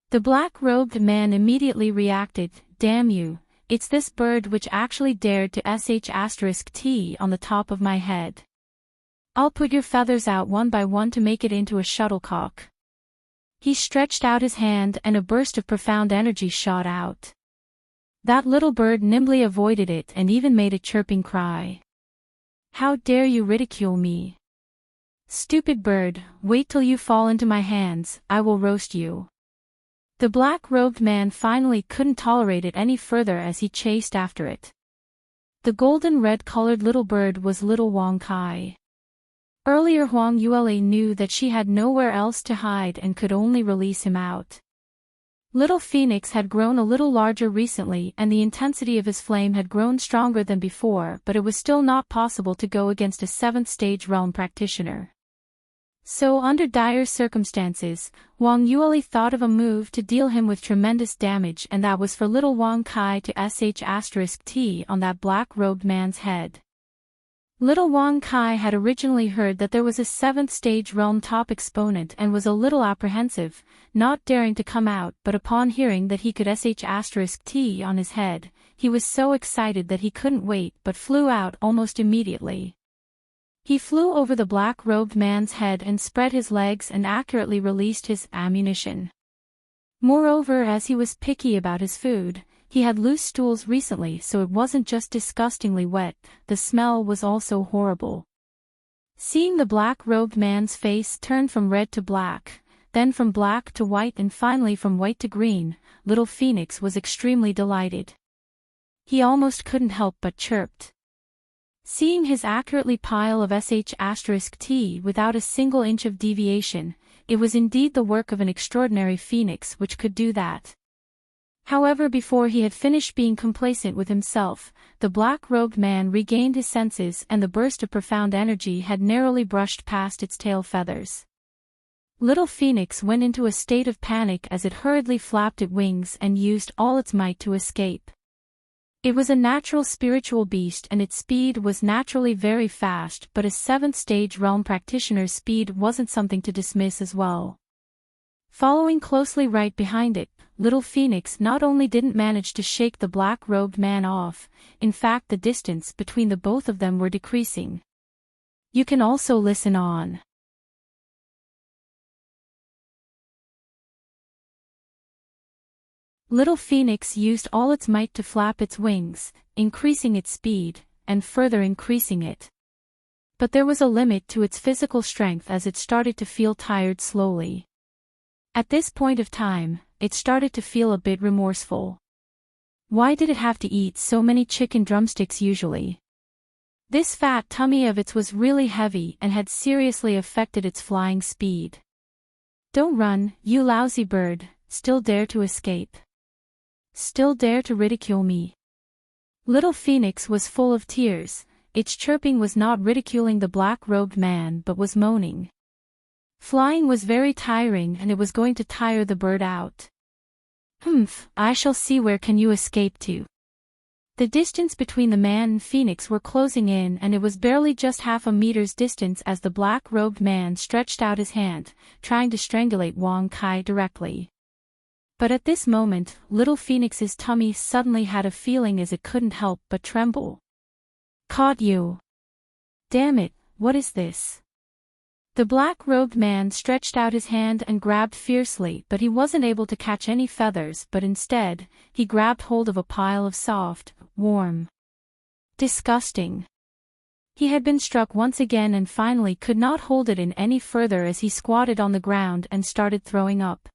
The black-robed man immediately reacted, "Damn you, it's this bird which actually dared to sh*t on the top of my head. I'll put your feathers out one by one to make it into a shuttlecock." He stretched out his hand and a burst of profound energy shot out. That little bird nimbly avoided it and even made a chirping cry. "How dare you ridicule me? Stupid bird, wait till you fall into my hands, I will roast you." The black-robed man finally couldn't tolerate it any further as he chased after it. The golden red-colored little bird was little Wang Kai. Earlier Huang Yueli knew that she had nowhere else to hide and could only release him out. Little Phoenix had grown a little larger recently, and the intensity of his flame had grown stronger than before, but it was still not possible to go against a 7th-stage realm practitioner. So under dire circumstances, Huang Yueli thought of a move to deal him with tremendous damage, and that was for little Wang Kai to sh*t on that black-robed man's head. Little Wang Kai had originally heard that there was a 7th-stage realm top exponent and was a little apprehensive, not daring to come out, but upon hearing that he could sh*t on his head, he was so excited that he couldn't wait but flew out almost immediately. He flew over the black-robed man's head and spread his legs and accurately released his ammunition. Moreover, as he was picky about his food, he had loose stools recently, so it wasn't just disgustingly wet, the smell was also horrible. Seeing the black-robed man's face turn from red to black, then from black to white and finally from white to green, little Phoenix was extremely delighted. He almost couldn't help but chirped. Seeing his accurately pile of sh*t without a single inch of deviation, it was indeed the work of an extraordinary phoenix which could do that. However, before he had finished being complacent with himself, the black-robed man regained his senses and the burst of profound energy had narrowly brushed past its tail feathers. Little Phoenix went into a state of panic as it hurriedly flapped its wings and used all its might to escape. It was a natural spiritual beast and its speed was naturally very fast, but a 7th stage realm practitioner's speed wasn't something to dismiss as well. Following closely right behind it, little Phoenix not only didn't manage to shake the black-robed man off, in fact the distance between the both of them were decreasing. You can also listen on. Little Phoenix used all its might to flap its wings, increasing its speed, and further increasing it. But there was a limit to its physical strength as it started to feel tired slowly. At this point of time, it started to feel a bit remorseful. Why did it have to eat so many chicken drumsticks usually? This fat tummy of its was really heavy and had seriously affected its flying speed. Don't run, you lousy bird, still dare to escape. Still dare to ridicule me. Little Phoenix was full of tears, its chirping was not ridiculing the black-robed man but was moaning. Flying was very tiring and it was going to tire the bird out. I shall see where can you escape to. The distance between the man and Phoenix were closing in and it was barely just half a meter's distance as the black-robed man stretched out his hand, trying to strangulate Wang Kai directly. But at this moment, little Phoenix's tummy suddenly had a feeling as it couldn't help but tremble. Caught you! Damn it, what is this? The black-robed man stretched out his hand and grabbed fiercely, but he wasn't able to catch any feathers, but instead, he grabbed hold of a pile of soft, warm, disgusting. He had been struck once again and finally could not hold it in any further as he squatted on the ground and started throwing up.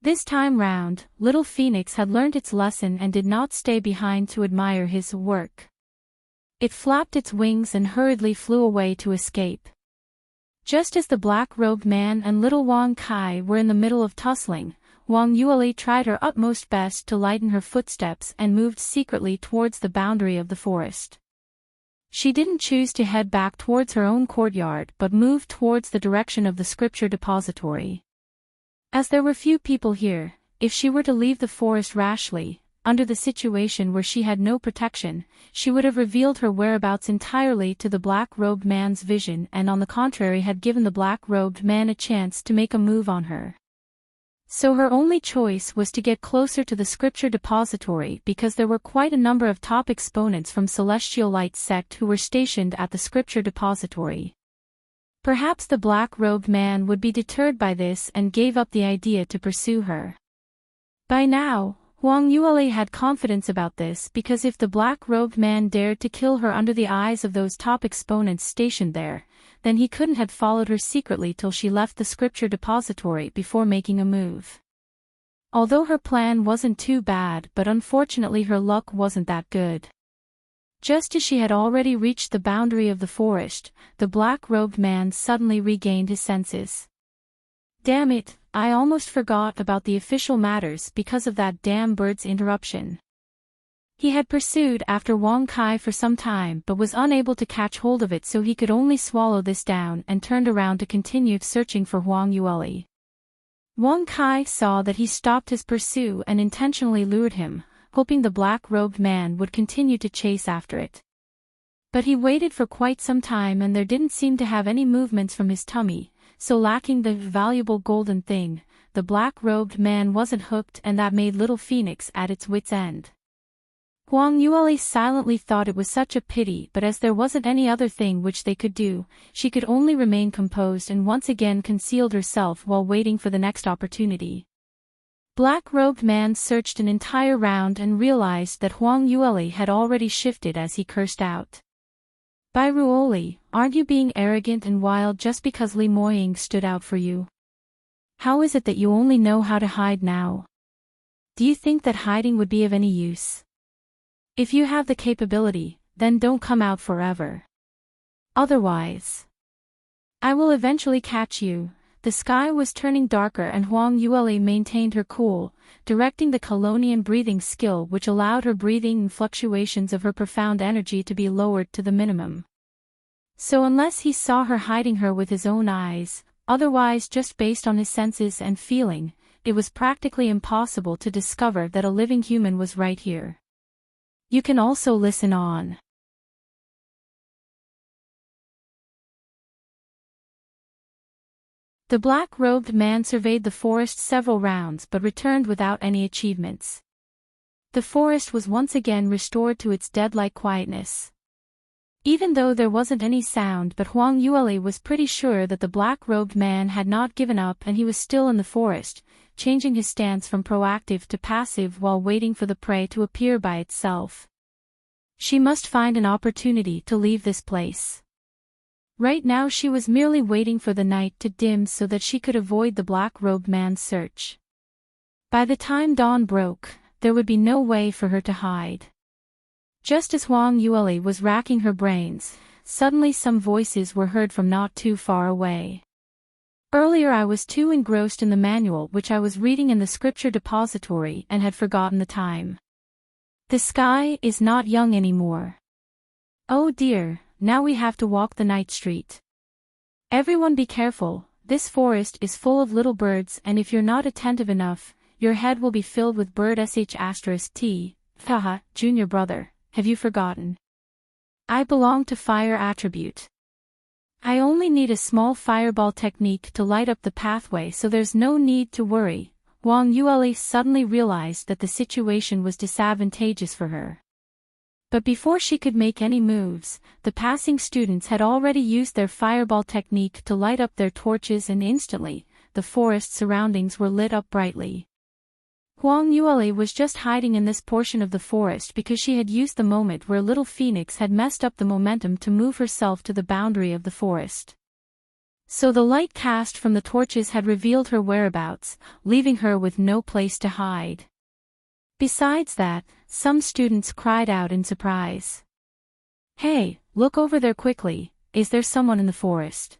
This time round, little Phoenix had learnt its lesson and did not stay behind to admire his work. It flapped its wings and hurriedly flew away to escape. Just as the black-robed man and little Wang Kai were in the middle of tussling, Wang Yueli tried her utmost best to lighten her footsteps and moved secretly towards the boundary of the forest. She didn't choose to head back towards her own courtyard but moved towards the direction of the scripture depository. As there were few people here, if she were to leave the forest rashly, under the situation where she had no protection, she would have revealed her whereabouts entirely to the black-robed man's vision and on the contrary had given the black-robed man a chance to make a move on her. So her only choice was to get closer to the scripture depository because there were quite a number of top exponents from Celestial Light sect who were stationed at the scripture depository. Perhaps the black-robed man would be deterred by this and gave up the idea to pursue her. By now, Wang Yueli had confidence about this because if the black-robed man dared to kill her under the eyes of those top exponents stationed there, then he couldn't have followed her secretly till she left the scripture depository before making a move. Although her plan wasn't too bad, but unfortunately her luck wasn't that good. Just as she had already reached the boundary of the forest, the black-robed man suddenly regained his senses. Damn it, I almost forgot about the official matters because of that damn bird's interruption. He had pursued after Wang Kai for some time but was unable to catch hold of it, so he could only swallow this down and turned around to continue searching for Wang Yueli. Wang Kai saw that he stopped his pursuit and intentionally lured him, hoping the black-robed man would continue to chase after it. But he waited for quite some time and there didn't seem to have any movements from his tummy, so lacking the valuable golden thing, the black-robed man wasn't hooked and that made little Phoenix at its wit's end. Huang Yueli silently thought it was such a pity, but as there wasn't any other thing which they could do, she could only remain composed and once again concealed herself while waiting for the next opportunity. Black-robed man searched an entire round and realized that Huang Yueli had already shifted as he cursed out. "Bai Ruoli, aren't you being arrogant and wild just because Li Moying stood out for you? How is it that you only know how to hide now? Do you think that hiding would be of any use? If you have the capability, then don't come out forever. Otherwise, I will eventually catch you." The sky was turning darker and Huang Yueli maintained her cool, directing the Colonian breathing skill which allowed her breathing and fluctuations of her profound energy to be lowered to the minimum. So unless he saw her hiding her with his own eyes, otherwise just based on his senses and feeling, it was practically impossible to discover that a living human was right here. You can also listen on. The black-robed man surveyed the forest several rounds but returned without any achievements. The forest was once again restored to its dead-like quietness. Even though there wasn't any sound, but Huang Yueli was pretty sure that the black-robed man had not given up and he was still in the forest, changing his stance from proactive to passive while waiting for the prey to appear by itself. She must find an opportunity to leave this place. Right now she was merely waiting for the night to dim so that she could avoid the black-robed man's search. By the time dawn broke, there would be no way for her to hide. Just as Huang Yueli was racking her brains, suddenly some voices were heard from not too far away. "Earlier I was too engrossed in the manual which I was reading in the scripture depository and had forgotten the time. The sky is not young anymore. Oh dear, now we have to walk the night street. Everyone be careful, this forest is full of little birds and if you're not attentive enough, your head will be filled with bird sh*t. Haha, junior brother, have you forgotten? I belong to fire attribute. I only need a small fireball technique to light up the pathway so there's no need to worry." Huang Yueli suddenly realized that the situation was disadvantageous for her. But before she could make any moves, the passing students had already used their fireball technique to light up their torches and instantly, the forest surroundings were lit up brightly. Huang Yueli was just hiding in this portion of the forest because she had used the moment where Little Phoenix had messed up the momentum to move herself to the boundary of the forest. So the light cast from the torches had revealed her whereabouts, leaving her with no place to hide. Besides that, some students cried out in surprise. "Hey, look over there quickly, is there someone in the forest?"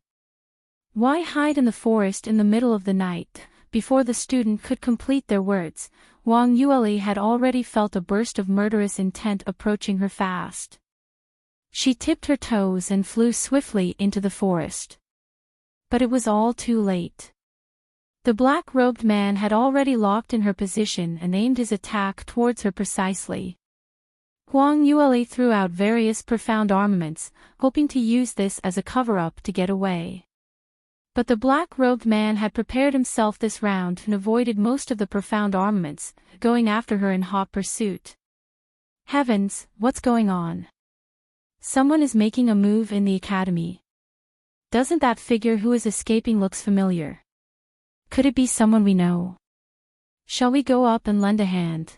Why hide in the forest in the middle of the night? Before the student could complete their words, Huang Yueli had already felt a burst of murderous intent approaching her fast. She tipped her toes and flew swiftly into the forest. But it was all too late. The black-robed man had already locked in her position and aimed his attack towards her precisely. Huang Yueli threw out various profound armaments, hoping to use this as a cover-up to get away. But the black-robed man had prepared himself this round and avoided most of the profound armaments, going after her in hot pursuit. Heavens, what's going on? Someone is making a move in the academy. Doesn't that figure who is escaping looks familiar? Could it be someone we know? Shall we go up and lend a hand?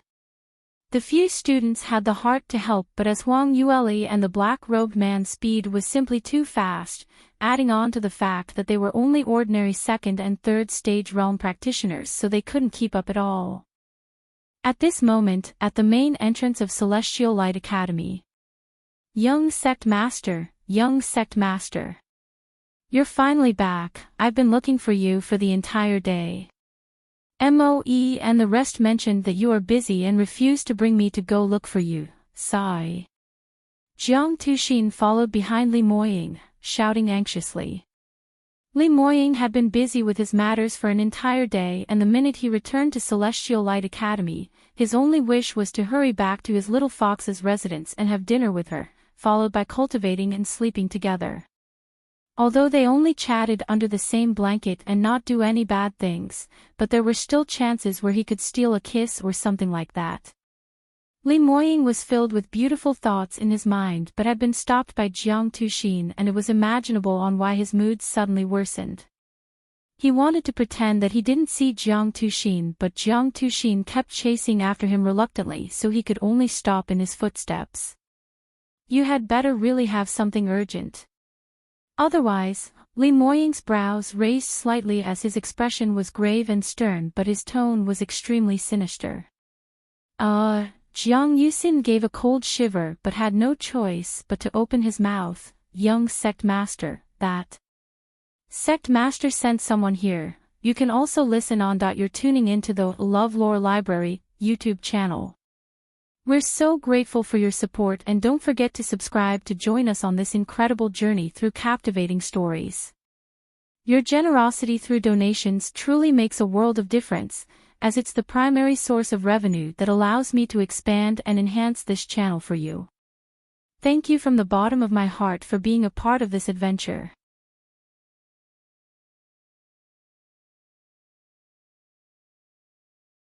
The few students had the heart to help, but as Huang Yueli and the black-robed man's speed was simply too fast, adding on to the fact that they were only ordinary second and third stage realm practitioners, so they couldn't keep up at all. At this moment, at the main entrance of Celestial Light Academy. "Young Sect Master, young Sect Master. You're finally back, I've been looking for you for the entire day. Moe and the rest mentioned that you are busy and refused to bring me to go look for you, sigh." Jiang Tuxin followed behind Li Moying, shouting anxiously. Li Moying had been busy with his matters for an entire day and the minute he returned to Celestial Light Academy, his only wish was to hurry back to his little fox's residence and have dinner with her, followed by cultivating and sleeping together. Although they only chatted under the same blanket and not do any bad things, but there were still chances where he could steal a kiss or something like that. Li Moying was filled with beautiful thoughts in his mind but had been stopped by Jiang Tuxin, and it was imaginable on why his moods suddenly worsened. He wanted to pretend that he didn't see Jiang Tuxin, but Jiang Tuxin kept chasing after him reluctantly, so he could only stop in his footsteps. You had better really have something urgent. Otherwise, Li Moying's brows raised slightly as his expression was grave and stern, but his tone was extremely sinister. Jiang Yuxin gave a cold shiver but had no choice but to open his mouth. Young sect master, that sect master sent someone here. You can also listen on. You're tuning into the LoveLore Library YouTube channel. We're so grateful for your support, and don't forget to subscribe to join us on this incredible journey through captivating stories. Your generosity through donations truly makes a world of difference, as it's the primary source of revenue that allows me to expand and enhance this channel for you. Thank you from the bottom of my heart for being a part of this adventure.